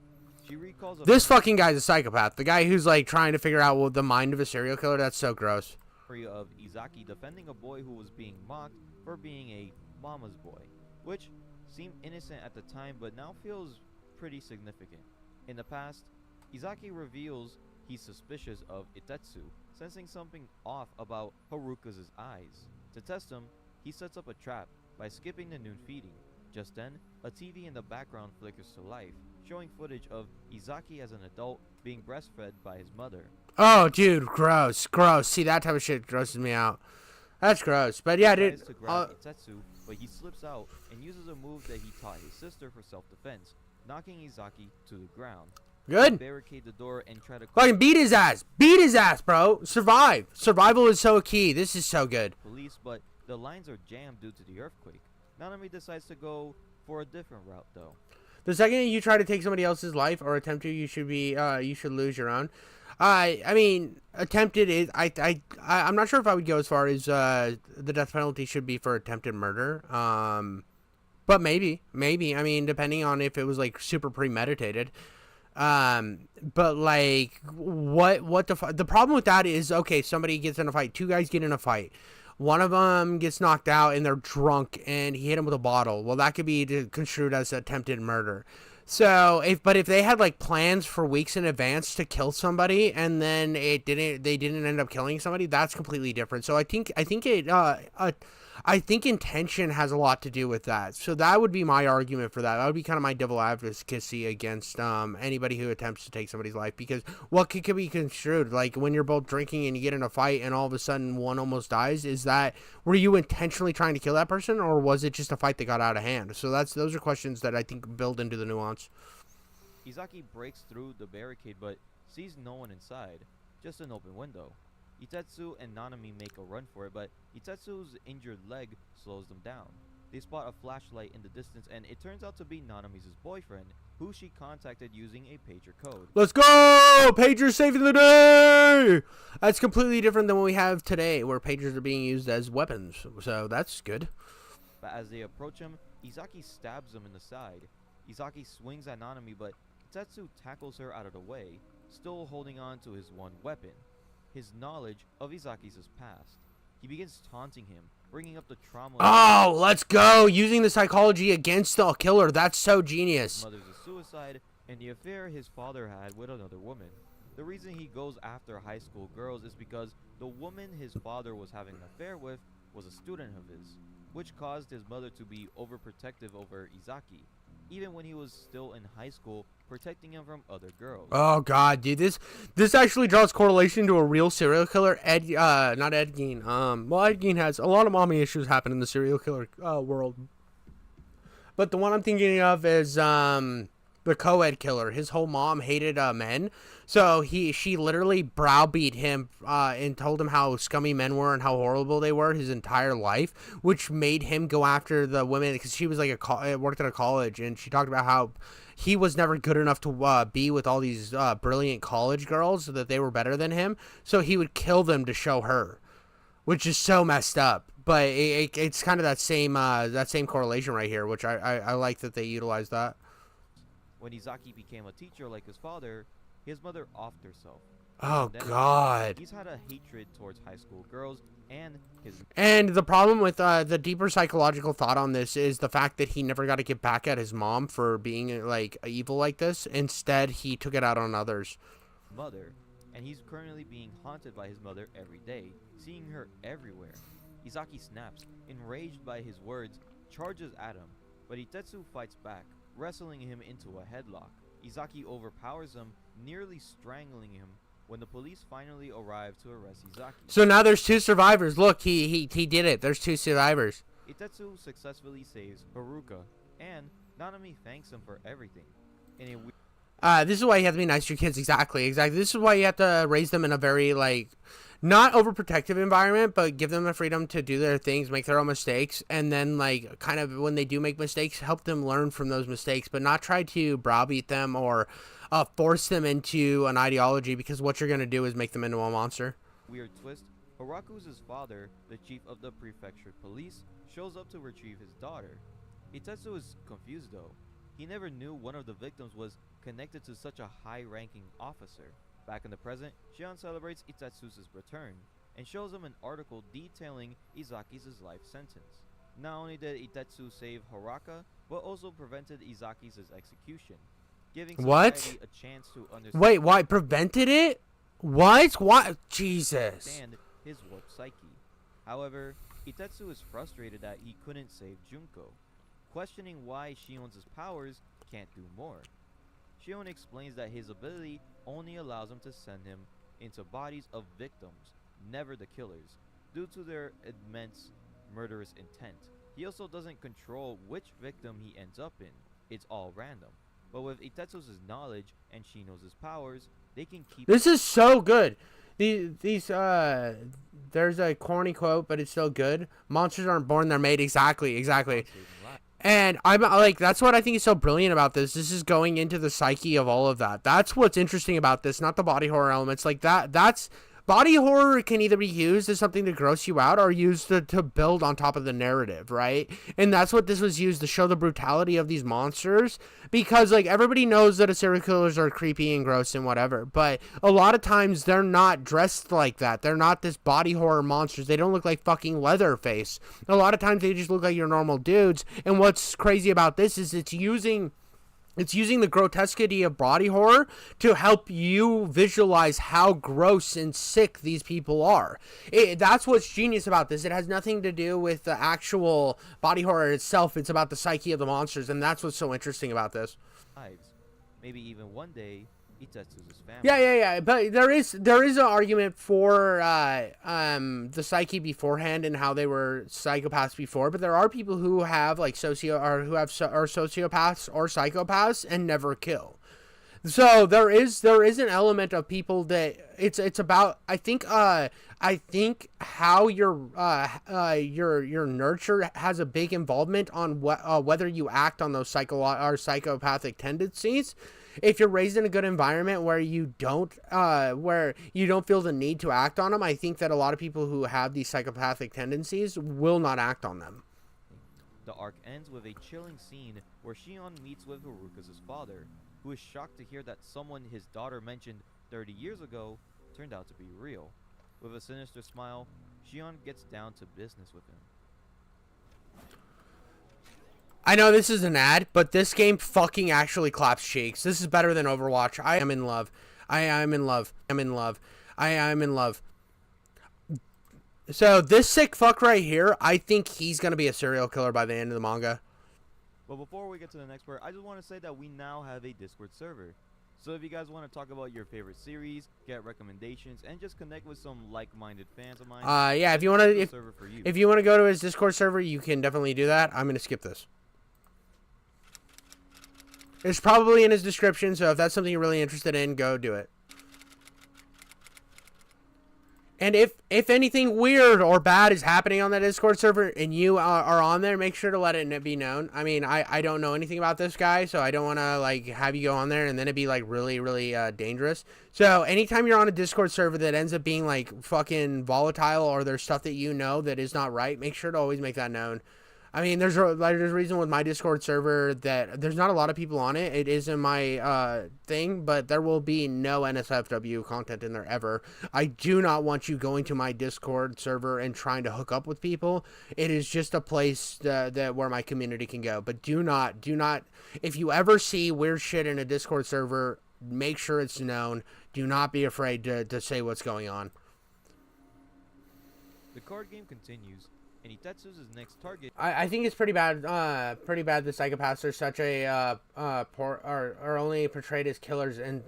She recalls this fucking guy's a psychopath. The guy who's like trying to figure out the mind of a serial killer. That's so gross. Of Izaki defending a boy who was being mocked for being a mama's boy, which seemed innocent at the time but now feels pretty significant. In the past, Izaki reveals he's suspicious of Itetsu, sensing something off about Haruka's eyes. To test him, he sets up a trap by skipping the noon feeding. Just then, a TV in the background flickers to life, showing footage of Izaki as an adult being breastfed by his mother. Oh, dude, gross. See, that type of shit grosses me out. That's gross. But yeah, dude. He tries to grab Itetsu, but he slips out and uses a move that he taught his sister for self-defense, knocking Izaki to the ground. Good. They barricade the door and try to fucking beat his ass, bro. Survival is so key. This is so good. Police, but the lines are jammed due to the earthquake. Nanami decides to go for a different route, though. The second you try to take somebody else's life or attempt to, you should lose your own. I mean, attempted is I'm not sure if I would go as far as the death penalty should be for attempted murder. But maybe. I mean, depending on if it was like super premeditated. But like, what the problem with that is, okay, somebody gets in a fight, two guys get in a fight. One of them gets knocked out and they're drunk and he hit him with a bottle. Well, that could be construed as attempted murder. So if they had like plans for weeks in advance to kill somebody and then they didn't end up killing somebody, that's completely different. So I think intention has a lot to do with that. So that would be my argument for that. That would be kind of my devil advocacy against anybody who attempts to take somebody's life, because what could be construed, like when you're both drinking and you get in a fight and all of a sudden one almost dies, were you intentionally trying to kill that person, or was it just a fight that got out of hand? So those are questions that I think build into the nuance. Izaki breaks through the barricade but sees no one inside, just an open window. Itetsu and Nanami make a run for it, but Itetsu's injured leg slows them down. They spot a flashlight in the distance, and it turns out to be Nanami's boyfriend, who she contacted using a pager code. Let's go! Pager saving the day! That's completely different than what we have today, where pagers are being used as weapons. So that's good. But as they approach him, Izaki stabs him in the side. Izaki swings at Nanami, but Itetsu tackles her out of the way, still holding on to his one weapon. His knowledge of Izaki's past. He begins taunting him, bringing up the trauma. Oh, let's go! Using the psychology against the killer. That's so genius. His mother's a suicide, and the affair his father had with another woman. The reason he goes after high school girls is because the woman his father was having an affair with was a student of his, which caused his mother to be overprotective over Izaki, even when he was still in high school, protecting him from other girls. Oh god, dude, this actually draws correlation to a real serial killer. Not Ed Gein. Well, Ed Gein has a lot of mommy issues happen in the serial killer world. But the one I'm thinking of is the co-ed killer. His whole mom hated men, so she literally browbeat him and told him how scummy men were and how horrible they were his entire life, which made him go after the women, because she was like worked at a college, and she talked about how he was never good enough to be with all these brilliant college girls, so that they were better than him, so he would kill them to show her, which is so messed up. But it's kind of that same correlation right here, which I like that they utilized that. When Izaki became a teacher like his father, his mother offed herself. Oh god. He's had a hatred towards high school girls and the problem with the deeper psychological thought on this is the fact that he never got to get back at his mom for being like evil like this. Instead, he took it out on others. Mother, and he's currently being haunted by his mother every day, seeing her everywhere. Izaki snaps, enraged by his words, charges at him, but Itetsu fights back, wrestling him into a headlock. Izaki overpowers him, nearly strangling him, when the police finally arrive to arrest Izaki. So now there's two survivors. Look, he did it. There's two survivors. Itetsu successfully saves Haruka, and Nanami thanks him for everything. This is why you have to be nice to your kids. Exactly. This is why you have to raise them in a very, like, not overprotective environment, but give them the freedom to do their things, make their own mistakes, and then, like, kind of when they do make mistakes, help them learn from those mistakes, but not try to browbeat them or force them into an ideology, because what you're going to do is make them into a monster. Weird twist, Horaku's father, the chief of the prefecture police, shows up to retrieve his daughter. Itetsu is confused though. He never knew one of the victims was connected to such a high-ranking officer. Back in the present, Shion celebrates Itetsu's return and shows him an article detailing Izaki's life sentence. Not only did Itetsu save Horaka, but also prevented Izaki's execution, giving society a chance to understand. Wait, why prevented it? What? What? Jesus. His warped psyche. However, Itetsu is frustrated that he couldn't save Junko, questioning why Shion's powers can't do more. Shion explains that his ability only allows him to send him into bodies of victims, never the killers, due to their immense murderous intent. He also doesn't control which victim he ends up in. It's all random. But with Itetsu's knowledge and Shino's powers, they can keep... This is so good. There's a corny quote, but it's so good. Monsters aren't born, they're made. Exactly. And I'm like, that's what I think is so brilliant about this. This is going into the psyche of all of that. That's what's interesting about this, not the body horror elements. Like that's body horror can either be used as something to gross you out or used to build on top of the narrative, right? And that's what this was used to show the brutality of these monsters, because like everybody knows that serial killers are creepy and gross and whatever, but a lot of times they're not dressed like that. They're not this body horror monsters. They don't look like fucking Leatherface. A lot of times they just look like your normal dudes. And what's crazy about this is it's using the grotesquity of body horror to help you visualize how gross and sick these people are. That's what's genius about this. It has nothing to do with the actual body horror itself. It's about the psyche of the monsters, and that's what's so interesting about this. Maybe even one day, Itetsu's family. Yeah. But there is an argument for the psyche beforehand and how they were psychopaths before. But there are people who have like are sociopaths or psychopaths and never kill. So there is an element of people that it's about. I think how your nurture has a big involvement on whether you act on those psychopathic tendencies. If you're raised in a good environment where you don't feel the need to act on them, I think that a lot of people who have these psychopathic tendencies will not act on them. The arc ends with a chilling scene where Shion meets with Haruka's father, who is shocked to hear that someone his daughter mentioned 30 years ago turned out to be real. With a sinister smile, Shion gets down to business with him. I know this is an ad, but this game fucking actually claps cheeks. This is better than Overwatch. I am in love. I am in love. So this sick fuck right here, I think he's going to be a serial killer by the end of the manga. But before we get to the next part, I just want to say that we now have a Discord server. So if you guys want to talk about your favorite series, get recommendations, and just connect with some like-minded fans of mine, yeah, if you want to go to his Discord server, you can definitely do that. I'm going to skip this. It's probably in his description, so if that's something you're really interested in, go do it. And if anything weird or bad is happening on that Discord server and you are on there, make sure to let it be known. I mean, I don't know anything about this guy, so I don't want to like have you go on there and then it be like really, really dangerous. So anytime you're on a Discord server that ends up being like fucking volatile or there's stuff that you know that is not right, make sure to always make that known. I mean, there's a reason with my Discord server that there's not a lot of people on it. It is in my thing, but there will be no NSFW content in there ever. I do not want you going to my Discord server and trying to hook up with people. It is just a place that where my community can go. But do not, if you ever see weird shit in a Discord server, make sure it's known. Do not be afraid to say what's going on. The card game continues. And Itetsu's next target. I think it's pretty bad. The psychopaths are such a are only portrayed as killers and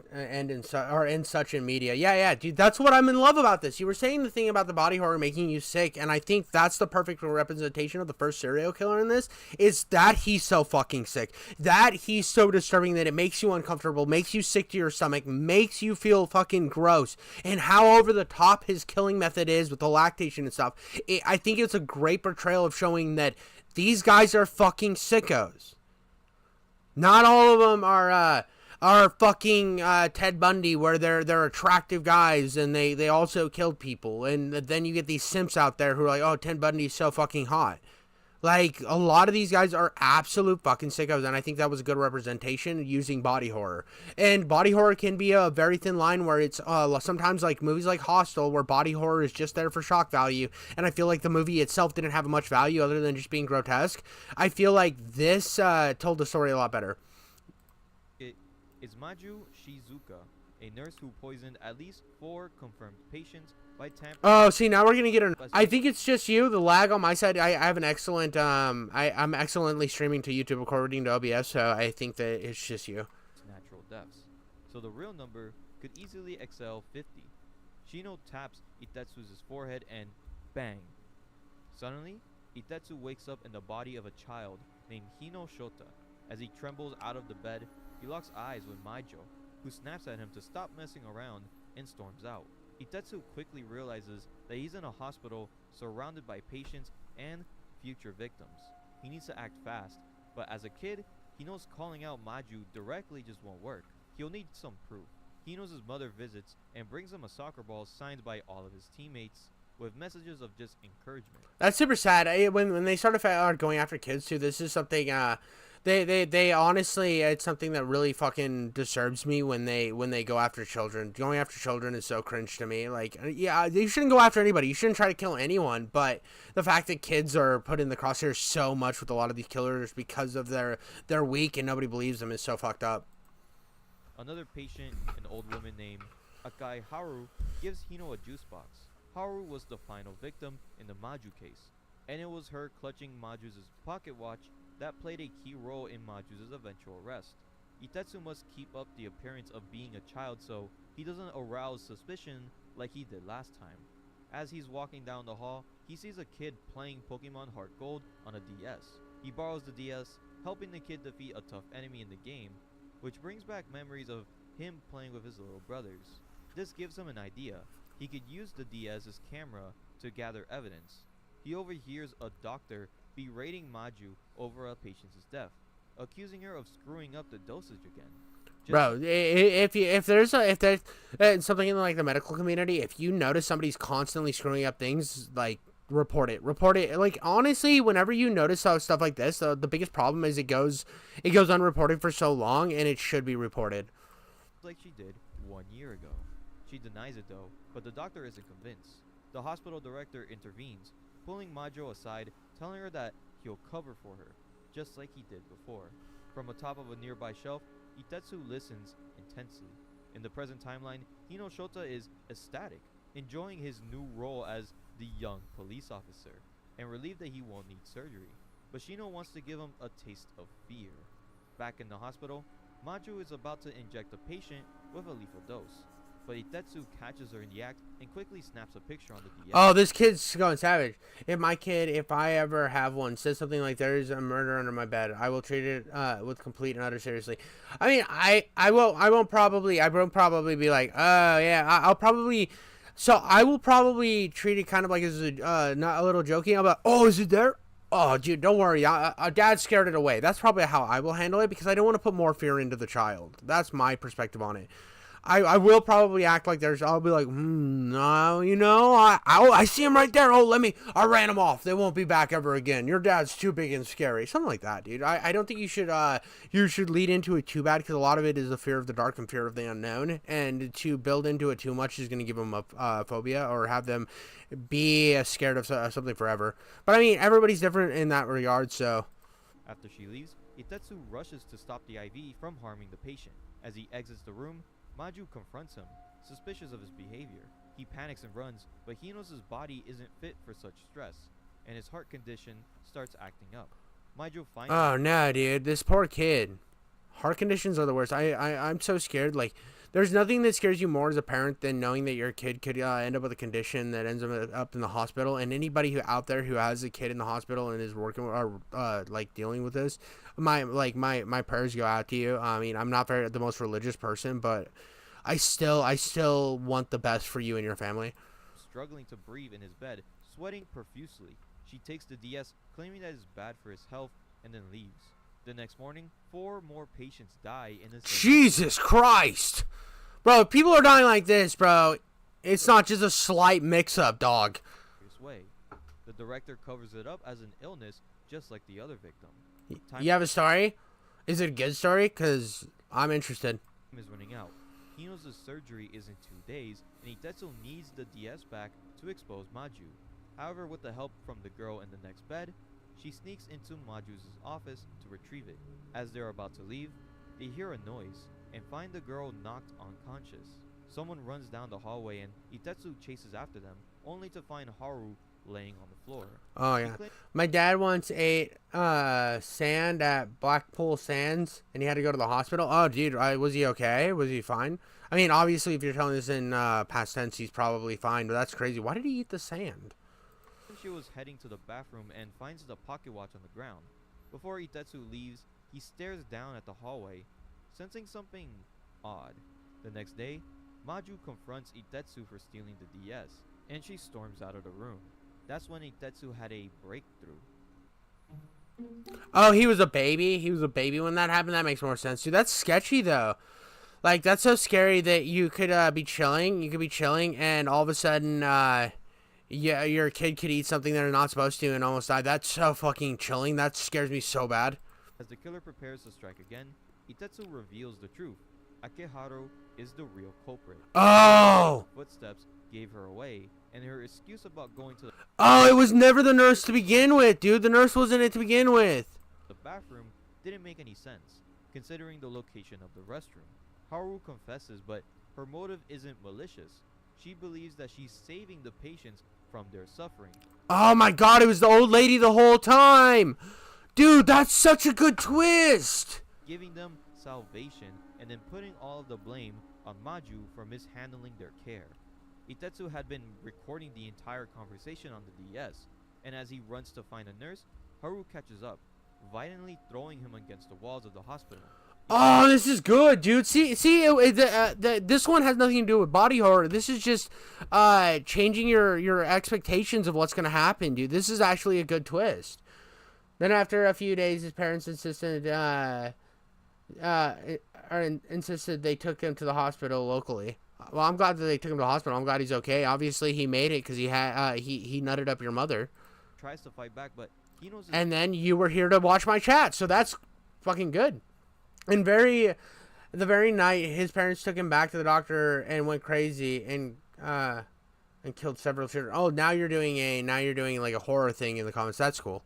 in such in media. Yeah, dude. That's what I'm in love about this. You were saying the thing about the body horror making you sick, and I think that's the perfect representation of the first serial killer in this. Is that he's so fucking sick, that he's so disturbing that it makes you uncomfortable, makes you sick to your stomach, makes you feel fucking gross, and how over the top his killing method is with the lactation and stuff. I think it's a great portrayal of showing that these guys are fucking sickos. Not all of them are fucking Ted Bundy, where they're attractive guys and they also killed people, and then you get these simps out there who are like, oh, Ted Bundy's so fucking hot. Like, a lot of these guys are absolute fucking sickos, and I think that was a good representation using body horror. And body horror can be a very thin line where it's sometimes like movies like Hostel, where body horror is just there for shock value, and I feel like the movie itself didn't have much value other than just being grotesque. I feel like this told the story a lot better. It is Maju Shizuka, a nurse who poisoned at least 4 confirmed patients by tampering. Oh, see, now we're gonna get I think it's just you. The lag on my side. I have an excellent. I'm excellently streaming to YouTube according to OBS, so I think that it's just you. Natural deaths. So the real number could easily excel 50. Shino taps Itetsu's forehead and bang. Suddenly, Itetsu wakes up in the body of a child named Hino Shota. As he trembles out of the bed, he locks eyes with Maijo, who snaps at him to stop messing around and storms out. Itetsu quickly realizes that he's in a hospital surrounded by patients and future victims. He needs to act fast, But as a kid, he knows calling out Maju directly just won't work. He'll need some proof. He knows his mother visits and brings him a soccer ball signed by all of his teammates with messages of just encouragement. That's super sad. When they started going after kids too, this is something they honestly, it's something that really fucking disturbs me when they go after children. Going after children is so cringe to me. Like, yeah, you shouldn't go after anybody. You shouldn't try to kill anyone. But the fact that kids are put in the crosshairs so much with a lot of these killers because of they're weak and nobody believes them is so fucked up. Another patient, an old woman named Akai Haru, gives Hino a juice box. Haru was the final victim in the Maju case, and it was her clutching Maju's pocket watch that played a key role in Maju's eventual arrest. Itetsu must keep up the appearance of being a child so he doesn't arouse suspicion like he did last time. As he's walking down the hall, he sees a kid playing Pokemon Heart Gold on a DS. He borrows the DS, helping the kid defeat a tough enemy in the game, which brings back memories of him playing with his little brothers. This gives him an idea. He could use the DS's camera to gather evidence. He overhears a doctor berating Maju over a patient's death, accusing her of screwing up the dosage again. Bro, if there's something in like the medical community, if you notice somebody's constantly screwing up things, like report it. Like, honestly, whenever you notice stuff like this, the biggest problem is it goes unreported for so long, and it should be reported. Like she did 1 year ago. She denies it though, but the doctor isn't convinced. The hospital director intervenes, pulling Majo aside, telling her that he'll cover for her, just like he did before. From atop of a nearby shelf, Itetsu listens intensely. In the present timeline, Hino Shota is ecstatic, enjoying his new role as the young police officer, and relieved that he won't need surgery. But Shino wants to give him a taste of fear. Back in the hospital, Maju is about to inject a patient with a lethal dose, but Itetsu catches her in the act and quickly snaps a picture on the DS. Oh, this kid's going savage. If I ever have one, says something like there's a murder under my bed, I will treat it with complete and utter seriously. I mean, I won't probably be like, oh yeah, I will probably treat it kind of like as not a little joking about, oh, is it there? Oh, dude, don't worry. Dad scared it away. That's probably how I will handle it because I don't want to put more fear into the child. That's my perspective on it. I will probably act like I'll be like, no, you know, I see him right there. Oh, I ran him off. They won't be back ever again. Your dad's too big and scary. Something like that, dude. I don't think you should lead into it too bad because a lot of it is the fear of the dark and fear of the unknown. And to build into it too much is going to give them a phobia or have them be scared of something forever. But I mean, everybody's different in that regard, so. After she leaves, Itetsu rushes to stop the IV from harming the patient. As he exits the room, Maju confronts him, suspicious of his behavior. He panics and runs, but he knows his body isn't fit for such stress, and his heart condition starts acting up. Maju finds Oh no, dude, this poor kid. Heart conditions are the worst. I'm so scared. Like, there's nothing that scares you more as a parent than knowing that your kid could end up with a condition that ends up in the hospital. And anybody who out there who has a kid in the hospital and is working or like dealing with this, my prayers go out to you. I mean, I'm not the most religious person, but I still want the best for you and your family. Struggling to breathe in his bed, sweating profusely. She takes the DS, claiming that it's bad for his health, and then leaves. The next morning, 4 more patients die in the same Jesus Christ! Bro, if people are dying like this, bro, it's not just a slight mix-up, dog. way. The director covers it up as an illness, just like the other victim. You have a story? Is it a good story? Because I'm interested. Time is running out. Hino's surgery is in 2 days, and Itetsu needs the DS back to expose Maju. However, with the help from the girl in the next bed, she sneaks into Maju's office to retrieve it. As they're about to leave, they hear a noise and find the girl knocked unconscious. Someone runs down the hallway and Itetsu chases after them, only to find Haru laying on the floor. Oh yeah. My dad once ate sand at Blackpool Sands and he had to go to the hospital. Oh dude, was he okay? Was he fine? I mean, obviously if you're telling this in past tense, he's probably fine, but that's crazy. Why did he eat the sand? She was heading to the bathroom and finds the pocket watch on the ground. Before Itetsu leaves, he stares down at the hallway, sensing something odd. The next day, Maju confronts Itetsu for stealing the DS, and she storms out of the room. That's when Itetsu had a breakthrough. Oh, he was a baby? He was a baby when that happened? That makes more sense, dude. That's sketchy, though. Like, that's so scary that you could be chilling. You could be chilling, and all of a sudden, yeah, your kid could eat something they're not supposed to and almost die. That's so fucking chilling. That scares me so bad. As the killer prepares to strike again, Itetsu reveals the truth. Akeharu is the real culprit. Oh! Footsteps gave her away, and her excuse about going to Oh, it was never the nurse to begin with, dude. The nurse wasn't it to begin with. the bathroom didn't make any sense, considering the location of the restroom. Haru confesses, but her motive isn't malicious. She believes that she's saving the patients from their suffering. Oh my god, it was the old lady the whole time! Dude, that's such a good twist! Giving them salvation and then putting all of the blame on Maju for mishandling their care. Itetsu had been recording the entire conversation on the DS, and as he runs to find a nurse, Haru catches up, violently throwing him against the walls of the hospital. Oh, this is good, dude. See, this one has nothing to do with body horror. This is just changing your expectations of what's gonna happen, dude. This is actually a good twist. Then after a few days, his parents insisted insisted they took him to the hospital locally. Well, I'm glad that they took him to the hospital. I'm glad he's okay. Obviously, he made it because he had he nutted up your mother. Tries to fight back, but he knows. And then you were here to watch my chat, so that's fucking good. And the very night, his parents took him back to the doctor and went crazy and killed several children. Oh, now you're doing like a horror thing in the comments. That's cool.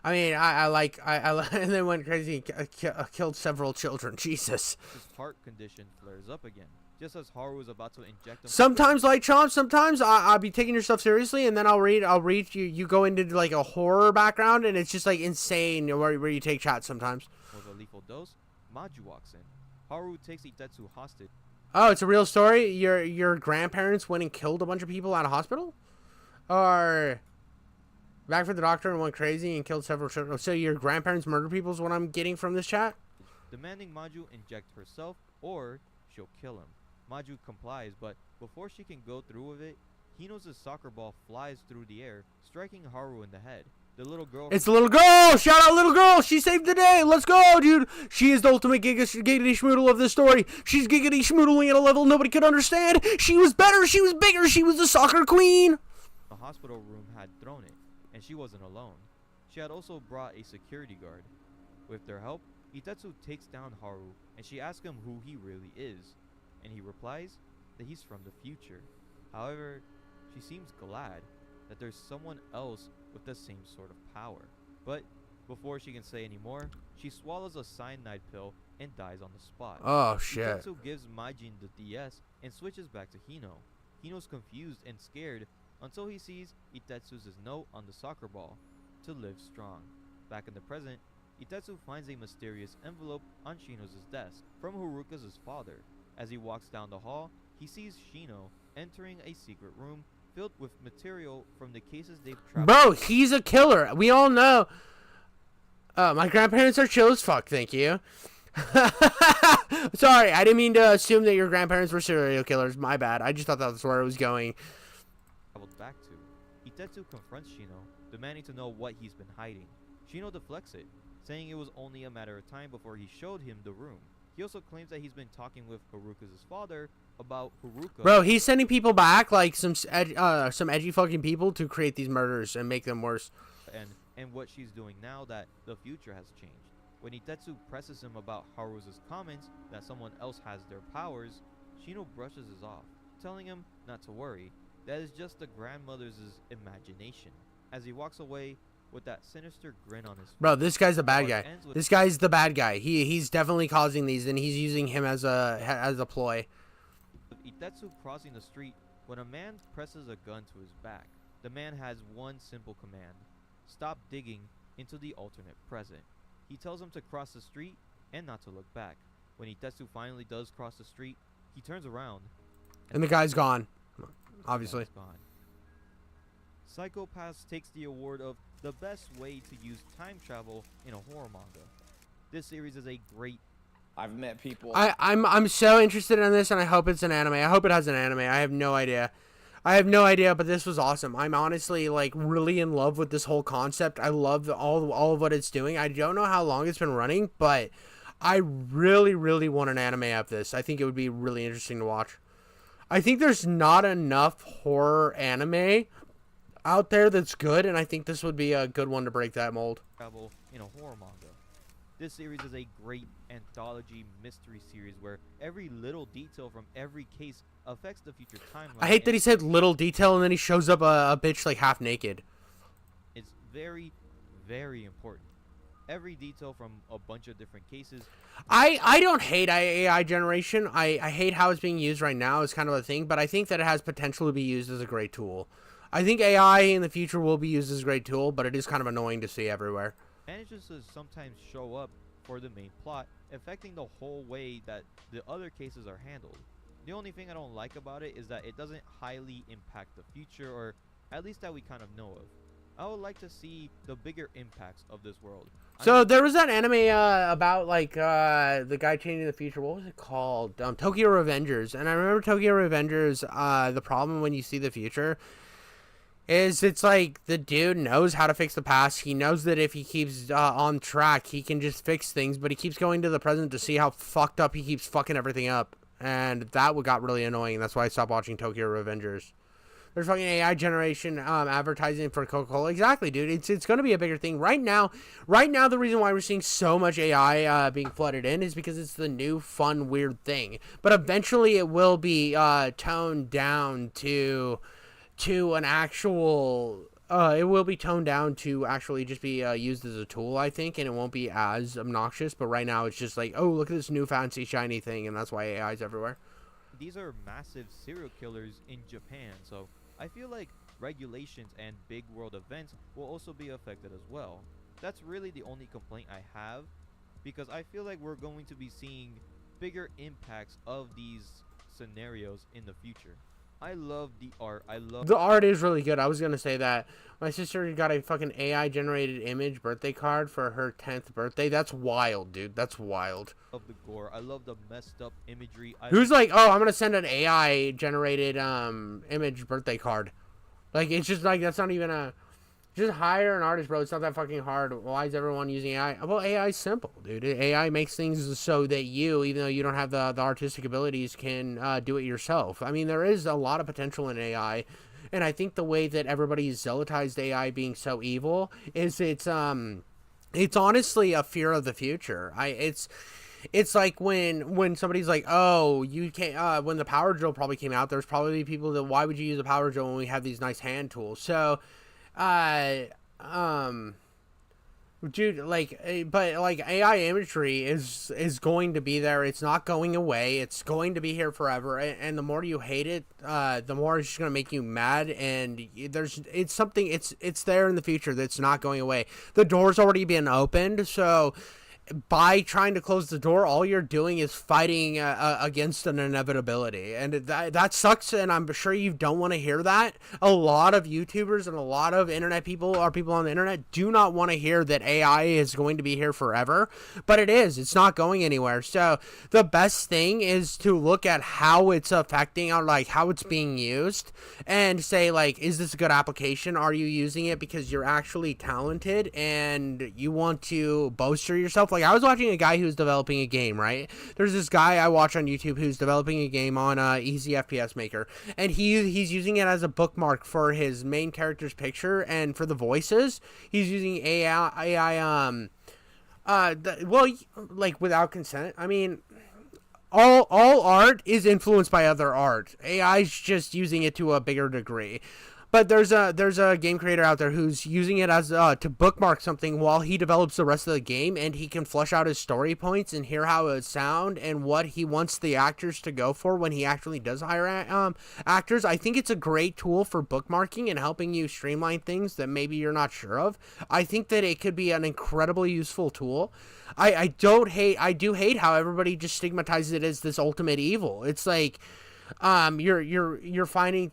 I mean, I like and then went crazy and killed several children. Jesus. His heart condition flares up again, just as Haru is about to inject him. Sometimes, like Chomp, sometimes I'll be taking your stuff seriously, and then I'll read you. You go into like a horror background, and it's just like insane where you take chat sometimes. With a lethal dose, Maju walks in. Haru takes Itetsu hostage. Oh, it's a real story? Your grandparents went and killed a bunch of people at a hospital? Or back for the doctor and went crazy and killed several children? So your grandparents murdered people is what I'm getting from this chat? Demanding Maju inject herself or she'll kill him. Maju complies, but before she can go through with it, Hino's soccer ball flies through the air, striking Haru in the head. The little girl. It's the little girl! Shout out little girl! She saved the day! Let's go, dude! She is the ultimate giggity schmoodle of this story. She's giggity schmoodling at a level nobody could understand. She was better, she was bigger, she was the soccer queen! The hospital room had thrown it, and she wasn't alone. She had also brought a security guard. With their help, Itetsu takes down Haru, and she asks him who he really is. And he replies that he's from the future. However, she seems glad that there's someone else with the same sort of power. But before she can say any more, she swallows a cyanide pill and dies on the spot. Oh, shit. Itetsu gives Majin the DS and switches back to Hino. Hino's confused and scared until he sees Itetsu's note on the soccer ball, to live strong. Back in the present, Itetsu finds a mysterious envelope on Shino's desk from Haruka's father. As he walks down the hall, he sees Shino entering a secret room filled with material from the cases they've traveled. Bro, he's a killer. We all know. My grandparents are chill as fuck, thank you. Sorry, I didn't mean to assume that your grandparents were serial killers. My bad. I just thought that was where it was going. Back to. Itetsu confronts Shino, demanding to know what he's been hiding. Shino deflects it, saying it was only a matter of time before he showed him the room. He also claims that he's been talking with Haruka's father about Haruka. Bro, he's sending people back, like some edgy fucking people, to create these murders and make them worse. And what she's doing now that the future has changed. When Itetsu presses him about Haru's comments that someone else has their powers, Shino brushes it off, telling him not to worry, that is just the grandmother's imagination. As he walks away with that sinister grin on his face. Bro, this guy's the bad guy. This guy's the bad guy. He's definitely causing these, and he's using him as a ploy. Itetsu crossing the street when a man presses a gun to his back. The man has one simple command: stop digging into the alternate present. He tells him to cross the street and not to look back. When Itetsu finally does cross the street, he turns around. And the guy's gone. Obviously. Gone. Psycho-Pass takes the award of the best way to use time travel in a horror manga. This series is a great. I've met people. I'm so interested in this, and I hope it's an anime. I hope it has an anime. I have no idea. I have no idea, but this was awesome. I'm honestly like really in love with this whole concept. I love all of what it's doing. I don't know how long it's been running, but I really, really want an anime of this. I think it would be really interesting to watch. I think there's not enough horror anime out there that's good, and I think this would be a good one to break that mold. Travel in a horror manga. This series is a great anthology mystery series where every little detail from every case affects the future timeline. I hate that he said little detail and then he shows up a bitch like half naked. It's very, very important. Every detail from a bunch of different cases. I don't hate AI generation. I hate how it's being used right now as kind of a thing, but I think that it has potential to be used as a great tool. I think AI in the future will be used as a great tool, but it is kind of annoying to see everywhere. Manages to sometimes show up for the main plot, affecting the whole way that the other cases are handled. The only thing I don't like about it is that it doesn't highly impact the future, or at least that we kind of know of. I would like to see the bigger impacts of this world. So there was that anime about like the guy changing the future. What was it called? Tokyo Revengers. And I remember Tokyo Revengers. The problem when you see the future is it's like the dude knows how to fix the past. He knows that if he keeps on track, he can just fix things. But he keeps going to the present to see how fucked up he keeps fucking everything up. And that got really annoying. That's why I stopped watching Tokyo Revengers. There's fucking AI generation advertising for Coca-Cola. Exactly, dude. It's going to be a bigger thing. Right now, the reason why we're seeing so much AI being flooded in is because it's the new, fun, weird thing. But eventually it will be toned down to an actual... it will be toned down to actually just be used as a tool, I think, and it won't be as obnoxious. But right now it's just like, oh, look at this new fancy shiny thing, and that's why AI is everywhere. These are massive serial killers in Japan, so I feel like regulations and big world events will also be affected as well. That's really the only complaint I have, because I feel like we're going to be seeing bigger impacts of these scenarios in the future. I love the art. The art is really good. I was going to say that. My sister got a fucking AI generated image birthday card for her 10th birthday. That's wild, dude. That's wild. I love the gore. I love the messed up imagery. Who's like, oh, I'm going to send an AI generated image birthday card. Like, it's just like, that's not even a... Just hire an artist, bro. It's not that fucking hard. Why is everyone using AI? Well, AI is simple, dude. AI makes things so that you, even though you don't have the artistic abilities, can do it yourself. I mean, there is a lot of potential in AI, and I think the way that everybody's zealotized AI being so evil is it's honestly a fear of the future. It's like when somebody's like, oh, you can't, when the power drill probably came out, there's probably people that, why would you use a power drill when we have these nice hand tools? So, dude, like, but like AI imagery is going to be there. It's not going away. It's going to be here forever. And the more you hate it, the more it's just gonna make you mad. And it's there in the future that's not going away. The door's already been opened, so by trying to close the door, all you're doing is fighting against an inevitability, and that sucks. And I'm sure you don't want to hear that. A lot of YouTubers and a lot of internet people, or people on the internet, do not want to hear that AI is going to be here forever, but it is. It's not going anywhere. So the best thing is to look at how it's affecting, or like how it's being used, and say like, is this a good application? Are you using it because you're actually talented and you want to bolster yourself? Like, I was watching a guy who's developing a game, right? There's this guy I watch on YouTube who's developing a game on Easy FPS Maker, and he's using it as a bookmark for his main character's picture, and for the voices, he's using AI well, like, without consent. I mean, all art is influenced by other art. AI's just using it to a bigger degree. But there's a game creator out there who's using it as to bookmark something while he develops the rest of the game, and he can flesh out his story points and hear how it sound and what he wants the actors to go for when he actually does hire actors. I think it's a great tool for bookmarking and helping you streamline things that maybe you're not sure of. I think that it could be an incredibly useful tool. I do hate how everybody just stigmatizes it as this ultimate evil. It's like you're finding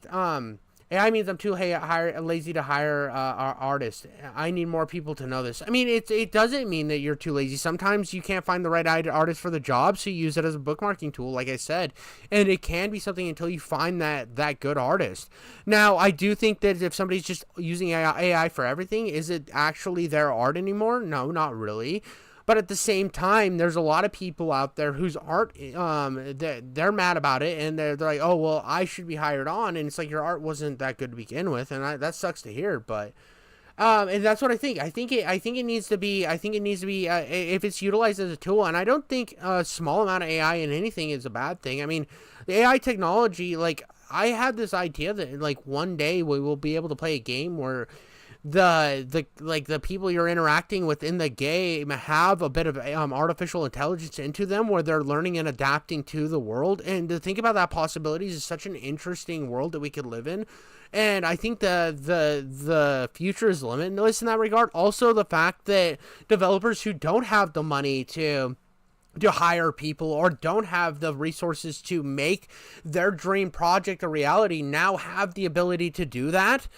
AI means I'm too lazy to hire artists. I need more people to know this. I mean, it doesn't mean that you're too lazy. Sometimes you can't find the right artist for the job, so you use it as a bookmarking tool, like I said. And it can be something until you find that good artist. Now, I do think that if somebody's just using AI for everything, is it actually their art anymore? No, not really. But at the same time, there's a lot of people out there whose art, they're mad about it, and they're like, oh, well, I should be hired on, and it's like your art wasn't that good to begin with, and that sucks to hear, but, and that's what I think. I think it needs to be, if it's utilized as a tool, and I don't think a small amount of AI in anything is a bad thing. I mean, the AI technology, like, I had this idea that, like, one day we will be able to play a game where the people you're interacting with in the game have a bit of artificial intelligence into them, where they're learning and adapting to the world. And to think about that possibilities is such an interesting world that we could live in. And I think the future is limitless in that regard. Also, the fact that developers who don't have the money to hire people or don't have the resources to make their dream project a reality now have the ability to do that.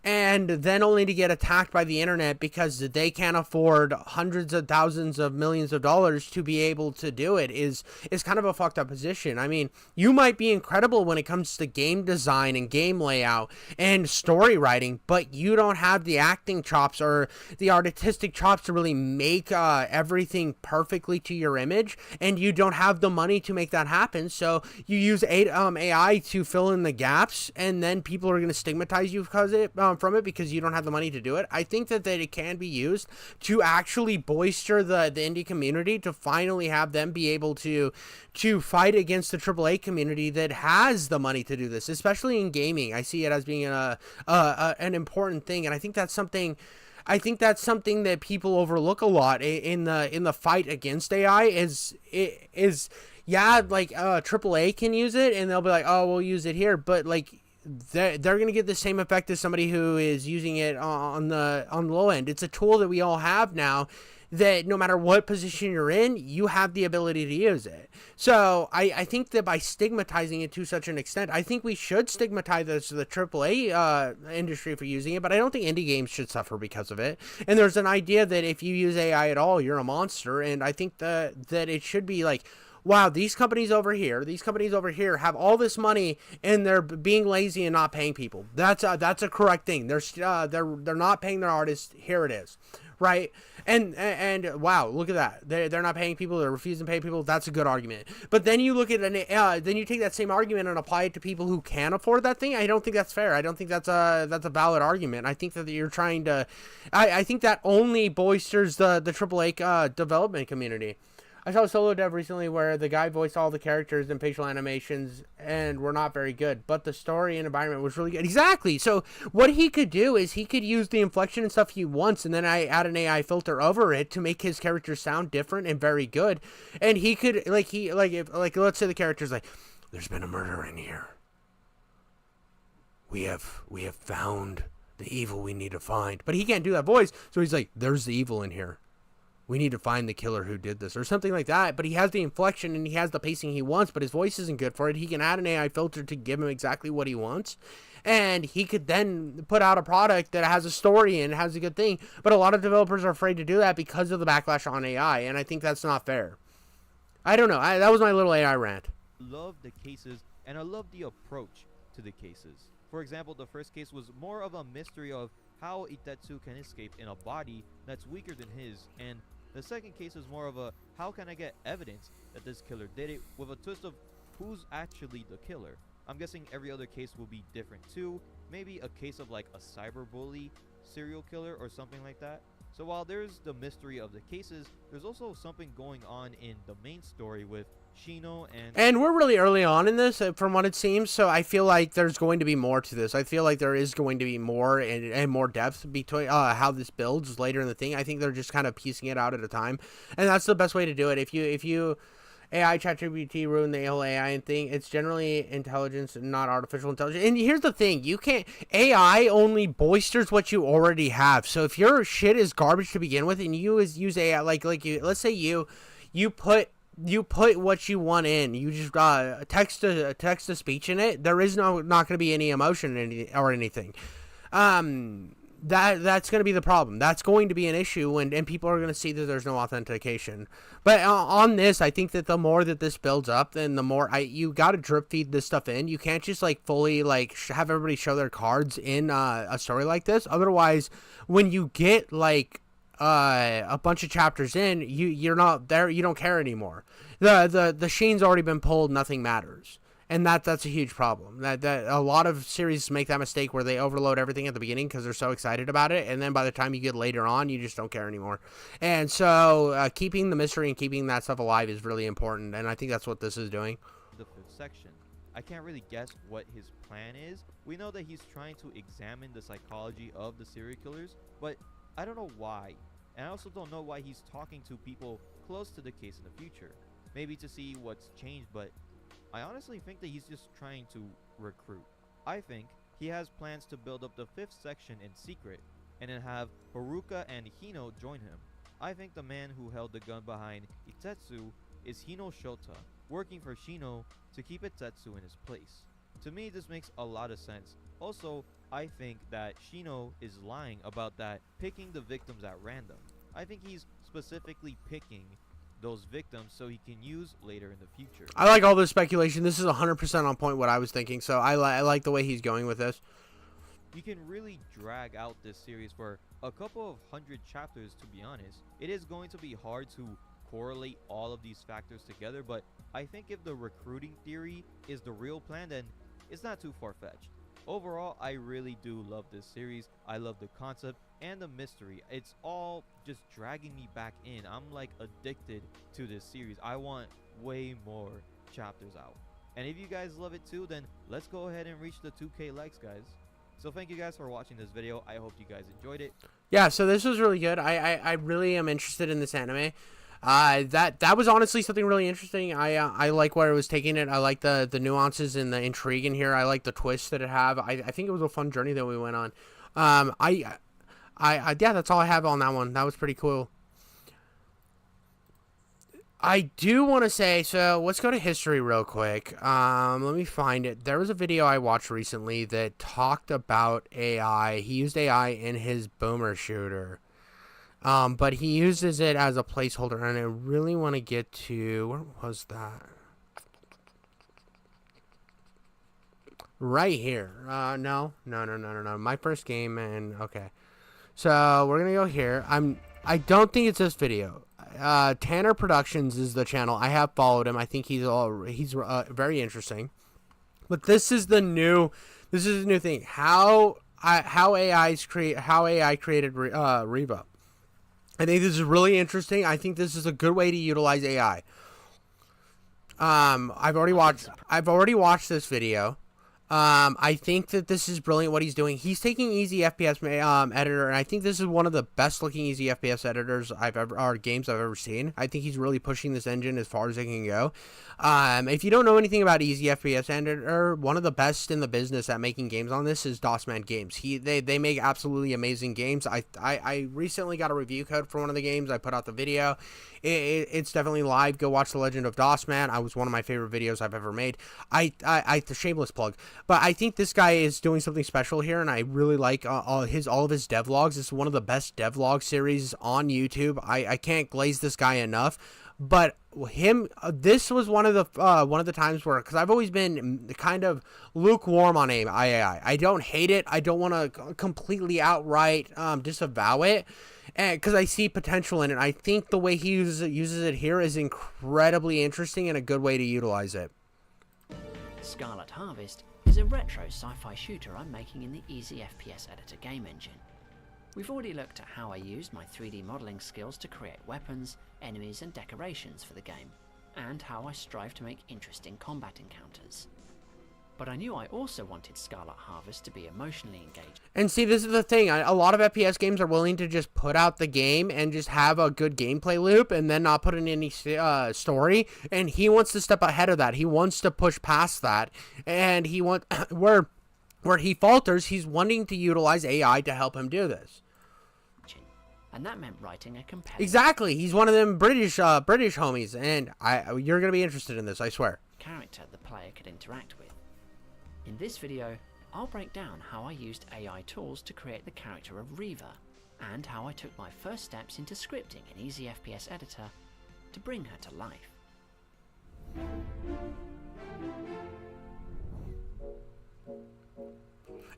And then only to get attacked by the internet because they can't afford hundreds of thousands of millions of dollars to be able to do it is kind of a fucked up position. I mean, you might be incredible when it comes to game design and game layout and story writing, but you don't have the acting chops or the artistic chops to really make everything perfectly to your image, and you don't have the money to make that happen. So you use AI to fill in the gaps, and then people are going to stigmatize you from it because you don't have the money to do it. I think that it can be used to actually bolster the indie community, to finally have them be able to fight against the AAA community that has the money to do this, especially in gaming. I see it as being an important thing, and I think that's something that people overlook a lot in the fight against AI is yeah, like AAA can use it and they'll be like, oh, we'll use it here, but like they're going to get the same effect as somebody who is using it on the low end. It's a tool that we all have now, that no matter what position you're in, you have the ability to use it. So I think that by stigmatizing it to such an extent, I think we should stigmatize the AAA industry for using it, but I don't think indie games should suffer because of it. And there's an idea that if you use AI at all, you're a monster, and I think that it should be like, wow, these companies over here have all this money and they're being lazy and not paying people. That's a correct thing. They're not paying their artists. Here it is, right? And wow, look at that. They're not paying people. They're refusing to pay people. That's a good argument. But then you look at then you take that same argument and apply it to people who can afford that thing. I don't think that's fair. I don't think that's a valid argument. I think that you're trying to. I think that only bolsters the AAA development community. I saw a solo dev recently where the guy voiced all the characters and facial animations and were not very good, but the story and environment was really good. Exactly. So what he could do is he could use the inflection and stuff he wants, and then I add an AI filter over it to make his character sound different and very good. And he could let's say the character's like, there's been a murder in here. We have found the evil we need to find. But he can't do that voice, so he's like, there's the evil in here. We need to find the killer who did this, or something like that. But he has the inflection and he has the pacing he wants, but his voice isn't good for it. He can add an AI filter to give him exactly what he wants, and he could then put out a product that has a story and has a good thing. But a lot of developers are afraid to do that because of the backlash on AI, and I think that's not fair. I don't know. That was my little AI rant. Love the cases, and I love the approach to the cases. For example, the first case was more of a mystery of how Itetsu can escape in a body that's weaker than his, and the second case is more of a how can I get evidence that this killer did it, with a twist of who's actually the killer. I'm guessing every other case will be different too. Maybe a case of like a cyberbully serial killer or something like that. So while there's the mystery of the cases, there's also something going on in the main story with Shino and we're really early on in this, from what it seems, so I feel like there's going to be more to this. I feel like there is going to be more and more depth between how this builds later in the thing. I think they're just kind of piecing it out at a time, and that's the best way to do it. If you AI ChatGPT ruin the whole AI thing, it's generally intelligence and not artificial intelligence. And here's the thing, AI only bolsters what you already have. So if your shit is garbage to begin with and you use AI, let's say you put you put what you want in. You just text to speech in it. There is not going to be any emotion or anything. That's going to be the problem. That's going to be an issue, and people are going to see that there's no authentication. But on this, I think that the more that this builds up, then the more you got to drip feed this stuff in. You can't just like fully like have everybody show their cards in a story like this. Otherwise, when you get like a bunch of chapters in, you're not there. You don't care anymore. The sheen's already been pulled. Nothing matters. And that's a huge problem. That a lot of series make that mistake where they overload everything at the beginning because they're so excited about it, and then by the time you get later on, you just don't care anymore. And so keeping the mystery and keeping that stuff alive is really important, and I think that's what this is doing. The 5th section. I can't really guess what his plan is. We know that he's trying to examine the psychology of the serial killers, but I don't know why. And I also don't know why he's talking to people close to the case in the future. Maybe to see what's changed, but I honestly think that he's just trying to recruit. I think he has plans to build up the 5th section in secret and then have Haruka and Hino join him. I think the man who held the gun behind Itetsu is Hino Shota, working for Shino to keep Itetsu in his place. To me, this makes a lot of sense. Also, I think that Shino is lying about that picking the victims at random. I think he's specifically picking those victims so he can use later in the future. I like all this speculation. This is 100% on point what I was thinking, so I like the way he's going with this. You can really drag out this series for a couple of 100 chapters, to be honest. It is going to be hard to correlate all of these factors together, but I think if the recruiting theory is the real plan, then it's not too far-fetched. Overall, I really do love this series. I love the concept and the mystery. It's all just dragging me back in. I'm like addicted to this series. I want way more chapters out. And if you guys love it too, then let's go ahead and reach the 2K likes, guys. So thank you guys for watching this video. I hope you guys enjoyed it. Yeah, so this was really good. I really am interested in this anime. That was honestly something really interesting. I like where it was taking it. I like the nuances and the intrigue in here. I like the twists that it have. I think it was a fun journey that we went on. Yeah, that's all I have on that one. That was pretty cool. I do want to say, so let's go to history real quick. Let me find it. There was a video I watched recently that talked about AI. He used AI in his boomer shooter. But he uses it as a placeholder, and I really want to get to, where was that? Right here. No. My first game, and okay. So we're gonna go here. I don't think it's this video. Tanner Productions is the channel. I have followed him. I think he's very interesting. But this is the new thing. How AI created Reva. I think this is really interesting. I think this is a good way to utilize AI. I've already watched this video. I think that this is brilliant what he's doing. He's taking Easy FPS editor, and I think this is one of the best looking Easy FPS editors games I've ever seen. I think he's really pushing this engine as far as it can go. If you don't know anything about Easy FPS editor, one of the best in the business at making games on this is DOSman Games. They make absolutely amazing games. I recently got a review code for one of the games. I put out the video. It's definitely live. Go watch The Legend of DOSman. I was one of my favorite videos I've ever made. The shameless plug. But I think this guy is doing something special here, and I really like all of his devlogs. This is one of the best devlog series on YouTube. I can't glaze this guy enough. But this was one of the times where, because I've always been kind of lukewarm on AI. I don't hate it. I don't want to completely outright disavow it, because I see potential in it. I think the way he uses it here is incredibly interesting and a good way to utilize it. Scarlet Harvest is a retro sci-fi shooter I'm making in the Easy FPS Editor game engine. We've already looked at how I used my 3D modeling skills to create weapons, enemies and decorations for the game, and how I strive to make interesting combat encounters. But I knew I also wanted Scarlet Harvest to be emotionally engaged. And see, this is the thing. A lot of FPS games are willing to just put out the game and just have a good gameplay loop and then not put in any story. And he wants to step ahead of that. He wants to push past that. And he wants where he falters, he's wanting to utilize AI to help him do this. and that meant writing a compelling Exactly. He's one of them British homies, and you're gonna be interested in this, I swear. character the player could interact with. In this video, I'll break down how I used AI tools to create the character of Reva, and how I took my first steps into scripting an Easy FPS editor to bring her to life.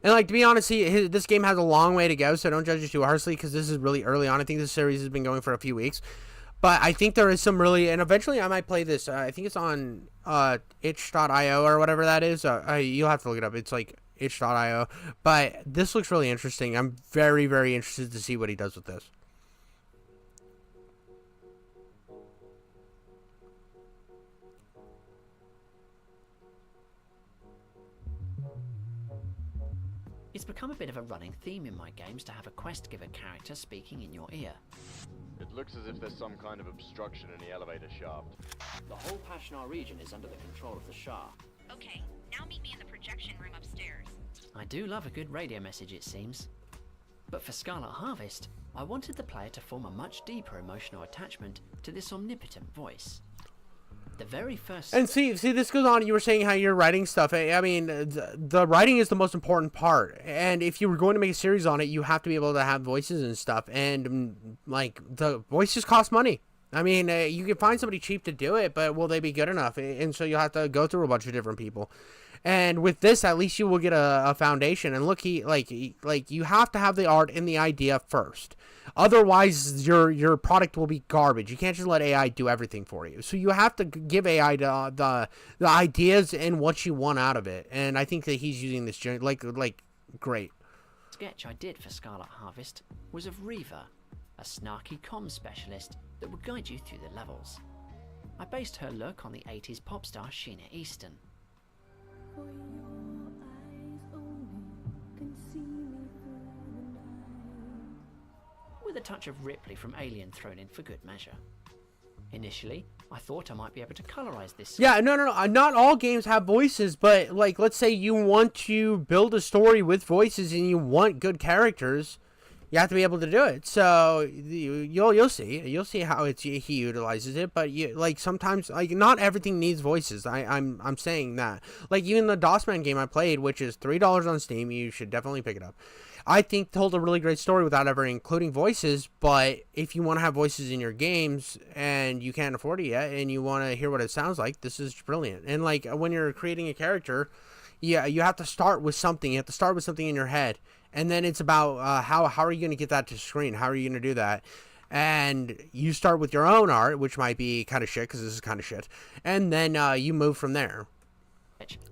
And like, to be honest, this game has a long way to go, so don't judge it too harshly because this is really early on. I think this series has been going for a few weeks, but I think there is some really, and eventually I might play this. I think it's on itch.io or whatever that is. You'll have to look it up. It's like itch.io, but this looks really interesting. I'm very, very interested to see what he does with this. It's become a bit of a running theme in my games to have a quest giver character speaking in your ear. It looks as if there's some kind of obstruction in the elevator shaft. The whole Pashnar region is under the control of the Shah. Okay, now meet me in the projection room upstairs. I do love a good radio message, it seems. But for Scarlet Harvest, I wanted the player to form a much deeper emotional attachment to this omnipotent voice. The very first... And see, this goes on. You were saying how you're writing stuff. I mean, the writing is the most important part. And if you were going to make a series on it, you have to be able to have voices and stuff. And, like, the voices cost money. I mean, you can find somebody cheap to do it, but will they be good enough? And so you'll have to go through a bunch of different people. And with this, at least you will get a foundation. And look, you have to have the art and the idea first. Otherwise, your product will be garbage. You can't just let AI do everything for you. So you have to give AI the ideas and what you want out of it. And I think that he's using this like great. Sketch I did for Scarlet Harvest was of Reva, a snarky comms specialist that would guide you through the levels. I based her look on the 80s pop star Sheena Easton. With a touch of Ripley from Alien thrown in for good measure. Initially, I thought I might be able to colorize this. Yeah, no. Not all games have voices, but like, let's say you want to build a story with voices and you want good characters, you have to be able to do it. So you'll see how he utilizes it. But sometimes not everything needs voices. I'm saying that. Like even the DOSman game I played, which is $3 on Steam, you should definitely pick it up. I think told a really great story without ever including voices. But if you want to have voices in your games and you can't afford it yet, and you want to hear what it sounds like, this is brilliant. And like when you're creating a character, yeah, you have to start with something. You have to start with something in your head. And then it's about how are you going to get that to screen? How are you going to do that? And you start with your own art, which might be kind of shit because this is kind of shit. And then you move from there.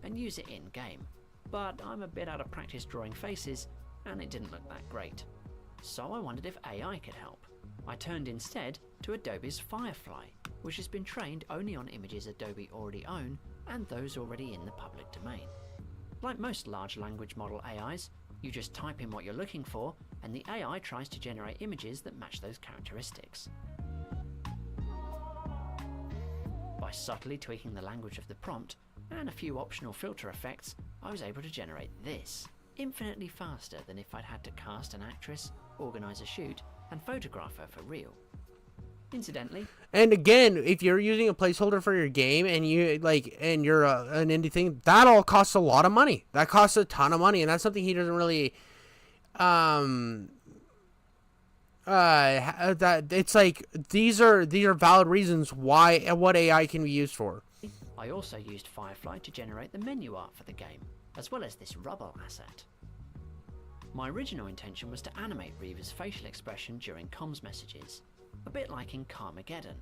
And use it in-game. But I'm a bit out of practice drawing faces, and it didn't look that great. So I wondered if AI could help. I turned instead to Adobe's Firefly, which has been trained only on images Adobe already own and those already in the public domain. Like most large language model AIs, you just type in what you're looking for, and the AI tries to generate images that match those characteristics. By subtly tweaking the language of the prompt, and a few optional filter effects, I was able to generate this, infinitely faster than if I'd had to cast an actress, organize a shoot, and photograph her for real. Incidentally, and again, if you're using a placeholder for your game and you're an indie thing, that all costs a lot of money. That costs a ton of money, and that's something he doesn't really that it's like these are valid reasons why what AI can be used for. I also used Firefly to generate the menu art for the game, as well as this rubble asset. My original intention was to animate Reva's facial expression during comms messages, a bit like in Carmageddon,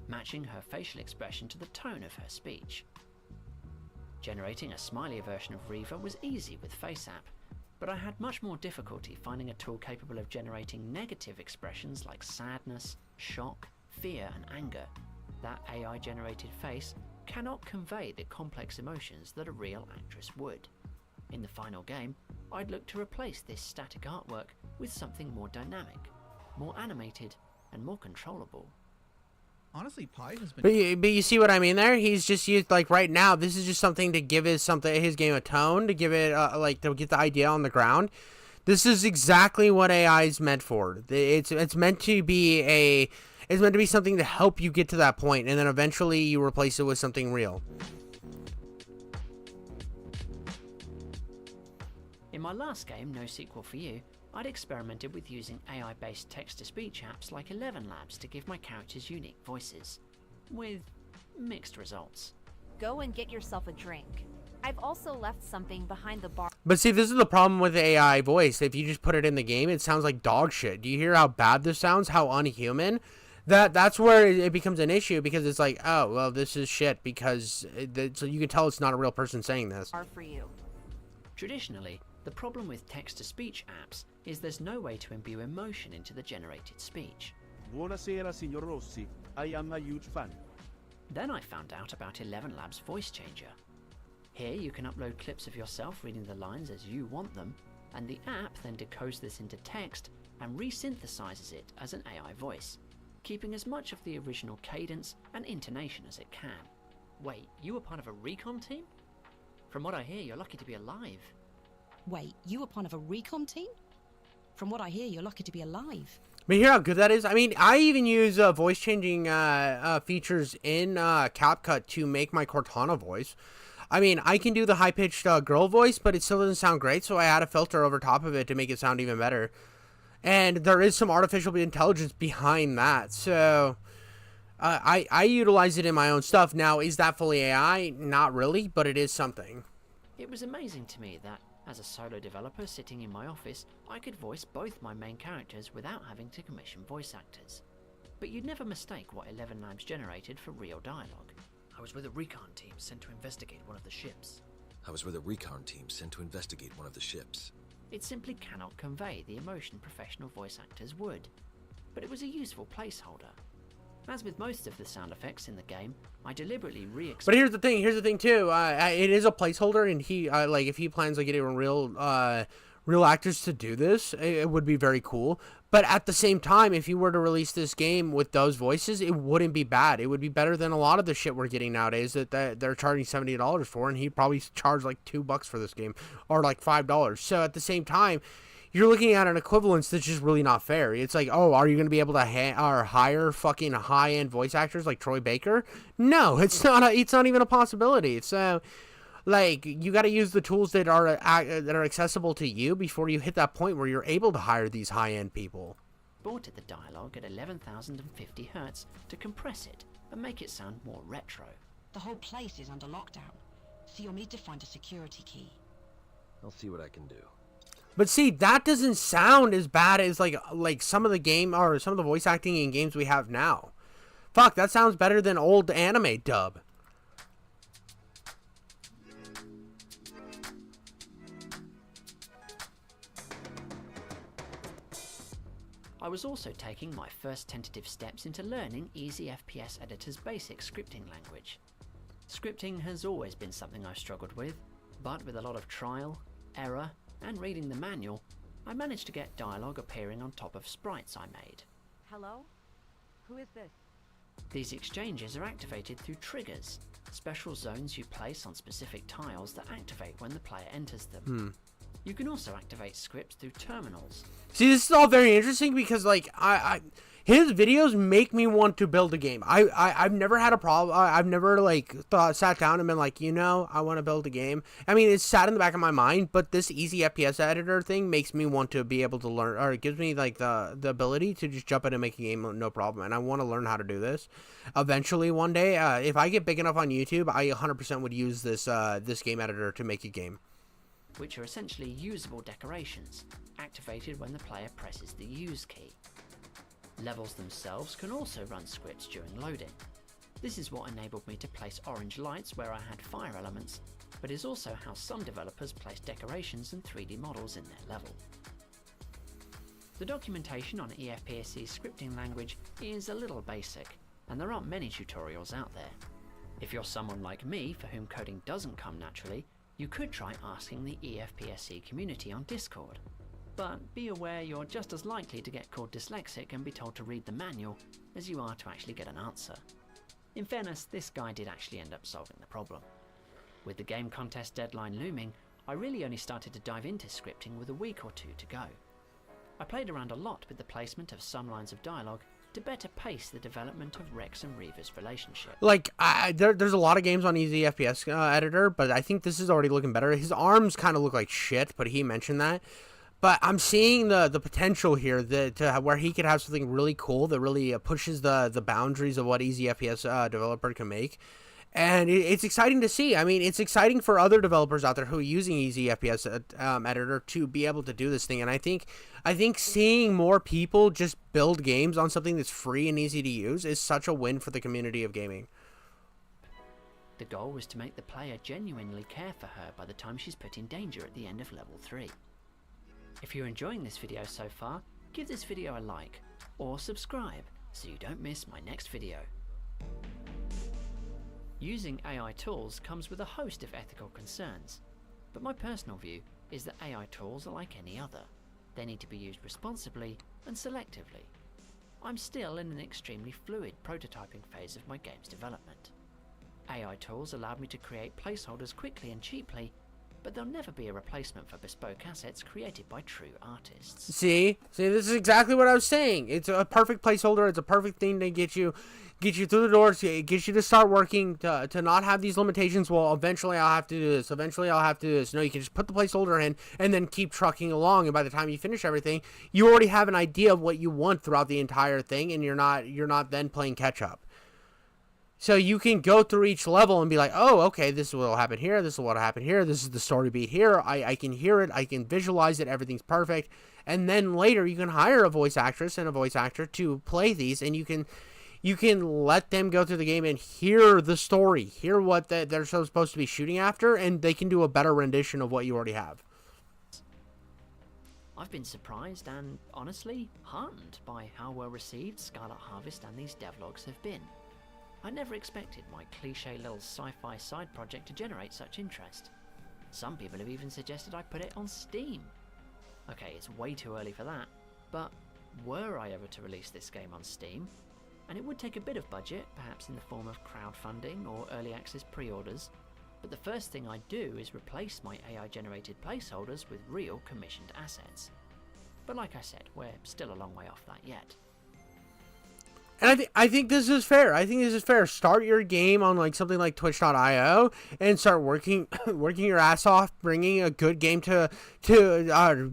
matching her facial expression to the tone of her speech. Generating a smiley version of Reva was easy with FaceApp, but I had much more difficulty finding a tool capable of generating negative expressions like sadness, shock, fear, and anger. That AI-generated face cannot convey the complex emotions that a real actress would. In the final game, I'd look to replace this static artwork with something more dynamic, more animated, and more controllable. Honestly, Pi has been... But you see what I mean there? He's just used, like, right now, this is just something to give his game a tone, to give it, to get the idea on the ground. This is exactly what AI is meant for. It's meant to be something to help you get to that point, and then eventually you replace it with something real. In my last game, No Sequel for You, I'd experimented with using AI-based text-to-speech apps like 11 Labs to give my characters unique voices, with mixed results. Go and get yourself a drink. I've also left something behind the bar. But see, this is the problem with the AI voice. If you just put it in the game, it sounds like dog shit. Do you hear how bad this sounds? How unhuman? That's where it becomes an issue, because it's like, oh, well, this is shit, because so you can tell it's not a real person saying this. For you. Traditionally, the problem with text-to-speech apps is there's no way to imbue emotion into the generated speech. Buonasera, signor Rossi. I am a huge fan. Then I found out about 11 Labs Voice Changer. Here you can upload clips of yourself reading the lines as you want them, and the app then decodes this into text and resynthesizes it as an AI voice, keeping as much of the original cadence and intonation as it can. Wait, you were part of a recon team? From what I hear, you're lucky to be alive. Wait, you were part of a recon team? From what I hear, you're lucky to be alive. But hear how good that is? I mean, I even use voice changing features in CapCut to make my Cortana voice. I mean, I can do the high-pitched girl voice, but it still doesn't sound great, so I add a filter over top of it to make it sound even better. And there is some artificial intelligence behind that, so I utilize it in my own stuff. Now, is that fully AI? Not really, but it is something. It was amazing to me that, as a solo developer sitting in my office, I could voice both my main characters without having to commission voice actors. But you'd never mistake what 11 Labs generated for real dialogue. I was with a recon team sent to investigate one of the ships. It simply cannot convey the emotion professional voice actors would, but it was a useful placeholder. As with most of the sound effects in the game, I deliberately But here's the thing too, it is a placeholder, and he, like, if he plans on getting real actors to do this, it would be very cool. But at the same time, if you were to release this game with those voices, it wouldn't be bad. It would be better than a lot of the shit we're getting nowadays that they're charging $70 for, and he'd probably charge like $2 for this game, or like $5. So at the same time, you're looking at an equivalence that's just really not fair. It's like, oh, are you going to be able to hire fucking high-end voice actors like Troy Baker? No, it's not even a possibility. So, like, you got to use the tools that are accessible to you before you hit that point where you're able to hire these high-end people. Exported the dialogue at 11,050 Hz to compress it and make it sound more retro. The whole place is under lockdown, so you'll need to find a security key. I'll see what I can do. But see, that doesn't sound as bad as like some of the voice acting in games we have now. Fuck, that sounds better than old anime dub. I was also taking my first tentative steps into learning Easy FPS Editor's basic scripting language. Scripting has always been something I've struggled with, but with a lot of trial, error, and reading the manual, I managed to get dialogue appearing on top of sprites I made. Hello? Who is this? These exchanges are activated through triggers, special zones you place on specific tiles that activate when the player enters them. You can also activate scripts through terminals. See, this is all very interesting because, like, his videos make me want to build a game. I've never had a problem. I've never, like, sat down and been like, you know, I want to build a game. I mean, it's sat in the back of my mind, but this Easy FPS Editor thing makes me want to be able to learn, or it gives me, like, the ability to just jump in and make a game no problem. And I want to learn how to do this eventually one day. If I get big enough on YouTube, I 100% would use this game editor to make a game. Which are essentially usable decorations, activated when the player presses the use key. Levels themselves can also run scripts during loading. This is what enabled me to place orange lights where I had fire elements, but is also how some developers place decorations and 3D models in their level. The documentation on EFPSC's scripting language is a little basic, and there aren't many tutorials out there. If you're someone like me for whom coding doesn't come naturally, you could try asking the EFPSC community on Discord. But be aware you're just as likely to get called dyslexic and be told to read the manual as you are to actually get an answer. In fairness, this guy did actually end up solving the problem. With the game contest deadline looming, I really only started to dive into scripting with a week or two to go. I played around a lot with the placement of some lines of dialogue to better pace the development of Rex and Reva's relationship. Like, there's a lot of games on Easy FPS Editor, but I think this is already looking better. His arms kind of look like shit, but he mentioned that. But I'm seeing the potential here to where he could have something really cool that really pushes the boundaries of what Easy FPS developer can make. And it's exciting to see. I mean, it's exciting for other developers out there who are using Easy FPS Editor to be able to do this thing. And I think seeing more people just build games on something that's free and easy to use is such a win for the community of gaming. The goal was to make the player genuinely care for her by the time she's put in danger at the end of level 3. If you're enjoying this video so far, give this video a like or subscribe so you don't miss my next video. Using AI tools comes with a host of ethical concerns, but my personal view is that AI tools are like any other. They need to be used responsibly and selectively. I'm still in an extremely fluid prototyping phase of my game's development. AI tools allowed me to create placeholders quickly and cheaply, but they'll never be a replacement for bespoke assets created by true artists. See, this is exactly what I was saying. It's a perfect placeholder. It's a perfect thing to get you through the doors. It gets you to start working, to not have these limitations. Well, eventually I'll have to do this. Eventually I'll have to do this. No, you can just put the placeholder in and then keep trucking along. And by the time you finish everything, you already have an idea of what you want throughout the entire thing, and you're not then playing catch up. So you can go through each level and be like, oh, okay, this is what will happen here. This is what will happen here. This is the story beat here. I can hear it. I can visualize it. Everything's perfect. And then later you can hire a voice actress and a voice actor to play these, and you can let them go through the game and hear the story, hear what they're supposed to be shooting after, and they can do a better rendition of what you already have. I've been surprised and, honestly, heartened by how well received Scarlet Harvest and these devlogs have been. I never expected my cliche little sci-fi side project to generate such interest. Some people have even suggested I put it on Steam. Okay, it's way too early for that, but were I ever to release this game on Steam, and it would take a bit of budget, perhaps in the form of crowdfunding or early access pre-orders, but the first thing I'd do is replace my AI-generated placeholders with real commissioned assets. But like I said, we're still a long way off that yet. And I think this is fair. I think this is fair. Start your game on like something like Twitch.io and start working your ass off, bringing a good game to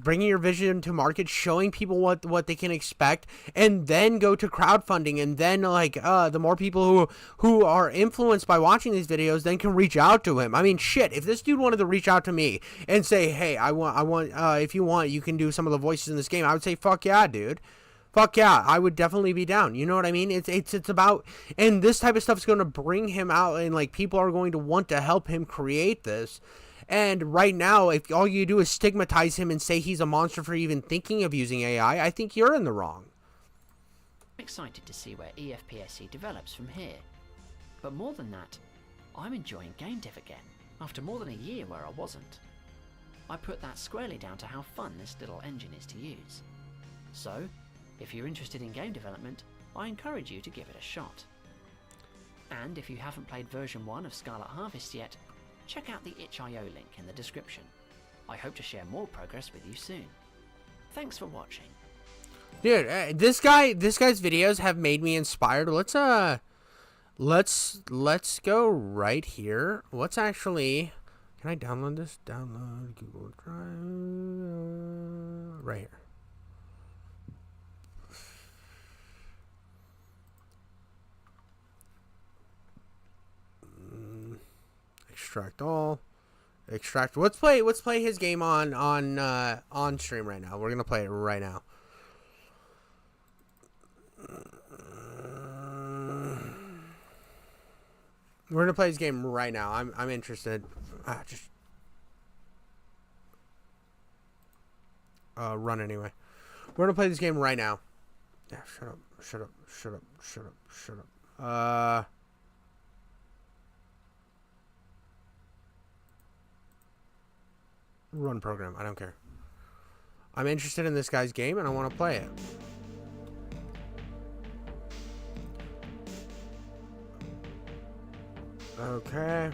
bringing your vision to market, showing people what they can expect, and then go to crowdfunding. And then the more people who are influenced by watching these videos then can reach out to him. I mean, shit, if this dude wanted to reach out to me and say, hey, I want if you want, you can do some of the voices in this game, I would say, fuck yeah, dude. Fuck yeah, I would definitely be down. You know what I mean? It's about, and this type of stuff is going to bring him out, and like people are going to want to help him create this. And right now, if all you do is stigmatize him and say he's a monster for even thinking of using AI, I think you're in the wrong. I'm excited to see where EFPSC develops from here. But more than that, I'm enjoying game dev again, after more than a year where I wasn't. I put that squarely down to how fun this little engine is to use. So, if you're interested in game development, I encourage you to give it a shot. And if you haven't played version 1 of Scarlet Harvest yet, check out the itch.io link in the description. I hope to share more progress with you soon. Thanks for watching. Dude, this guy's videos have made me inspired. Let's go right here. What's actually, can I download this? Download Google Drive right here. Extract all. Extract. Let's play his game on stream right now. We're gonna play it right now. We're gonna play his game right now. I'm interested. Just run anyway. We're gonna play this game right now. Yeah, shut up. Shut up. Shut up. Shut up. Shut up. Run program. I don't care. I'm interested in this guy's game and I want to play it. Okay.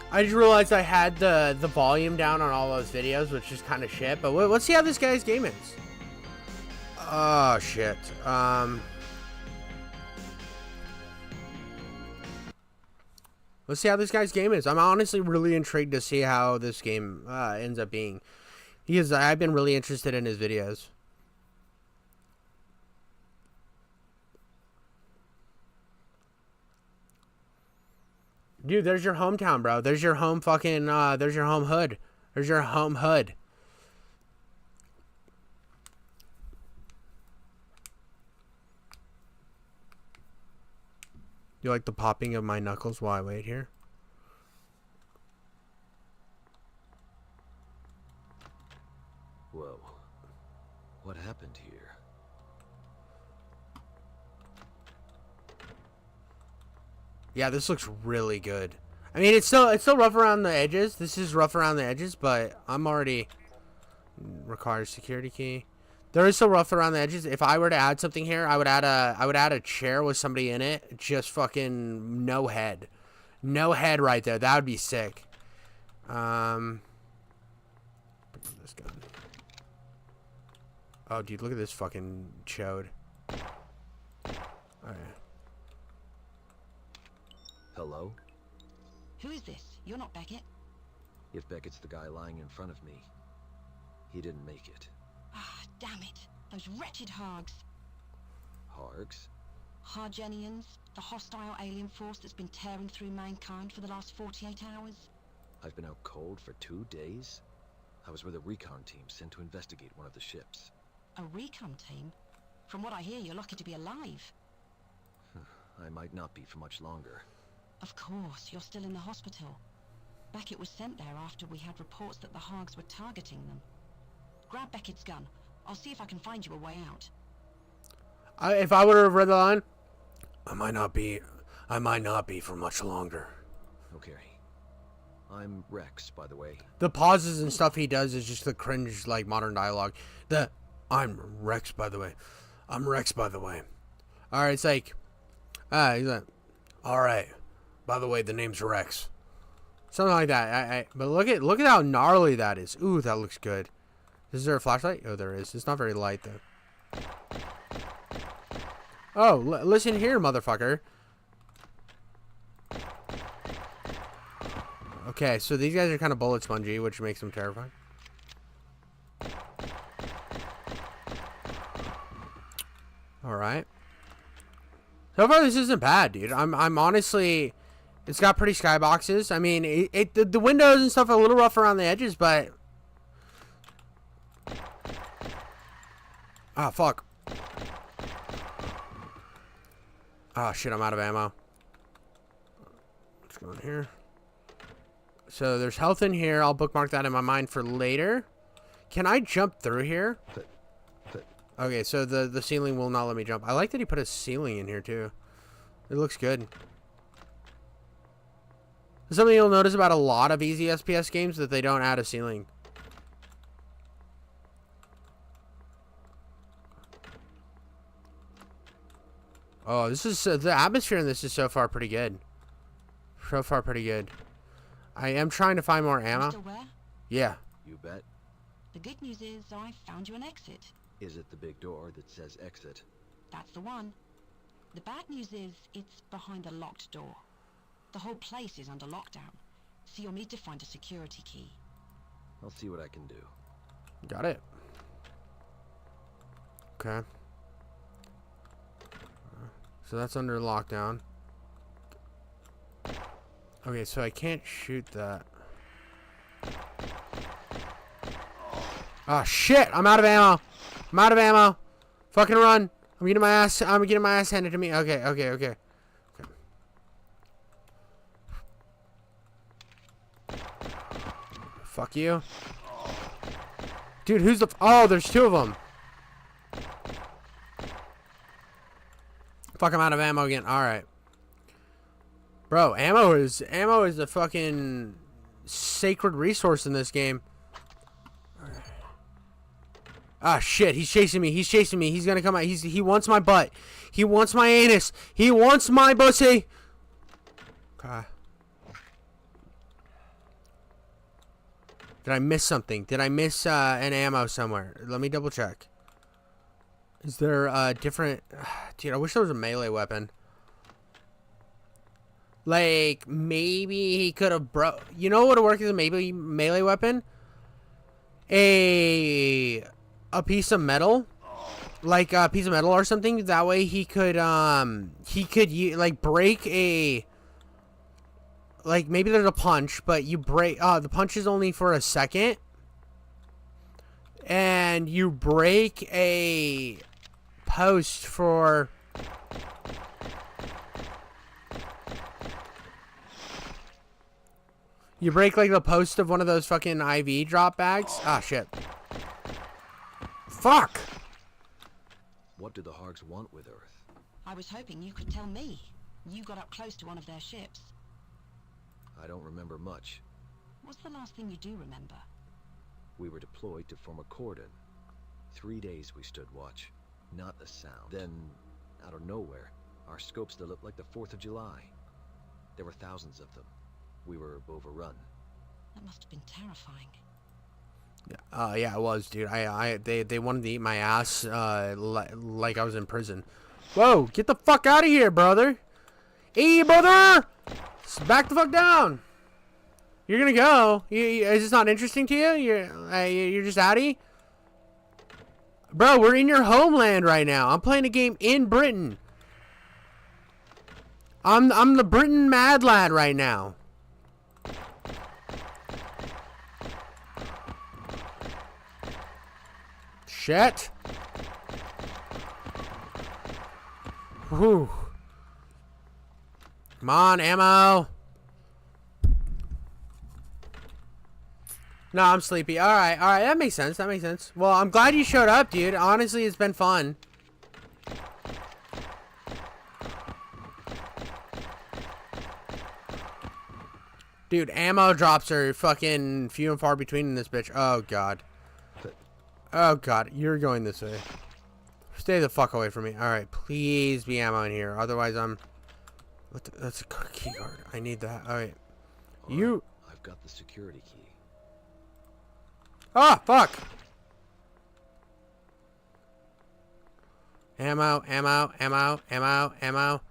I just realized I had the volume down on all those videos, which is kind of shit. But let's see how this guy's game is. Oh shit. Let's see how this guy's game is. I'm honestly really intrigued to see how this game ends up being. Because I've been really interested in his videos. Dude, there's your hometown, bro. There's your home fucking, there's your home hood. There's your home hood. You like the popping of my knuckles while I wait here? Whoa. What happened here? Yeah, this looks really good. I mean, it's still rough around the edges. This is rough around the edges, but I'm already requires security key. There is still rough around the edges. If I were to add something here, I would add a chair with somebody in it. Just fucking no head. No head right there. That would be sick. This gun. Oh, dude, look at this fucking chode. Alright. Hello? Who is this? You're not Beckett. If Beckett's the guy lying in front of me, he didn't make it. Ah, damn it. Those wretched Hargs. Hargs? Hargenians, the hostile alien force that's been tearing through mankind for the last 48 hours. I've been out cold for 2 days? I was with a recon team sent to investigate one of the ships. A recon team? From what I hear, you're lucky to be alive. I might not be for much longer. Of course, you're still in the hospital. Beckett was sent there after we had reports that the Hargs were targeting them. Grab Beckett's gun. I'll see if I can find you a way out. If I would have read the line, I might not be for much longer. Okay. I'm Rex, by the way. The pauses and stuff he does is just the cringe, like, modern dialogue. I'm Rex, by the way. I'm Rex, by the way. Alright, it's like, he's like, alright, by the way, the name's Rex. Something like that. But look at how gnarly that is. Ooh, that looks good. Is there a flashlight? Oh, there is. It's not very light, though. Oh, listen here, motherfucker. Okay, so these guys are kind of bullet spongy, which makes them terrifying. Alright. So far, this isn't bad, dude. I'm honestly... It's got pretty skyboxes. I mean, the windows and stuff are a little rough around the edges, but... Ah, fuck. Ah, shit, I'm out of ammo. Let's go in here. So there's health in here. I'll bookmark that in my mind for later. Can I jump through here? Okay, so the ceiling will not let me jump. I like that he put a ceiling in here, too. It looks good. Something you'll notice about a lot of easy SPS games that they don't add a ceiling. Oh, this is the atmosphere in this is so far pretty good. So far pretty good. I am trying to find more ammo. Still there? Yeah. You bet. The good news is I found you an exit. Is it the big door that says exit? That's the one. The bad news is it's behind a locked door. The whole place is under lockdown, so you'll need to find a security key. I'll see what I can do. Got it. Okay. So that's under lockdown. Okay, so I can't shoot that. Ah, shit! I'm out of ammo. I'm out of ammo. Fucking run! I'm getting my ass handed to me. Okay. Fuck you. Dude, who's the... Oh, there's two of them. Fuck, I'm out of ammo again. Alright. Bro, ammo is a fucking sacred resource in this game. Ah, shit. He's chasing me. He's gonna come out. He wants my butt. He wants my anus. He wants my pussy. Okay. Did I miss something? Did I miss an ammo somewhere? Let me double check. Is there a different... Dude, I wish there was a melee weapon. Like, maybe he could have You know what would work as a melee weapon? A piece of metal. Like a piece of metal or something. That way he could like break a... Like, maybe there's a punch, but you break... the punch is only for a second. And you break a post for... You break, like, the post of one of those fucking IV drop bags. Ah, shit. Fuck! What do the Hargs want with Earth? I was hoping you could tell me. You got up close to one of their ships. I don't remember much. What's the last thing you do remember? We were deployed to form a cordon. 3 days we stood watch. Not a sound. Then, out of nowhere, our scopes lit up like the 4th of July. There were thousands of them. We were overrun. That must have been terrifying. Yeah, it was, dude. They wanted to eat my ass, like I was in prison. Whoa, get the fuck out of here, brother. Hey, brother! Back the fuck down. You're gonna go. Is this not interesting to you? You're just outie? Bro, we're in your homeland right now. I'm playing a game in Britain. I'm the Britain mad lad right now. Shit. Whew. Come on, ammo. No, I'm sleepy. Alright, that makes sense. That makes sense. Well, I'm glad you showed up, dude. Honestly, it's been fun. Dude, ammo drops are fucking few and far between in this bitch. Oh, God. Oh, God. You're going this way. Stay the fuck away from me. Alright, please be ammo in here. Otherwise, I'm... That's a key card. I need that. Alright. You... I've got the security key. Ah, fuck! Ammo, ammo, ammo, ammo, ammo.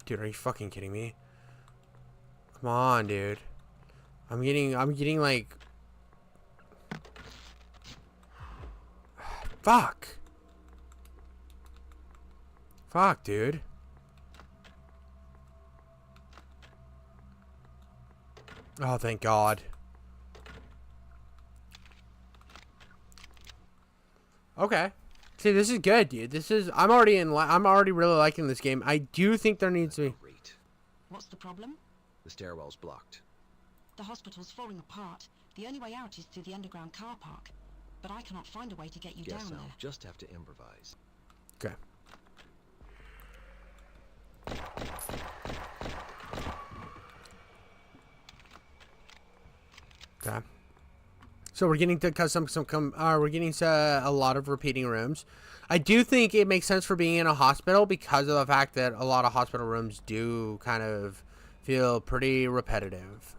Dude, are you fucking kidding me? Come on, dude. I'm getting like... Fuck. Fuck, dude. Oh, thank God. Okay. See, this is good, dude. This is... I'm already really liking this game. I do think there needs to be... What's the problem? The stairwell's blocked. The hospital's falling apart. The only way out is through the underground car park. But I cannot find a way to get you Guess down I'll there. just have to improvise. Okay. Okay. So we're getting to we're getting to a lot of repeating rooms. I do think it makes sense for being in a hospital because of the fact that a lot of hospital rooms do kind of feel pretty repetitive.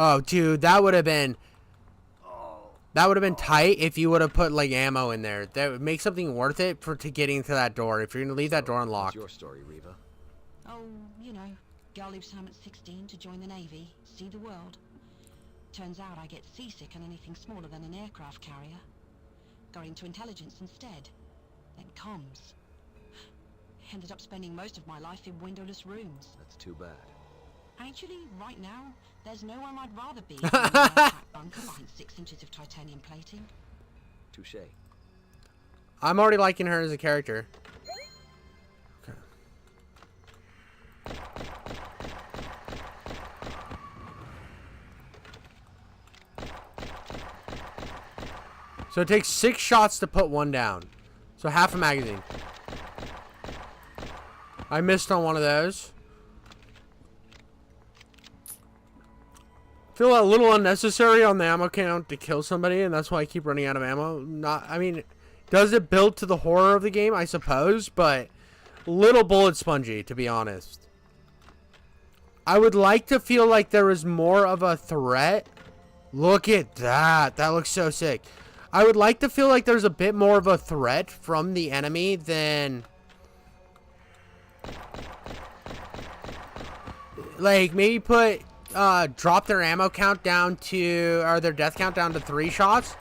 Oh, dude, that would have been tight if you would have put like ammo in there. That would make something worth it to getting to that door. If you're gonna leave that door unlocked. What's your story, Reva? Oh, you know, girl leaves home at 16 to join the Navy, see the world. Turns out I get seasick on anything smaller than an aircraft carrier. Got into intelligence instead, then comms. Ended up spending most of my life in windowless rooms. That's too bad. Actually, right now, there's no one I'd rather be than an aircraft bunker behind 6 inches of titanium plating. Touche. I'm already liking her as a character. Okay. So it takes 6 shots to put one down. So half a magazine. I missed on one of those. Feel a little unnecessary on the ammo count to kill somebody, and that's why I keep running out of ammo. I mean, does it build to the horror of the game? I suppose, but little bullet spongy, to be honest. I would like to feel like there is more of a threat. Look at that. That looks so sick. I would like to feel like there's a bit more of a threat from the enemy than... Like, maybe put... drop their ammo count down to... Or their death count down to 3 shots.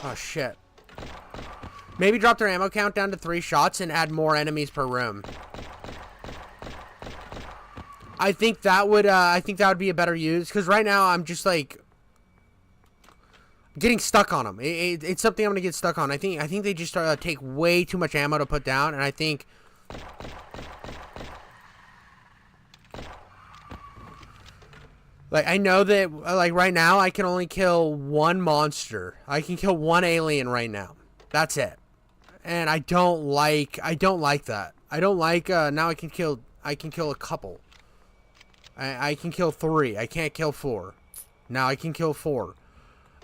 Oh, shit. Maybe drop their ammo count down to 3 shots and add more enemies per room. I think that would be a better use, because right now I'm just like getting stuck on them. It's something I'm gonna get stuck on. I think they just take way too much ammo to put down, and I think like I know that like right now I can only kill 1 monster. I can kill 1 alien right now. That's it. And I don't like that. I don't like now I can kill a couple. I can kill 3. I can't kill 4. Now I can kill 4.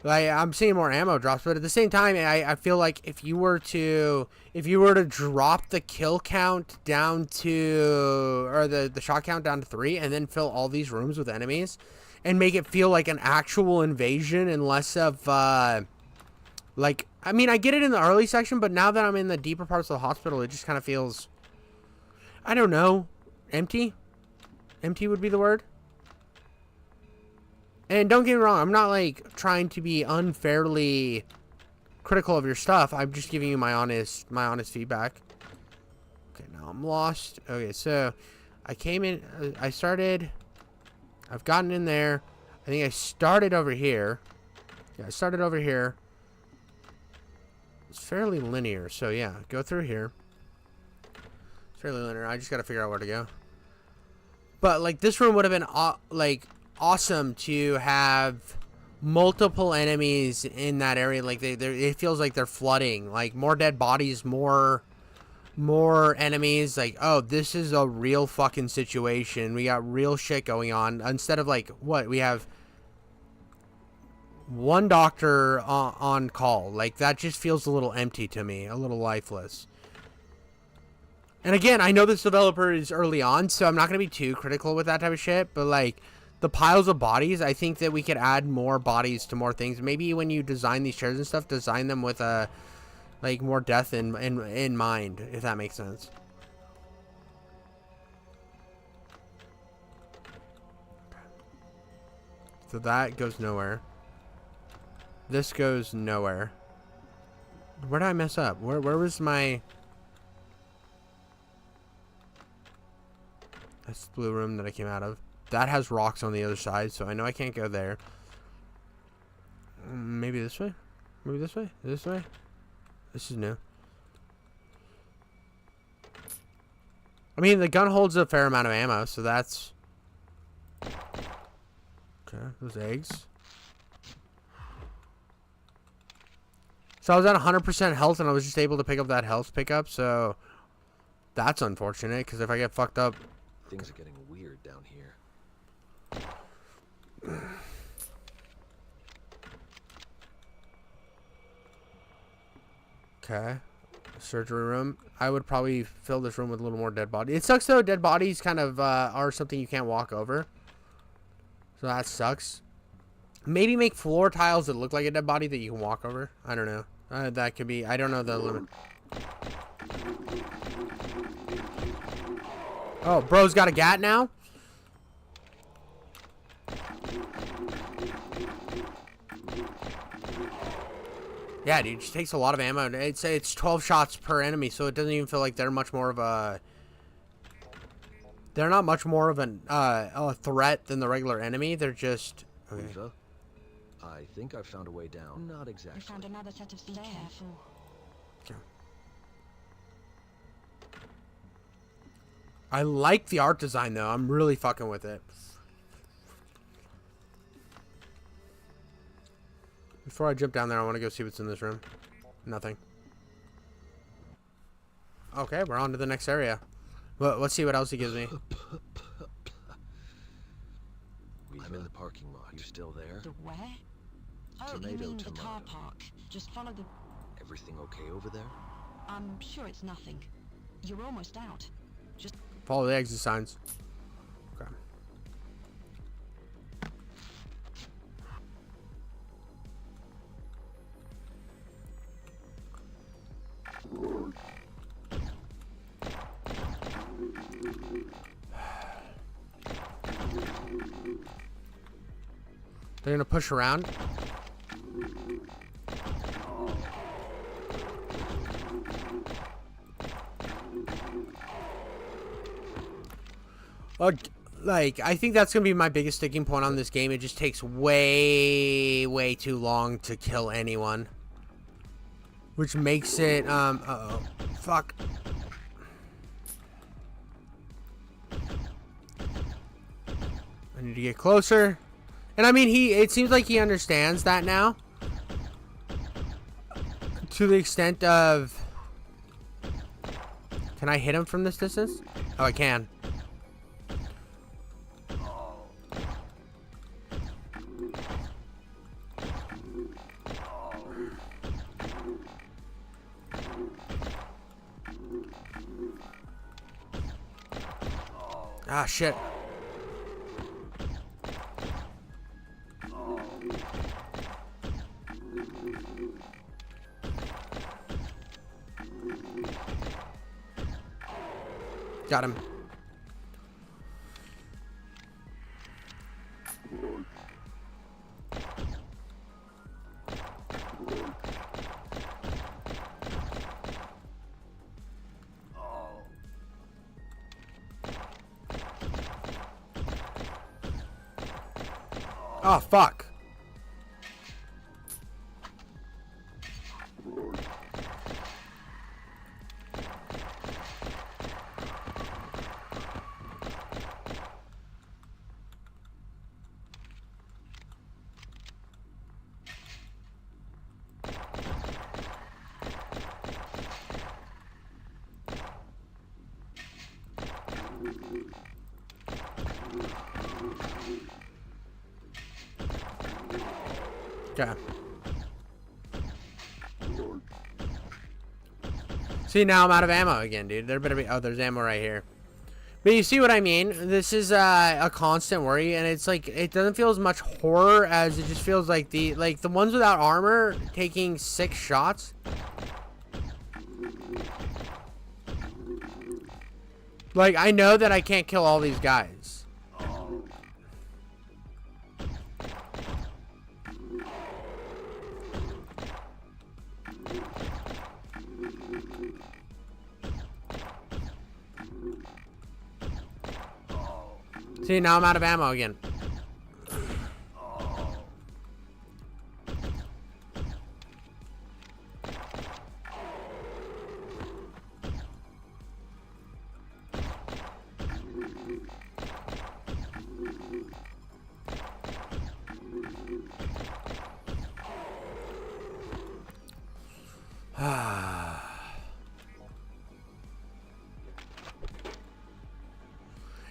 Like, I'm seeing more ammo drops, but at the same time, I feel like if you were to drop the kill count down to, or the shot count down to 3, and then fill all these rooms with enemies, and make it feel like an actual invasion and less of like, I mean, I get it in the early section, but now that I'm in the deeper parts of the hospital, it just kind of feels, I don't know, empty. Empty would be the word. And don't get me wrong, I'm not like trying to be unfairly critical of your stuff. I'm just giving you my honest feedback. Okay, now I'm lost. Okay, so I came in, I've gotten in there. I think I started over here. Yeah, I started over here. It's fairly linear, so yeah, go through here. It's fairly linear. I just gotta figure out where to go. But like this room would have been like awesome to have multiple enemies in that area. Like it feels like they're flooding. Like more dead bodies, more enemies. Like, oh, this is a real fucking situation. We got real shit going on. Instead of like what we have, 1 doctor on call. Like that just feels a little empty to me, a little lifeless. And again, I know this developer is early on, so I'm not going to be too critical with that type of shit. But, like, the piles of bodies, I think that we could add more bodies to more things. Maybe when you design these chairs and stuff, design them with, like, more death in mind, if that makes sense. So that goes nowhere. This goes nowhere. Where did I mess up? Where was my... That's the blue room that I came out of. That has rocks on the other side, so I know I can't go there. Maybe this way? Maybe this way? This way? This is new. I mean, the gun holds a fair amount of ammo, so that's... Okay, those eggs. So I was at 100% health, and I was just able to pick up that health pickup, so... That's unfortunate, because if I get fucked up... Things are getting weird down here. Okay. Surgery room. I would probably fill this room with a little more dead body. It sucks though, dead bodies kind of are something you can't walk over. So that sucks. Maybe make floor tiles that look like a dead body that you can walk over. I don't know. That could be, I don't know the limit. Oh, bro's got a gat now? Yeah, dude, it just takes a lot of ammo. It's 12 shots per enemy, so it doesn't even feel like they're much more of a... They're not much more of a threat than the regular enemy. They're just... Okay. Eva, I think I've found a way down. Not exactly. We found another set of stairs. Be careful. Okay. I like the art design, though. I'm really fucking with it. Before I jump down there, I want to go see what's in this room. Nothing. Okay, we're on to the next area. Well, let's see what else he gives me. I'm in the parking lot. You still there? The where? Oh, Tomato, you mean tomato. the car park. Just follow the... Everything okay over there? I'm sure it's nothing. You're almost out. Just Follow the exit signs. Okay. They're gonna push around. Like, I think that's gonna be my biggest sticking point on this game. It just takes way too long to kill anyone, which makes it uh-oh, fuck. I need to get closer. And I mean, it seems like he understands that now, to the extent of, can I hit him from this distance? Oh, I can. Ah, shit. Got him. Oh, fuck. Okay. See, now I'm out of ammo again, dude. There better be... Oh, there's ammo right here. But you see what I mean? This is a constant worry, and it's like, it doesn't feel as much horror as it just feels like the ones without armor taking 6 shots. Like, I know that I can't kill all these guys. See, now I'm out of ammo again.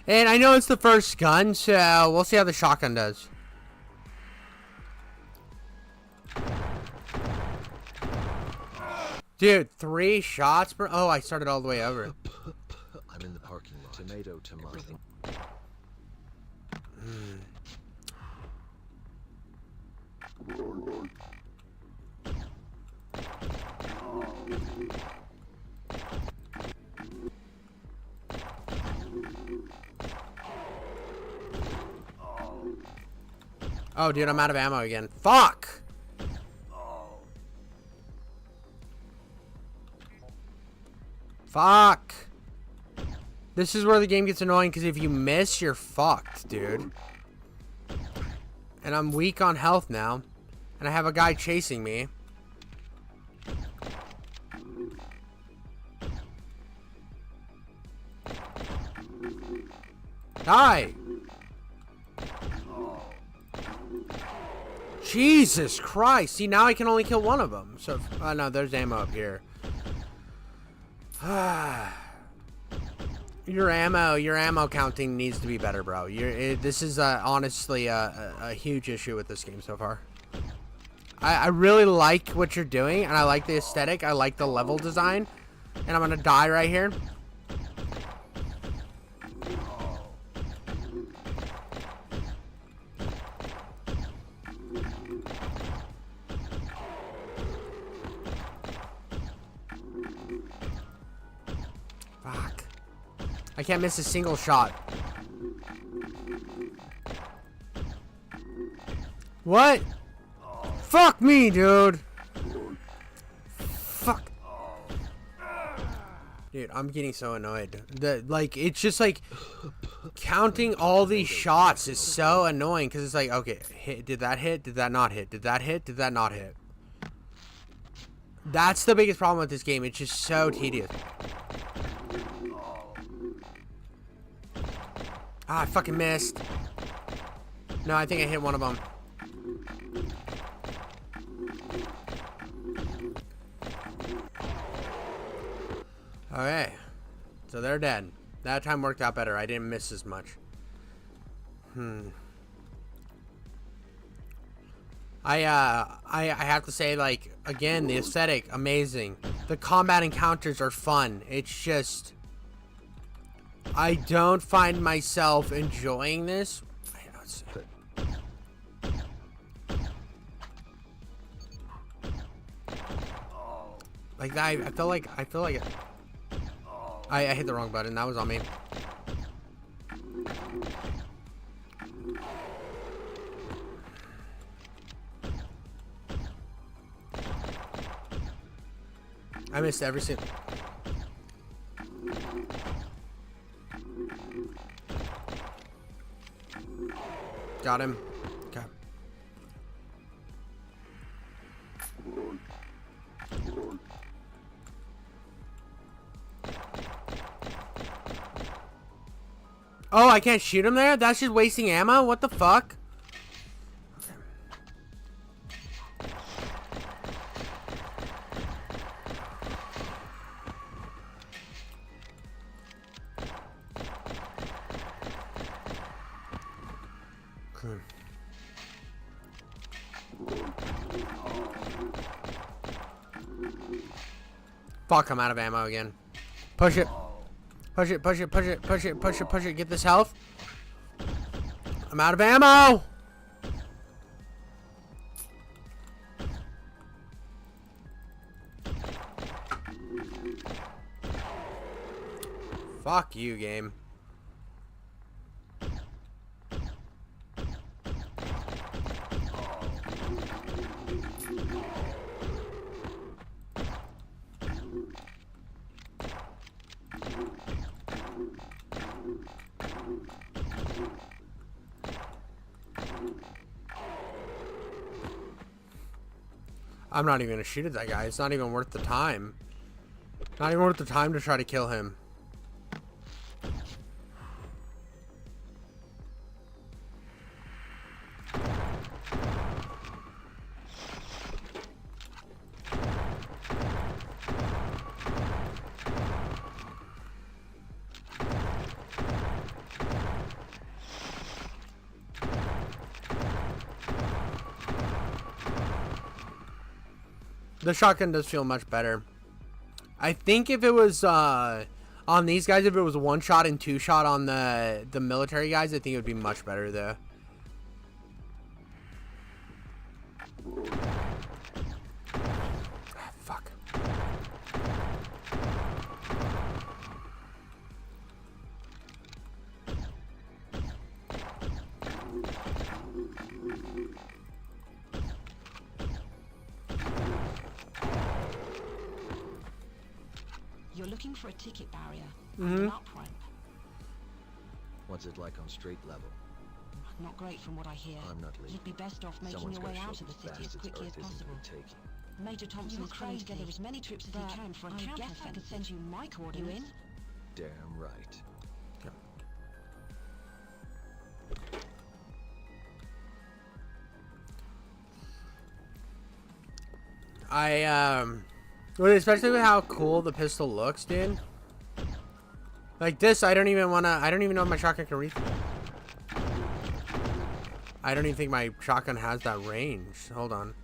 And I know it's the first gun, so we'll see how the shotgun does. Dude, 3 shots per... Oh, I started all the way over. I'm in the parking lot. Tomato. Everything. Oh, dude, I'm out of ammo again. Fuck! Fuck! This is where the game gets annoying, because if you miss, you're fucked, dude. And I'm weak on health now. And I have a guy chasing me. Die! Jesus Christ. See, now I can only kill one of them. So, oh no, there's ammo up here. Your ammo counting needs to be better, bro. This is honestly a huge issue with this game so far. I really like what you're doing, and I like the aesthetic. I like the level design. And I'm gonna die right here. Fuck. I can't miss a single shot. What? Fuck me, dude. Fuck. Dude, I'm getting so annoyed. Like, it's just like counting all these shots is so annoying because it's like, okay, hit, did that hit? Did that not hit? Did that hit? Did that not hit? That's the biggest problem with this game. It's just so tedious. Ah, I fucking missed. No, I think I hit one of them. Okay, so they're dead. That time worked out better. I didn't miss as much. I have to say, like, again, the aesthetic, amazing. The combat encounters are fun. It's just, I don't find myself enjoying this. Like, I feel like I hit the wrong button. That was on me. I missed every single. Got him. Okay. Oh, I can't shoot him there? That's just wasting ammo? What the fuck? Okay. Fuck, I'm out of ammo again. Push it. Push it, push it, push it, push it, push it, push it. Get this health. I'm out of ammo! Fuck you, game. I'm not even gonna shoot at that guy. It's not even worth the time. Not even worth the time to try to kill him. The shotgun does feel much better. I think if it was on these guys, if it was one shot and two shot on the military guys, I think it would be much better though. Fuck. You're looking for a ticket barrier. Mhm. An up ramp. What's it like on street level? Not great from what I hear. I'm not leaving. You'd be best off making Someone's your way gotta out show of the these city as bastards quickly as Earth isn't possible. worth taking. Major Thompson is putting together as many troops as he can for a counter. I guess I could send you my coordinates. You in? Damn right. Well, especially with how cool the pistol looks, dude. Like this, I don't even know if my shotgun can reach. I don't even think my shotgun has that range. Hold on.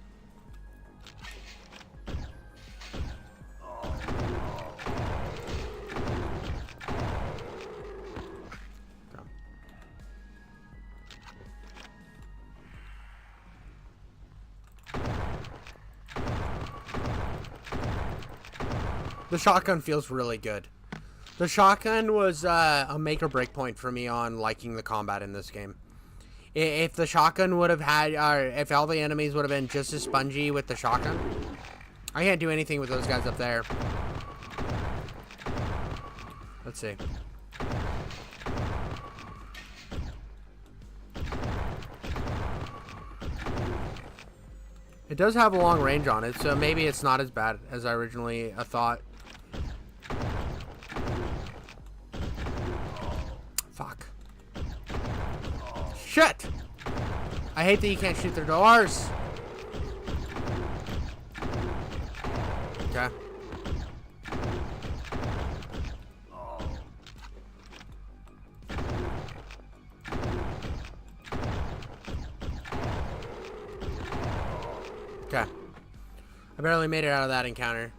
The shotgun feels really good. The shotgun was a make or break point for me on liking the combat in this game. If the shotgun would have had, if all the enemies would have been just as spongy with the shotgun, I can't do anything with those guys up there. Let's see. It does have a long range on it, so maybe it's not as bad as I originally thought. Fuck. Shit! I hate that you can't shoot their doors. Okay. Okay. I barely made it out of that encounter.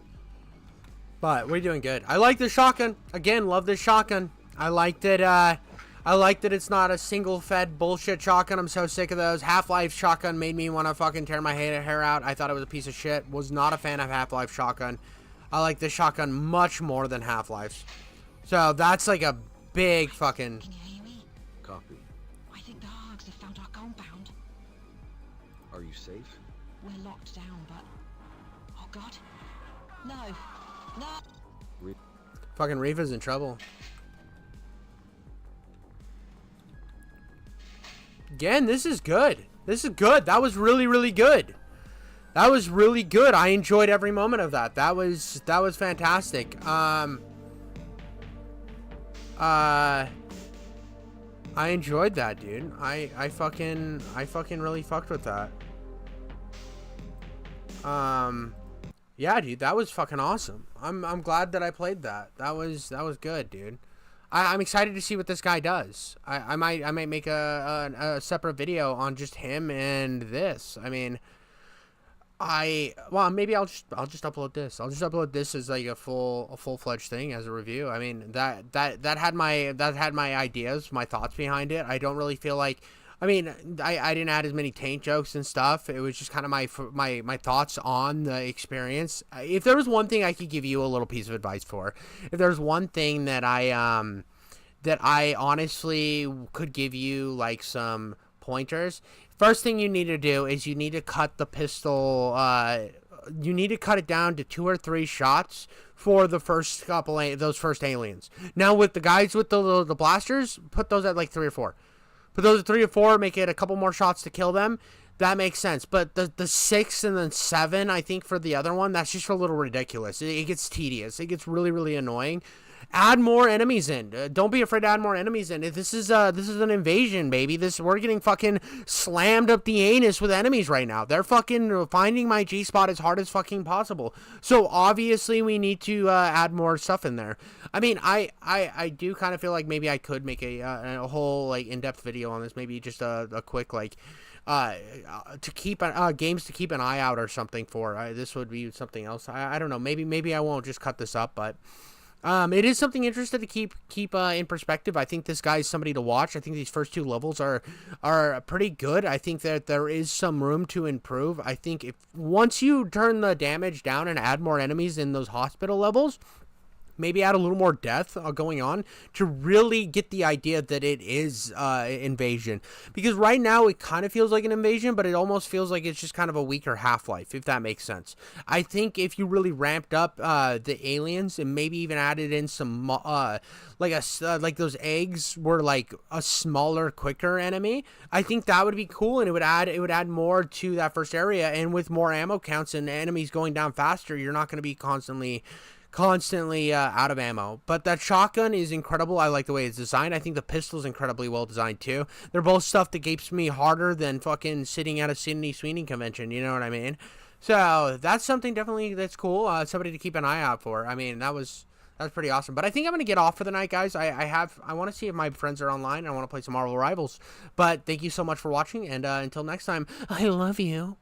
But we're doing good. I like the shotgun. Again, love this shotgun. I like that it's not a single fed bullshit shotgun. I'm so sick of those. Half-Life shotgun made me want to fucking tear my hair out. I thought it was a piece of shit. Was not a fan of Half-Life shotgun. I like this shotgun much more than Half-Life's. So that's like a big fucking... Can you hear me? Copy. I think the Hogs have found our compound. Are you safe? We're locked down, but... Oh god. No. No. Fucking Reeva's in trouble. Again, this is good. This is good. That was really, really good. That was really good. I enjoyed every moment of that. That was fantastic. I enjoyed that, dude. I fucking really fucked with that. Yeah, dude, that was fucking awesome. I'm glad that I played that. That was good, dude. I'm excited to see what this guy does. I might make a separate video on just him and this. I mean, maybe I'll just upload this. I'll just upload this as like a full-fledged thing as a review. I mean, that had my ideas, my thoughts behind it. I don't really feel like, I mean, I didn't add as many taint jokes and stuff. It was just kind of my thoughts on the experience. If there was one thing I could give you a little piece of advice for, if there's one thing that I honestly could give you like some pointers, first thing you need to do is you need to cut the pistol. You need to cut it down to 2 or 3 shots for the first couple those first aliens. Now with the guys with the blasters, put those at like 3 or 4. Put those at 3 or 4, make it a couple more shots to kill them. That makes sense. But the 6 and then 7, I think, for the other one, that's just a little ridiculous. It gets tedious. It gets really, really annoying. Add more enemies in. Don't be afraid to add more enemies in. This is an invasion, baby. We're getting fucking slammed up the anus with enemies right now. They're fucking finding my G-spot as hard as fucking possible. So obviously we need to add more stuff in there. I mean, I do kind of feel like maybe I could make a whole like in-depth video on this. Maybe just a quick like to keep games to keep an eye out or something for. This would be something else. I don't know. Maybe I won't just cut this up, but. It is something interesting to keep in perspective. I think this guy is somebody to watch. I think these first 2 levels are pretty good. I think that there is some room to improve. I think if once you turn the damage down and add more enemies in those hospital levels, maybe add a little more death going on to really get the idea that it is invasion. Because right now it kind of feels like an invasion, but it almost feels like it's just kind of a weaker Half-Life, if that makes sense. I think if you really ramped up the aliens and maybe even added in some like those eggs were like a smaller, quicker enemy, I think that would be cool, and it would add more to that first area. And with more ammo counts and enemies going down faster, you're not going to be constantly out of ammo. But that shotgun is incredible. I like the way it's designed. I think the pistol is incredibly well designed too. They're both stuff that gapes me harder than fucking sitting at a Sydney Sweeney convention, you know what I mean? So that's something definitely that's cool. Somebody to keep an eye out for. I mean, that was pretty awesome. But I think I'm gonna get off for the night, guys. I want to see if my friends are online. I want to play some Marvel Rivals. But thank you so much for watching, and until next time, I love you.